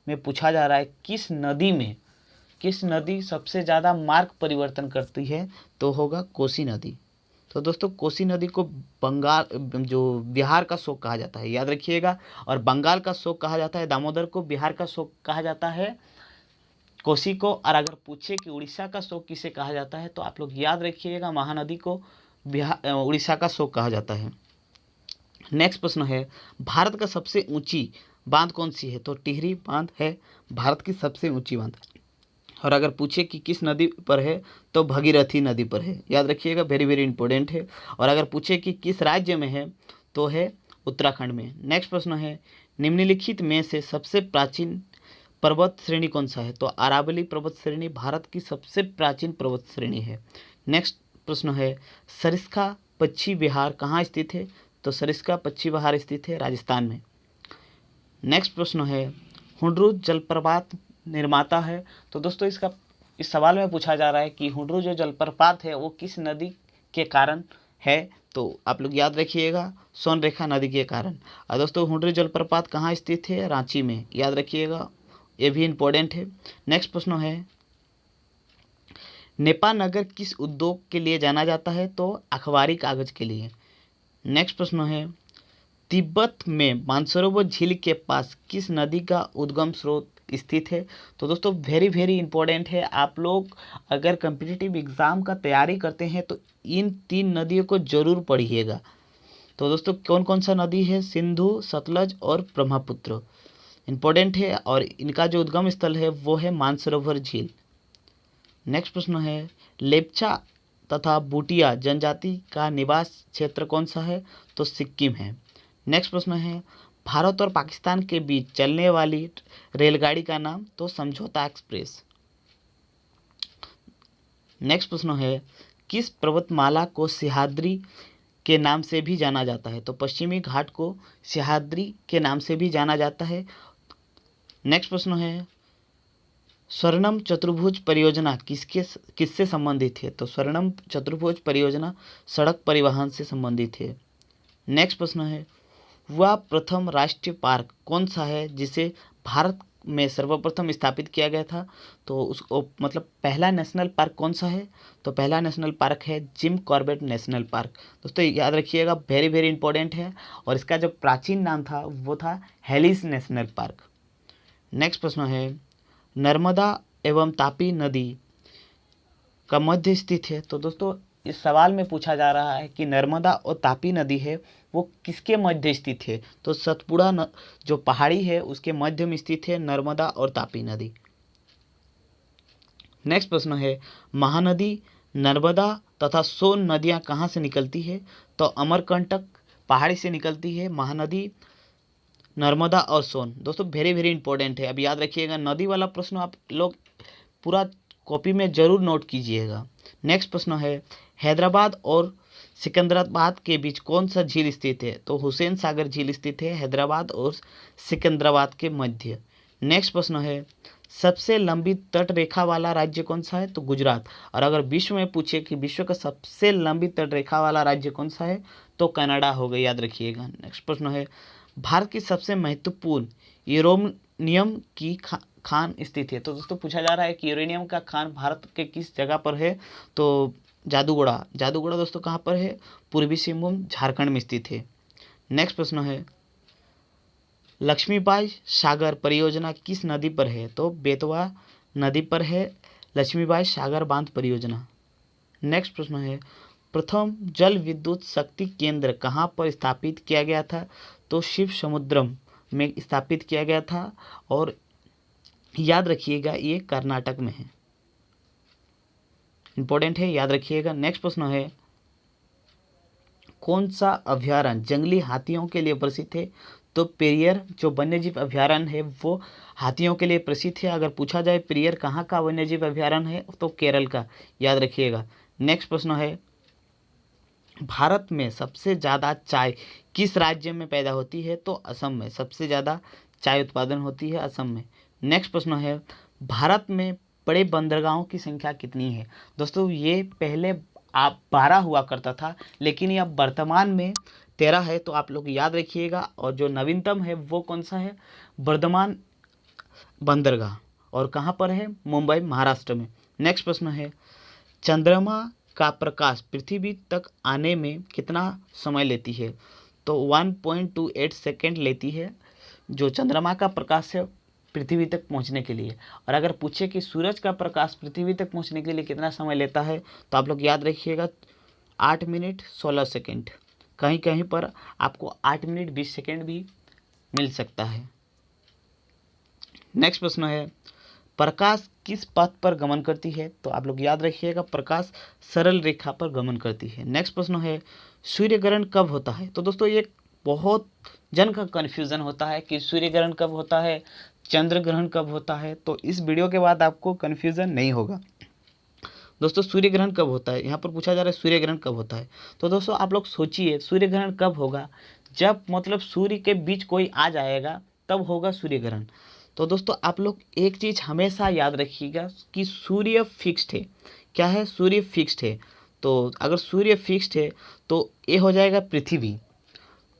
में पूछा जा रहा है किस नदी सबसे ज़्यादा मार्ग परिवर्तन करती है, तो होगा कोसी नदी। तो दोस्तों कोसी नदी को बिहार का शोक कहा जाता है, याद रखिएगा। और बंगाल का शोक कहा जाता है दामोदर को, बिहार का शोक कहा जाता है कोसी को। और अगर पूछे कि उड़ीसा का शोक किसे कहा जाता है, तो आप लोग याद रखिएगा महानदी को उड़ीसा का शोक कहा जाता है। नेक्स्ट प्रश्न है भारत का सबसे ऊंची बांध कौन सी है? तो टिहरी बांध है भारत की सबसे ऊंची बांध। और अगर पूछे कि किस नदी पर है तो भगीरथी नदी पर है, याद रखिएगा, वेरी वेरी इंपॉर्टेंट है। और अगर पूछे कि किस राज्य में है तो है उत्तराखंड में। नेक्स्ट प्रश्न है निम्नलिखित में से सबसे प्राचीन पर्वत श्रेणी कौन सा है? तो अरावली पर्वत श्रेणी भारत की सबसे प्राचीन पर्वत श्रेणी है। नेक्स्ट प्रश्न है सरिस्का पक्षी विहार कहाँ स्थित है? तो सरिस्का पक्षी विहार स्थित है राजस्थान में। नेक्स्ट प्रश्न है हुंड्रू जलप्रपात निर्माता है? तो दोस्तों इस सवाल में पूछा जा रहा है कि हुंड्रू जो जलप्रपात है वो किस नदी के कारण है? तो आप लोग याद रखिएगा सोनरेखा नदी के कारण। और दोस्तों हुंड्रू जलप्रपात कहाँ स्थित है? रांची में, याद रखिएगा, ये भी इम्पोर्टेंट है। नेक्स्ट प्रश्न है नेपा नगर किस उद्योग के लिए जाना जाता है? तो अखबारी कागज के लिए। नेक्स्ट प्रश्न है तिब्बत में मानसरोवर झील के पास किस नदी का उद्गम स्रोत स्थित है? तो दोस्तों वेरी वेरी इंपॉर्टेंट है। आप लोग अगर कम्पिटिटिव एग्ज़ाम का तैयारी करते हैं तो इन 3 नदियों को जरूर पढ़िएगा। तो दोस्तों कौन कौन सा नदी है? सिंधु, सतलज और ब्रह्मपुत्र इंपॉर्टेंट है। और इनका जो उद्गम स्थल है वो है मानसरोवर झील। नेक्स्ट प्रश्न है लेप्चा तथा बूटिया जनजाति का निवास क्षेत्र कौन सा है? तो सिक्किम है। नेक्स्ट प्रश्न है भारत और पाकिस्तान के बीच चलने वाली रेलगाड़ी का नाम? तो समझौता एक्सप्रेस। नेक्स्ट प्रश्न है किस पर्वतमाला को सह्याद्री के नाम से भी जाना जाता है? तो पश्चिमी घाट को सह्याद्री के नाम से भी जाना जाता है। नेक्स्ट प्रश्न है स्वर्णम चतुर्भुज परियोजना किससे संबंधित है? तो स्वर्णम चतुर्भुज परियोजना सड़क परिवहन से संबंधित है। नेक्स्ट प्रश्न है वह प्रथम राष्ट्रीय पार्क कौन सा है जिसे भारत में सर्वप्रथम स्थापित किया गया था? तो उसको मतलब पहला नेशनल पार्क कौन सा है? तो पहला नेशनल पार्क है जिम कॉर्बेट नेशनल पार्क। दोस्तों याद रखिएगा वेरी वेरी इंपॉर्टेंट है। और इसका जो प्राचीन नाम था वो था हेलिस नेशनल पार्क। नेक्स्ट प्रश्न है नर्मदा एवं तापी नदी का मध्य स्थित है? तो दोस्तों इस सवाल में पूछा जा रहा है कि नर्मदा और तापी नदी है वो किसके मध्य स्थित है? तो सतपुड़ा जो पहाड़ी है उसके मध्य में स्थित है नर्मदा और तापी नदी। नेक्स्ट प्रश्न है महानदी नर्मदा तथा सोन नदियां कहाँ से निकलती है? तो अमरकंटक पहाड़ी से निकलती है महानदी नर्मदा और सोन। दोस्तों वेरी वेरी इंपॉर्टेंट है, अब याद रखिएगा नदी वाला प्रश्न आप लोग पूरा कॉपी में जरूर नोट कीजिएगा। नेक्स्ट प्रश्न है हैदराबाद और सिकंदराबाद के बीच कौन सा झील स्थित है? तो हुसैन सागर झील स्थित है हैदराबाद और सिकंदराबाद के मध्य। नेक्स्ट प्रश्न है सबसे लंबी तट रेखा वाला राज्य कौन सा है? तो गुजरात। और अगर विश्व में पूछे कि विश्व का सबसे लंबी तट रेखा वाला राज्य कौन सा है? तो कनाडा हो गया, याद रखिएगा। नेक्स्ट प्रश्न है भारत की सबसे महत्वपूर्ण यूरेनियम की खान स्थित है? तो दोस्तों पूछा जा रहा है कि यूरेनियम का खान भारत के किस जगह पर है? तो जादूगोड़ा। जादूगोड़ा दोस्तों कहाँ पर है? पूर्वी सिंहभूम झारखंड में स्थित है। नेक्स्ट प्रश्न है लक्ष्मीबाई सागर परियोजना किस नदी पर है? तो बेतवा नदी पर है लक्ष्मीबाई सागर बांध परियोजना। नेक्स्ट प्रश्न है प्रथम जल विद्युत शक्ति केंद्र कहाँ पर स्थापित किया गया था? तो शिव समुद्रम में स्थापित किया गया था और याद रखिएगा ये कर्नाटक में है, इंपॉर्टेंट है, याद रखिएगा। नेक्स्ट प्रश्न है कौन सा अभ्यारण्य जंगली हाथियों के लिए प्रसिद्ध है? तो पेरियर जो वन्यजीव अभ्यारण्य है वो हाथियों के लिए प्रसिद्ध है। अगर पूछा जाए पेरियर कहाँ का वन्यजीव अभ्यारण्य है तो केरल का, याद रखिएगा। नेक्स्ट प्रश्न है भारत में सबसे ज़्यादा चाय किस राज्य में पैदा होती है? तो असम में सबसे ज़्यादा चाय उत्पादन होती है असम में। नेक्स्ट प्रश्न है भारत में बड़े बंदरगाहों की संख्या कितनी है? दोस्तों ये पहले आप 12 हुआ करता था लेकिन ये अब वर्तमान में 13 है, तो आप लोग याद रखिएगा। और जो नवीनतम है वो कौन सा है? वर्धमान बंदरगाह, और कहाँ पर है? मुंबई महाराष्ट्र में। नेक्स्ट प्रश्न है चंद्रमा का प्रकाश पृथ्वी तक आने में कितना समय लेती है? तो 1.28 सेकेंड लेती है जो चंद्रमा का प्रकाश है पृथ्वी तक पहुंचने के लिए। और अगर पूछे कि सूरज का प्रकाश पृथ्वी तक पहुंचने के लिए कितना समय लेता है तो आप लोग याद रखिएगा 8 मिनट 16 सेकेंड। कहीं कहीं पर आपको 8 मिनट 20 सेकेंड भी मिल सकता है। नेक्स्ट प्रश्न है प्रकाश किस पथ पर गमन करती है? तो आप लोग याद रखिएगा, प्रकाश सरल रेखा पर गमन करती है। नेक्स्ट प्रश्न है सूर्य ग्रहण कब होता है? तो दोस्तों ये बहुत जन का कन्फ्यूज़न होता है कि सूर्य ग्रहण कब होता है, चंद्र ग्रहण कब होता है। तो इस वीडियो के बाद आपको कन्फ्यूज़न नहीं होगा। दोस्तों सूर्य ग्रहण कब होता है, यहाँ पर पूछा जा रहा है सूर्य ग्रहण कब होता है। तो दोस्तों आप लोग सोचिए सूर्य ग्रहण कब होगा, जब मतलब सूर्य के बीच कोई आ जाएगा तब होगा सूर्य ग्रहण। तो दोस्तों आप लोग एक चीज़ हमेशा याद रखिएगा कि सूर्य फिक्स्ड है। क्या है? सूर्य फिक्स्ड है। तो अगर सूर्य फिक्स्ड है तो ये हो जाएगा पृथ्वी,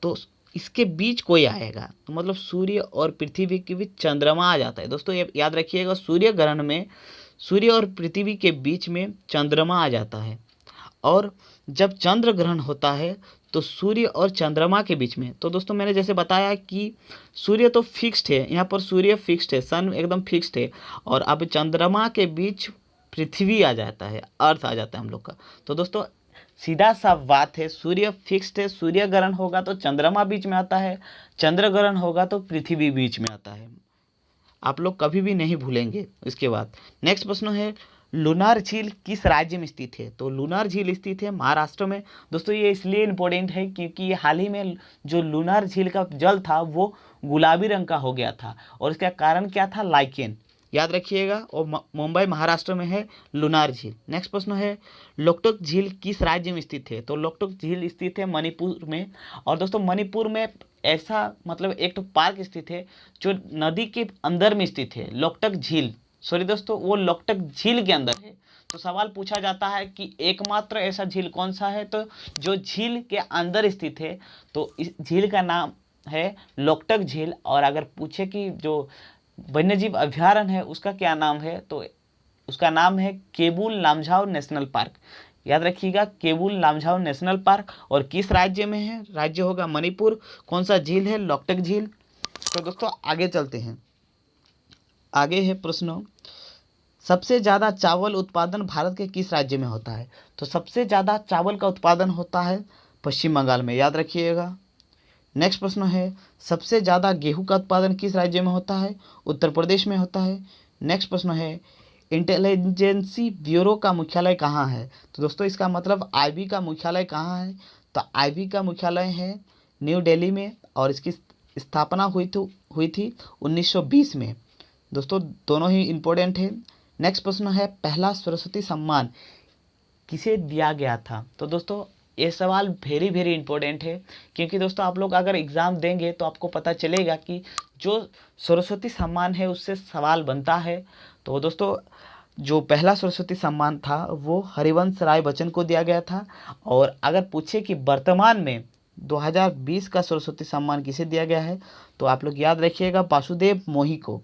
तो इसके बीच कोई आएगा तो मतलब सूर्य और पृथ्वी के बीच चंद्रमा आ जाता है। दोस्तों ये याद रखिएगा, सूर्य ग्रहण में सूर्य और पृथ्वी के बीच में चंद्रमा आ जाता है, और जब चंद्र ग्रहण होता है तो सूर्य और चंद्रमा के बीच में। तो दोस्तों मैंने जैसे बताया कि सूर्य तो फिक्स्ड है, यहाँ पर सूर्य फिक्स्ड है, सन एकदम फिक्स्ड है, और अब चंद्रमा के बीच पृथ्वी आ जाता है, अर्थ आ जाता है हम लोग का। तो दोस्तों सीधा सा बात है, सूर्य फिक्स्ड है, सूर्य ग्रहण होगा तो चंद्रमा बीच में आता है, चंद्र ग्रहण होगा तो पृथ्वी बीच में आता है। आप लोग कभी भी नहीं भूलेंगे। इसके बाद नेक्स्ट प्रश्न है लूनार झील किस राज्य में स्थित है? तो लूनार झील स्थित है महाराष्ट्र में। दोस्तों ये इसलिए इम्पोर्टेंट है क्योंकि हाल ही में जो लूनार झील का जल था वो गुलाबी रंग का हो गया था, और इसका कारण क्या था? लाइकेन। याद रखिएगा, और मुंबई महाराष्ट्र में है लूनार झील। नेक्स्ट प्रश्न है लोकटक झील किस राज्य में स्थित है? तो लोकटक झील स्थित है मणिपुर में। और दोस्तों मणिपुर में ऐसा मतलब एक तो पार्क स्थित है जो नदी के अंदर में स्थित है, लोकटक झील। सॉरी दोस्तों, वो लोकटक झील के अंदर है। तो सवाल पूछा जाता है कि एकमात्र ऐसा झील कौन सा है? तो जो झील के अंदर स्थित है, तो इस झील का नाम है लोकटक झील। और अगर पूछे कि जो वन्यजीव अभ्यारण्य है उसका क्या नाम है, तो उसका नाम है केबुल लामझाओ नेशनल पार्क। याद रखिएगा, केबुल लामझाओ नेशनल पार्क। और किस राज्य में है? राज्य होगा मणिपुर। कौन सा झील है? लोकटक झील। तो दोस्तों आगे चलते हैं। आगे है प्रश्न सबसे ज़्यादा चावल उत्पादन भारत के किस राज्य में होता है? तो सबसे ज़्यादा चावल का उत्पादन होता है पश्चिम बंगाल में, याद रखिएगा। नेक्स्ट प्रश्न है सबसे ज़्यादा गेहूं का उत्पादन किस राज्य में होता है? उत्तर प्रदेश में होता है। नेक्स्ट प्रश्न है इंटेलिजेंसी ब्यूरो का मुख्यालय कहाँ है? तो दोस्तों इसका मतलब आईबी का मुख्यालय कहाँ है? तो आईबी का मुख्यालय है न्यू दिल्ली में, और इसकी स्थापना हुई थी 1920 में। दोस्तों दोनों ही इम्पोर्टेंट है। नेक्स्ट प्रश्न है पहला सरस्वती सम्मान किसे दिया गया था? तो दोस्तों ये सवाल वेरी वेरी इंपॉर्टेंट है, क्योंकि दोस्तों आप लोग अगर एग्ज़ाम देंगे तो आपको पता चलेगा कि जो सरस्वती सम्मान है उससे सवाल बनता है। तो दोस्तों जो पहला सरस्वती सम्मान था वो हरिवंश राय बच्चन को दिया गया था। और अगर पूछे कि वर्तमान में 2020 का सरस्वती सम्मान किसे दिया गया है, तो आप लोग याद रखिएगा वासुदेव मोही को,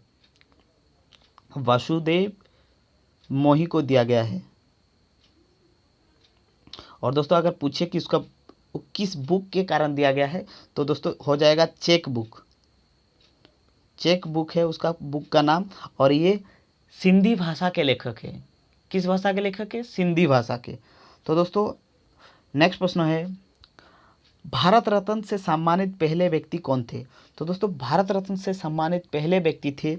वासुदेव मोही को दिया गया है। और दोस्तों अगर पूछे कि उसका किस बुक के कारण दिया गया है, तो दोस्तों हो जाएगा चेक बुक। चेक बुक है उसका बुक का नाम, और ये सिंधी भाषा के लेखक है। किस भाषा के लेखक है? सिंधी भाषा के। तो दोस्तों नेक्स्ट प्रश्न है भारत रत्न से सम्मानित पहले व्यक्ति कौन थे? तो दोस्तों भारत रत्न से सम्मानित पहले व्यक्ति थे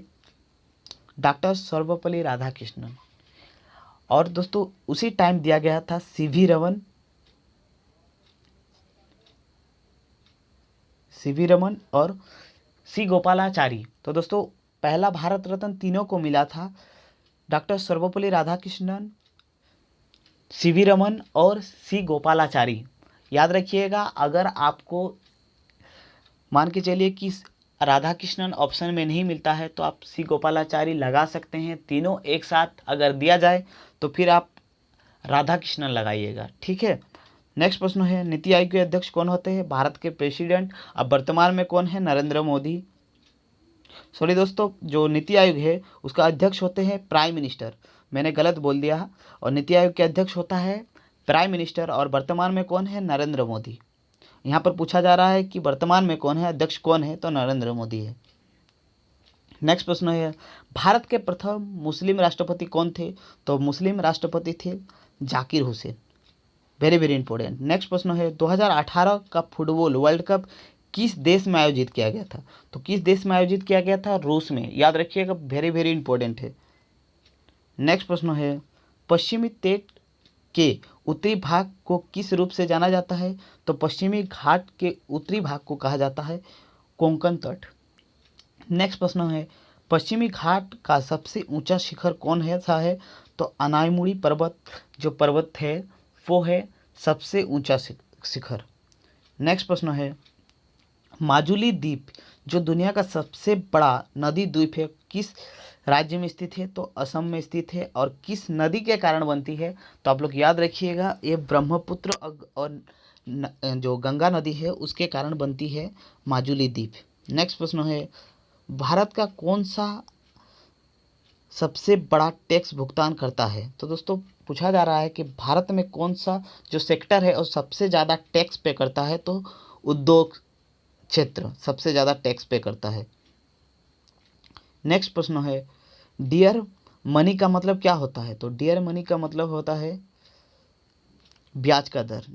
डॉक्टर सर्वपल्ली राधाकृष्णन। और दोस्तों उसी टाइम दिया गया था सीवी रमन और सी गोपालाचारी। तो दोस्तों पहला भारत रत्न तीनों को मिला था, डॉक्टर सर्वपल्ली राधाकृष्णन, सीवी रमन और सी गोपालाचारी। याद रखिएगा, अगर आपको मान के चलिए कि राधाकृष्णन ऑप्शन में नहीं मिलता है तो आप सी गोपालाचारी लगा सकते हैं। तीनों एक साथ अगर दिया जाए तो फिर आप राधाकृष्णन लगाइएगा, ठीक है। नेक्स्ट प्रश्न है नीति आयोग के अध्यक्ष कौन होते हैं? भारत के प्रेसिडेंट। अब वर्तमान में कौन है? नरेंद्र मोदी। सॉरी दोस्तों, जो नीति आयोग है उसका अध्यक्ष होते हैं प्राइम मिनिस्टर। मैंने गलत बोल दिया, और नीति आयोग के अध्यक्ष होता है प्राइम मिनिस्टर, और वर्तमान में कौन है? नरेंद्र मोदी। यहाँ पर पूछा जा रहा है कि वर्तमान में कौन है, अध्यक्ष कौन है, तो नरेंद्र मोदी है। नेक्स्ट प्रश्न है भारत के प्रथम मुस्लिम राष्ट्रपति कौन थे? तो मुस्लिम राष्ट्रपति थे Zakir Hussain. Very very important. Next प्रश्न है 2018 का फुटबॉल वर्ल्ड कप किस देश में आयोजित किया गया था? तो किस देश में आयोजित किया गया था? रूस में। याद रखिएगा, वेरी वेरी इंपॉर्टेंट है। नेक्स्ट प्रश्न है, पश्चिमी तट के उत्तरी भाग को किस रूप से जाना जाता है? तो पश्चिमी घाट के उत्तरी भाग को कहा जाता है कोंकण तट। नेक्स्ट प्रश्न है, पश्चिमी घाट का सबसे ऊंचा शिखर कौन है सा है? तो अनायमुड़ी पर्वत जो पर्वत है वो है सबसे ऊंचा शिखर। नेक्स्ट प्रश्न है, माजुली द्वीप जो दुनिया का सबसे बड़ा नदी द्वीप है किस राज्य में स्थित है? तो असम में स्थित है। और किस नदी के कारण बनती है? तो आप लोग याद रखिएगा, ये ब्रह्मपुत्र और जो गंगा नदी है उसके कारण बनती है माजुली द्वीप। नेक्स्ट प्रश्न है, भारत का कौन सा सबसे बड़ा टैक्स भुगतान करता है? तो दोस्तों पूछा जा रहा है कि भारत में कौन सा जो सेक्टर है और सबसे ज़्यादा टैक्स पे करता है? तो उद्योग क्षेत्र सबसे ज़्यादा टैक्स पे करता है। नेक्स्ट प्रश्न है, डियर मनी का मतलब क्या होता है? तो डियर मनी का मतलब होता है ब्याज का दर।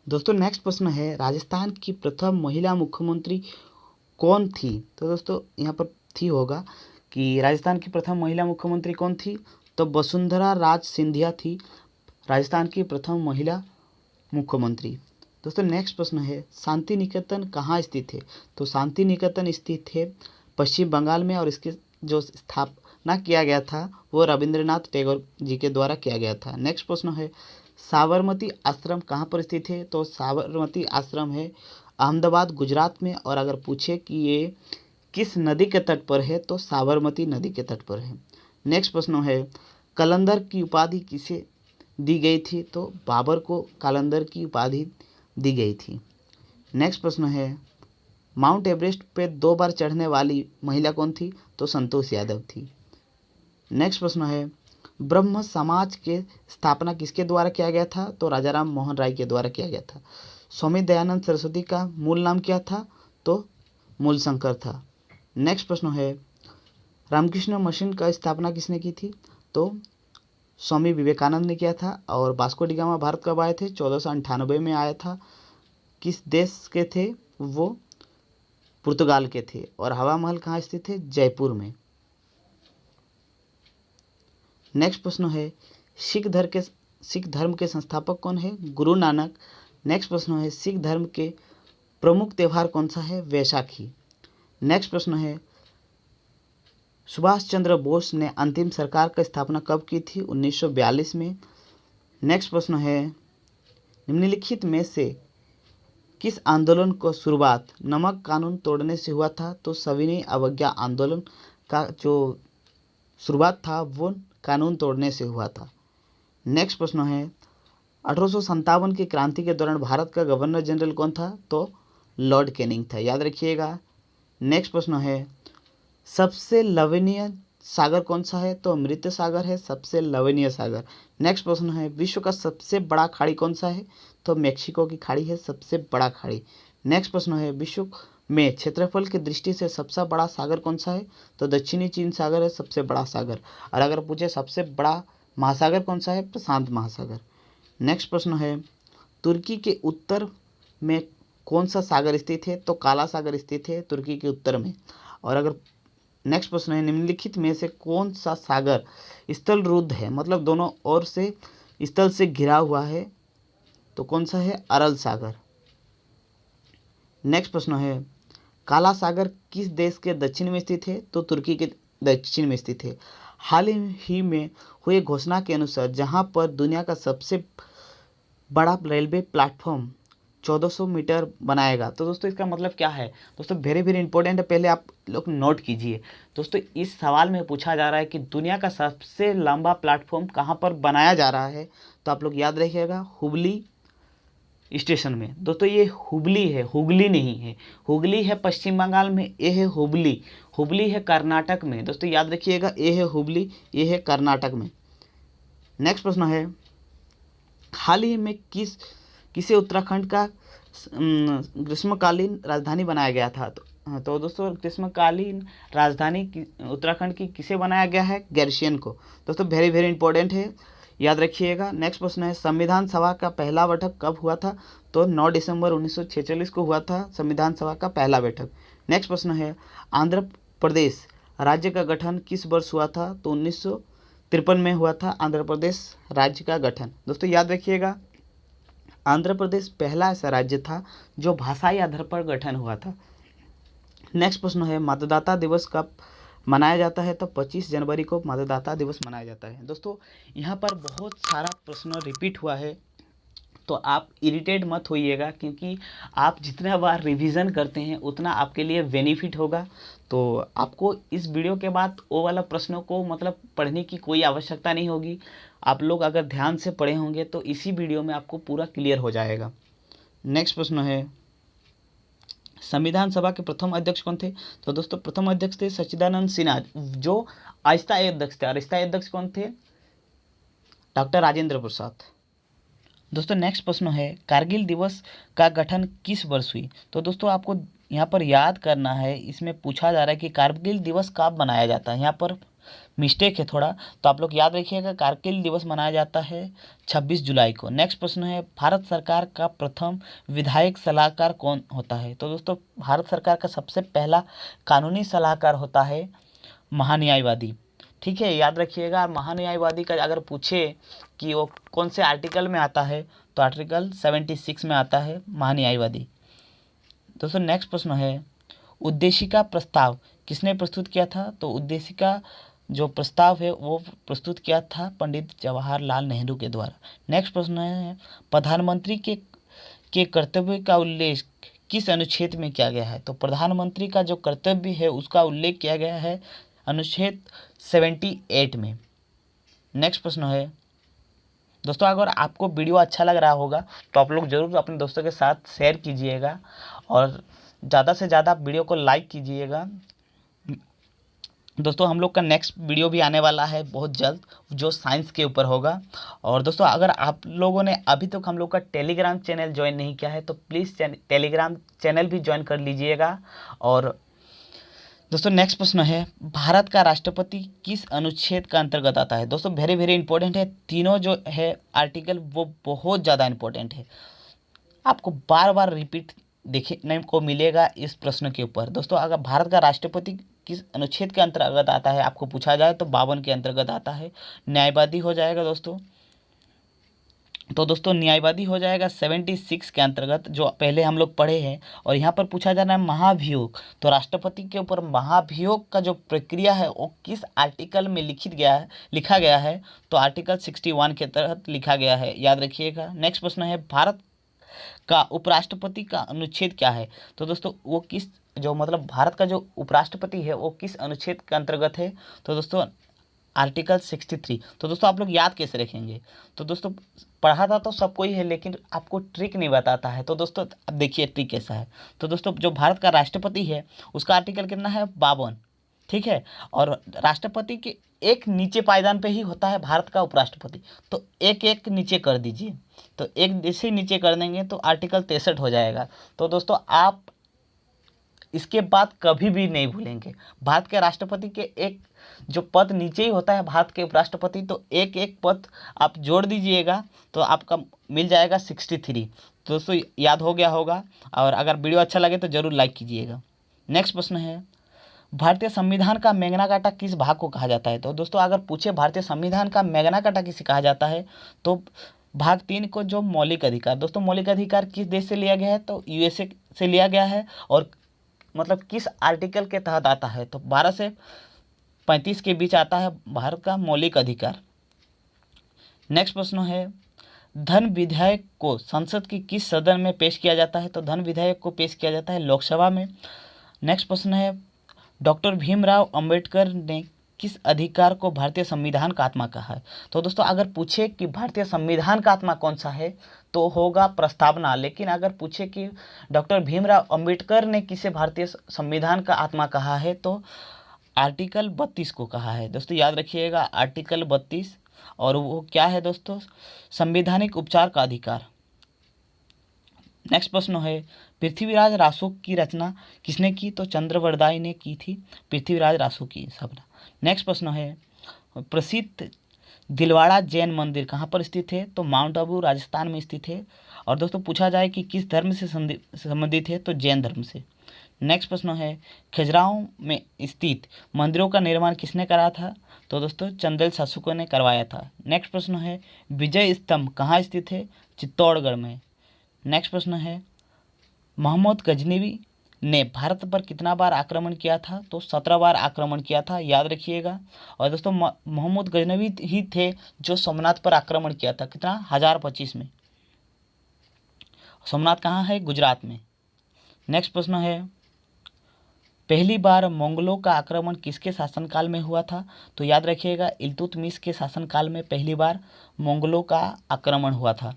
दोस्तों नेक्स्ट प्रश्न है, राजस्थान की प्रथम महिला मुख्यमंत्री कौन थी? तो दोस्तों यहाँ पर थी होगा कि राजस्थान की प्रथम महिला मुख्यमंत्री कौन थी? तो वसुंधरा राज सिंधिया थी राजस्थान की प्रथम महिला मुख्यमंत्री। दोस्तों नेक्स्ट प्रश्न है, शांति निकेतन कहाँ स्थित है? तो शांति निकेतन स्थित है पश्चिम बंगाल में और इसके जो स्थापना किया गया था वो रविंद्रनाथ टैगोर जी के द्वारा किया गया था। नेक्स्ट प्रश्न है, साबरमती आश्रम कहाँ पर स्थित है? तो साबरमती आश्रम है अहमदाबाद गुजरात में। और अगर पूछे कि ये किस नदी के तट पर है? तो साबरमती नदी के तट पर है। नेक्स्ट प्रश्न है, कलंदर की उपाधि किसे दी गई थी? तो बाबर को कलंदर की उपाधि दी गई थी। नेक्स्ट प्रश्न है, माउंट एवरेस्ट पे 2 बार चढ़ने वाली महिला कौन थी? तो संतोष यादव थी। नेक्स्ट प्रश्न है, ब्रह्म समाज के स्थापना किसके द्वारा किया गया था? तो राजा राम मोहन राय के द्वारा किया गया था। स्वामी दयानंद सरस्वती का मूल नाम क्या था? तो मूलशंकर था। नेक्स्ट प्रश्न है, रामकृष्ण मिशन का स्थापना किसने की थी? तो स्वामी विवेकानंद ने किया था। और वास्को डी गामा भारत कब आए थे? 1498 में आया था। किस देश के थे वो? पुर्तगाल के थे। और हवा महल कहाँ स्थित है? जयपुर में। नेक्स्ट प्रश्न है, सिख धर्म के संस्थापक कौन है? गुरु नानक। नेक्स्ट प्रश्न है, सिख धर्म के प्रमुख त्यौहार कौन सा है? वैसाखी। नेक्स्ट प्रश्न है, सुभाष चंद्र बोस ने अंतिम सरकार की स्थापना कब की थी? 1942 में। नेक्स्ट प्रश्न है, निम्नलिखित में से किस आंदोलन को शुरुआत नमक कानून तोड़ने से हुआ था? तो सविनय अवज्ञा आंदोलन का जो शुरुआत था वो कानून तोड़ने से हुआ था। नेक्स्ट प्रश्न है, 1857 की क्रांति के दौरान भारत का गवर्नर जनरल कौन था? तो लॉर्ड कैनिंग था, याद रखिएगा। नेक्स्ट प्रश्न है, सबसे लवणीय सागर कौन सा है? तो अमृत सागर है सबसे लवणीय सागर। नेक्स्ट प्रश्न है, विश्व का सबसे बड़ा खाड़ी कौन सा है? तो मैक्सिको की खाड़ी है सबसे बड़ा खाड़ी। नेक्स्ट प्रश्न है, विश्व में क्षेत्रफल की दृष्टि से सबसे बड़ा सागर कौन सा है? तो दक्षिणी चीन सागर है सबसे बड़ा सागर। और अगर पूछे सबसे बड़ा महासागर कौन सा है? प्रशांत महासागर। नेक्स्ट प्रश्न है, तुर्की के उत्तर में कौन सा सागर स्थित है? तो काला सागर स्थित है तुर्की के उत्तर में। और अगर नेक्स्ट प्रश्न है, निम्नलिखित में से कौन सा सागर स्थल रुद्ध है, मतलब दोनों ओर से स्थल से घिरा हुआ है? तो कौन सा है? अरल सागर। नेक्स्ट प्रश्न है, काला सागर किस देश के दक्षिण में स्थित है? तो तुर्की के दक्षिण में स्थित है। हाल ही में हुए घोषणा के अनुसार जहां पर दुनिया का सबसे बड़ा रेलवे प्लेटफॉर्म 1400 मीटर बनाएगा। तो दोस्तों इसका मतलब क्या है? दोस्तों वेरी वेरी इंपॉर्टेंट है, पहले आप लोग नोट कीजिए। दोस्तों इस सवाल में पूछा जा रहा है कि दुनिया का सबसे लंबा प्लेटफॉर्म कहाँ पर बनाया जा रहा है? तो आप लोग याद रखिएगा, हुबली स्टेशन में। दोस्तों ये हुबली है, हुगली नहीं है। हुगली है पश्चिम बंगाल में, ये है हुबली। हुबली है कर्नाटक में। दोस्तों याद रखिएगा, ये है हुबली, ये है कर्नाटक में। नेक्स्ट प्रश्न है, हाल ही में किसे उत्तराखंड का ग्रीष्मकालीन राजधानी बनाया गया था? तो दोस्तों ग्रीष्मकालीन राजधानी उत्तराखंड की किसे बनाया गया है? गैरसियन को। दोस्तों वेरी वेरी इंपॉर्टेंट है, याद रखिएगा। नेक्स्ट प्रश्न है संविधान सभा का पहला बैठक कब हुआ था? तो 9 दिसंबर 1946 को हुआ था संविधान सभा का पहला बैठक। नेक्स्ट प्रश्न है आंध्र प्रदेश राज्य का गठन किस वर्ष हुआ था? तो 1953 में हुआ था आंध्र प्रदेश राज्य का गठन। दोस्तों याद रखिएगा, आंध्र प्रदेश पहला ऐसा राज्य था जो भाषाई आधार पर गठन हुआ था। नेक्स्ट प्रश्न है मतदाता दिवस कब मनाया जाता है? तो 25 जनवरी को मतदाता दिवस मनाया जाता है। दोस्तों यहाँ पर बहुत सारा प्रश्न रिपीट हुआ है, तो आप इरिटेट मत होइएगा, क्योंकि आप जितना बार रिवीजन करते हैं उतना आपके लिए बेनिफिट होगा। तो आपको इस वीडियो के बाद वो वाला प्रश्नों को मतलब पढ़ने की कोई आवश्यकता नहीं होगी। आप लोग अगर ध्यान से पढ़े होंगे तो इसी वीडियो में आपको पूरा क्लियर हो जाएगा। नेक्स्ट प्रश्न है संविधान सभा के प्रथम अध्यक्ष कौन थे? तो दोस्तों प्रथम अध्यक्ष थे सच्चिदानंद सिन्हा, जो अस्थायी अध्यक्ष थे। और स्थायी अध्यक्ष कौन थे? डॉक्टर राजेंद्र प्रसाद। दोस्तों नेक्स्ट प्रश्न है कारगिल दिवस का गठन किस वर्ष हुई? तो दोस्तों आपको यहाँ पर याद करना है, इसमें पूछा जा रहा है कि कारगिल दिवस कब मनाया जाता है। यहाँ पर मिस्टेक है थोड़ा, तो आप लोग याद रखिएगा कारगिल दिवस मनाया जाता है 26 जुलाई को। नेक्स्ट प्रश्न है भारत सरकार का प्रथम विधायक सलाहकार कौन होता है? तो दोस्तों भारत सरकार का सबसे पहला कानूनी सलाहकार होता है महान्यायवादी। ठीक है, याद रखिएगा। महान्यायवादी का अगर पूछे कि वो कौन से आर्टिकल में आता है, तो आर्टिकल 76 में आता है महान्यायवादी। दोस्तों नेक्स्ट प्रश्न है उद्देशिका प्रस्ताव किसने प्रस्तुत किया था? तो उद्देशिका जो प्रस्ताव है वो प्रस्तुत किया था पंडित जवाहरलाल नेहरू के द्वारा। नेक्स्ट प्रश्न है प्रधानमंत्री के कर्तव्य का उल्लेख किस अनुच्छेद में किया गया है? तो प्रधानमंत्री का जो कर्तव्य है उसका उल्लेख किया गया है अनुच्छेद 78 में। नेक्स्ट प्रश्न है दोस्तों अगर आपको वीडियो अच्छा लग रहा होगा तो आप लोग ज़रूर अपने दोस्तों के साथ शेयर कीजिएगा और ज़्यादा से ज़्यादा वीडियो को लाइक कीजिएगा। दोस्तों हम लोग का नेक्स्ट वीडियो भी आने वाला है बहुत जल्द, जो साइंस के ऊपर होगा। और दोस्तों अगर आप लोगों ने अभी तक हम लोग का टेलीग्राम चैनल ज्वाइन नहीं किया है तो प्लीज़ टेलीग्राम चैनल भी ज्वाइन कर लीजिएगा। और दोस्तों नेक्स्ट प्रश्न है भारत का राष्ट्रपति किस अनुच्छेद का अंतर्गत आता है? दोस्तों वेरी वेरी इंपॉर्टेंट है, तीनों जो है आर्टिकल वो बहुत ज़्यादा इंपॉर्टेंट है, आपको बार बार रिपीट देखने को मिलेगा इस प्रश्न के ऊपर। दोस्तों अगर भारत का राष्ट्रपति किस अनुच्छेद के अंतर्गत आता है आपको पूछा जाए तो 52 के अंतर्गत आता है। न्यायवादी हो जाएगा दोस्तों, तो दोस्तों न्यायवादी हो जाएगा 76 के अंतर्गत, जो पहले हम लोग पढ़े हैं। और यहाँ पर पूछा जा रहा है महाभियोग, तो राष्ट्रपति के ऊपर महाभियोग का जो प्रक्रिया है वो किस आर्टिकल में लिखा गया है? तो आर्टिकल 61 के तहत लिखा गया है, याद रखिएगा। नेक्स्ट प्रश्न है भारत का उपराष्ट्रपति का अनुच्छेद क्या है? तो दोस्तों वो किस जो मतलब भारत का जो उपराष्ट्रपति है वो किस अनुच्छेद के अंतर्गत है? तो दोस्तों आर्टिकल 63। तो दोस्तों आप लोग याद कैसे रखेंगे? तो दोस्तों पढ़ाता तो सबको ही है लेकिन आपको ट्रिक नहीं बताता है। तो दोस्तों अब देखिए ट्रिक कैसा है। तो दोस्तों जो भारत का राष्ट्रपति है उसका आर्टिकल कितना है? 52। ठीक है, और राष्ट्रपति के एक नीचे पायदान पे ही होता है भारत का उपराष्ट्रपति, तो एक एक नीचे कर दीजिए। तो एक जैसे नीचे कर देंगे तो आर्टिकल 63 हो जाएगा। तो दोस्तों आप इसके बाद कभी भी नहीं भूलेंगे, भारत के राष्ट्रपति के एक जो पद नीचे ही होता है भारत के उपराष्ट्रपति, तो एक एक पद आप जोड़ दीजिएगा तो आपका मिल जाएगा 63। तो दोस्तों याद हो गया होगा, और अगर वीडियो अच्छा लगे तो ज़रूर लाइक कीजिएगा। नेक्स्ट प्रश्न है भारतीय संविधान का मैग्ना कार्टा किस भाग को कहा जाता है? तो दोस्तों अगर पूछे भारतीय संविधान का मैग्ना कार्टा किसे कहा जाता है तो भाग 3 को, जो मौलिक अधिकार। दोस्तों मौलिक अधिकार किस देश से लिया गया है? तो यूएसए से लिया गया है। और मतलब किस आर्टिकल के तहत आता है? तो 12 से 35 के बीच आता है भारत का मौलिक अधिकार। नेक्स्ट प्रश्न है धन विधेयक को संसद की किस सदन में पेश किया जाता है? तो धन विधेयक को पेश किया जाता है लोकसभा में। नेक्स्ट प्रश्न है डॉक्टर भीमराव अंबेडकर ने किस अधिकार को भारतीय संविधान का आत्मा कहा है? तो दोस्तों अगर पूछे कि भारतीय संविधान का आत्मा कौन सा है तो होगा प्रस्तावना। लेकिन अगर पूछे कि डॉक्टर भीमराव अंबेडकर ने किसे भारतीय संविधान का आत्मा कहा है तो आर्टिकल 32 को कहा है। दोस्तों याद रखिएगा आर्टिकल 32, और वो क्या है दोस्तों? संवैधानिक उपचार का अधिकार। नेक्स्ट प्रश्न है पृथ्वीराज रासो की रचना किसने की? तो चंद्रवरदाई ने की थी पृथ्वीराज रासो की सपना। नेक्स्ट प्रश्न है प्रसिद्ध दिलवाड़ा जैन मंदिर कहाँ पर स्थित है? तो माउंट आबू राजस्थान में स्थित है। और दोस्तों पूछा जाए कि किस धर्म से संबंधित है? तो जैन धर्म से। नेक्स्ट प्रश्न है, खजुराहो में स्थित मंदिरों का निर्माण किसने करा था? तो दोस्तों चंदेल शासकों ने करवाया था। नेक्स्ट प्रश्न है, विजय स्तंभ कहाँ स्थित है? चित्तौड़गढ़ में। नेक्स्ट प्रश्न है, मोहम्मद गजनवी ने भारत पर कितना बार आक्रमण किया था? तो 17 बार आक्रमण किया था, याद रखिएगा। और दोस्तों मोहम्मद गजनवी ही थे जो सोमनाथ पर आक्रमण किया था, कितना? 1025 में। सोमनाथ कहाँ है? गुजरात में। नेक्स्ट प्रश्न है, पहली बार मंगोलों का आक्रमण किसके शासनकाल में हुआ था? तो याद रखिएगा, इल्तुतमिश के शासनकाल में पहली बार मंगोलों का आक्रमण हुआ था।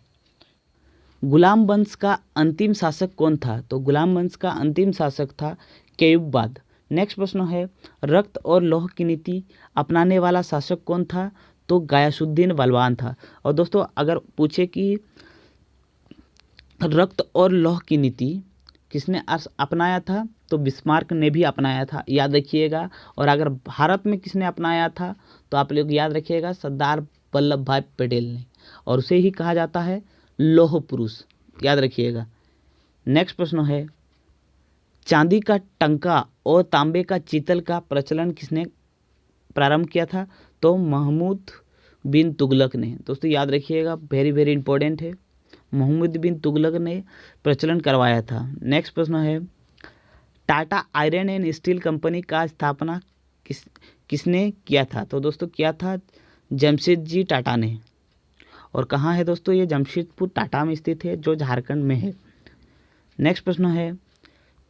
गुलाम वंश का अंतिम शासक कौन था? तो गुलाम वंश का अंतिम शासक था कयूबबाद। नेक्स्ट प्रश्न है, रक्त और लौह की नीति अपनाने वाला शासक कौन था? तो गयासुद्दीन बलवान था। और दोस्तों अगर पूछे कि रक्त और लौह की नीति किसने अपनाया था? तो बिस्मार्क ने भी अपनाया था, याद रखिएगा। और अगर भारत में किसने अपनाया था? तो आप लोग याद रखिएगा, सरदार वल्लभ भाई पटेल ने, और उसे ही कहा जाता है लौह पुरुष, याद रखिएगा। नेक्स्ट प्रश्न है, चांदी का टंका और तांबे का चीतल का प्रचलन किसने प्रारंभ किया था? तो महमूद बिन तुगलक ने। दोस्तों याद रखिएगा, वेरी वेरी इंपॉर्टेंट है, महमूद बिन तुगलक ने प्रचलन करवाया था। नेक्स्ट प्रश्न है, Tata iron and steel company का स्थापना किसने किया था? तो दोस्तों किया था जमशेदजी टाटा ने। और कहाँ है दोस्तों? ये जमशेदपुर टाटा में स्थित है, जो झारखंड में है। नेक्स्ट प्रश्न है,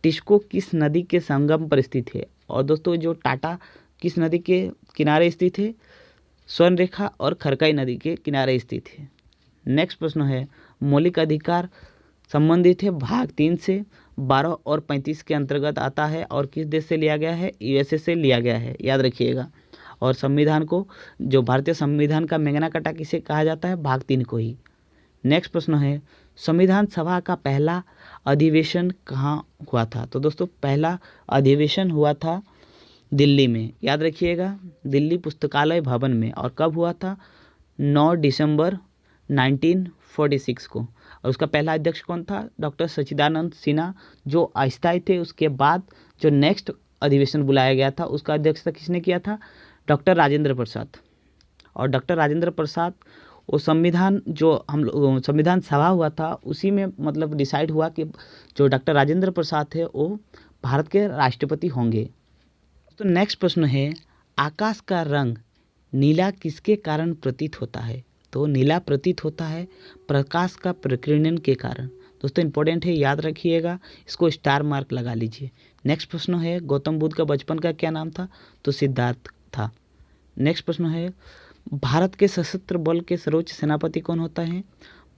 टिस्को किस नदी के संगम पर स्थित है? और दोस्तों जो टाटा किस नदी के किनारे स्थित है? स्वर्णरेखा और खरकाई नदी के किनारे स्थित है। नेक्स्ट प्रश्न है, मौलिक अधिकार संबंधित है भाग 3 से 12 और 35 के अंतर्गत आता है, और किस देश से लिया गया है? यूएसए से लिया गया है, याद रखिएगा। और संविधान को, जो भारतीय संविधान का मैग्ना कार्टा किसे कहा जाता है? भाग 3 को ही। नेक्स्ट प्रश्न है, संविधान सभा का पहला अधिवेशन कहाँ हुआ था? तो दोस्तों पहला अधिवेशन हुआ था दिल्ली में, याद रखिएगा, दिल्ली पुस्तकालय भवन में। और कब हुआ था? 9 दिसंबर 1946 को। और उसका पहला अध्यक्ष कौन था? डॉक्टर सच्चिदानंद सिन्हा, जो अस्थायी थे। उसके बाद जो नेक्स्ट अधिवेशन बुलाया गया था, उसका अध्यक्षता किसने किया था? डॉक्टर राजेंद्र प्रसाद। और डॉक्टर राजेंद्र प्रसाद, वो संविधान जो हम लोग संविधान सभा हुआ था, उसी में मतलब डिसाइड हुआ कि जो डॉक्टर राजेंद्र प्रसाद थे वो भारत के राष्ट्रपति होंगे। तो नेक्स्ट प्रश्न है, आकाश का रंग नीला किसके कारण प्रतीत होता है? तो नीला प्रतीत होता है प्रकाश का प्रकीर्णन के कारण। दोस्तों इंपॉर्टेंट है, याद रखिएगा, इसको स्टार मार्क लगा लीजिए। नेक्स्ट प्रश्न है, गौतम बुद्ध का बचपन का क्या नाम था? तो सिद्धार्थ था। नेक्स्ट प्रश्न है, भारत के सशस्त्र बल के सर्वोच्च सेनापति कौन होता है?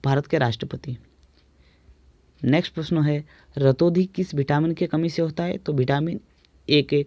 भारत के राष्ट्रपति। नेक्स्ट प्रश्न है, रतौंधी किस विटामिन की कमी से होता है? तो विटामिन ए के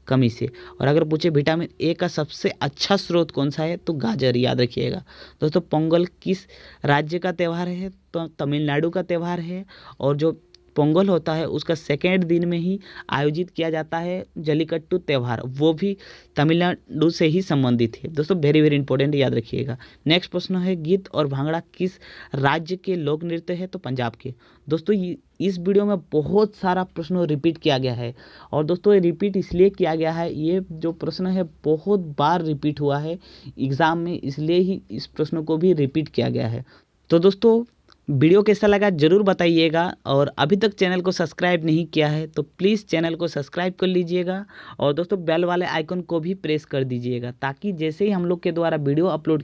कमी से। और अगर पूछे विटामिन ए का सबसे अच्छा स्रोत कौन सा है? तो गाजर, याद रखिएगा। दोस्तों पोंगल किस राज्य का त्यौहार है? तो तमिलनाडु का त्यौहार है। और जो पोंगल होता है उसका सेकेंड दिन में ही आयोजित किया जाता है जल्लीकट्टू त्यौहार, वो भी तमिलनाडु से ही संबंधित है। दोस्तों वेरी वेरी इंपॉर्टेंट, याद रखिएगा। नेक्स्ट प्रश्न है, गीत और भांगड़ा किस राज्य के लोक नृत्य है? तो पंजाब के। दोस्तों इस वीडियो में बहुत सारा प्रश्न रिपीट किया गया है, और दोस्तों ये रिपीट इसलिए किया गया है, ये जो प्रश्न है बहुत बार रिपीट हुआ है एग्ज़ाम में, इसलिए ही इस प्रश्न को भी रिपीट किया गया है। तो दोस्तों वीडियो कैसा लगा ज़रूर बताइएगा, और अभी तक चैनल को सब्सक्राइब नहीं किया है तो प्लीज़ चैनल को सब्सक्राइब कर लीजिएगा, और दोस्तों बेल वाले आइकन को भी प्रेस कर दीजिएगा, ताकि जैसे ही हम लोग के द्वारा वीडियो अपलोड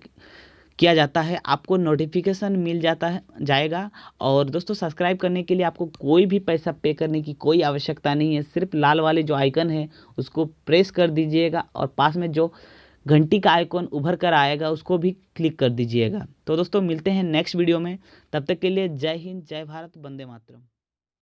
किया जाता है आपको नोटिफिकेशन मिल जाएगा। और दोस्तों सब्सक्राइब करने के लिए आपको कोई भी पैसा पे करने की कोई आवश्यकता नहीं है, सिर्फ लाल वाले जो आइकन है उसको प्रेस कर दीजिएगा, और पास में जो घंटी का आइकॉन उभर कर आएगा उसको भी क्लिक कर दीजिएगा। तो दोस्तों मिलते हैं नेक्स्ट वीडियो में, तब तक के लिए जय हिंद, जय भारत, वंदे मातरम।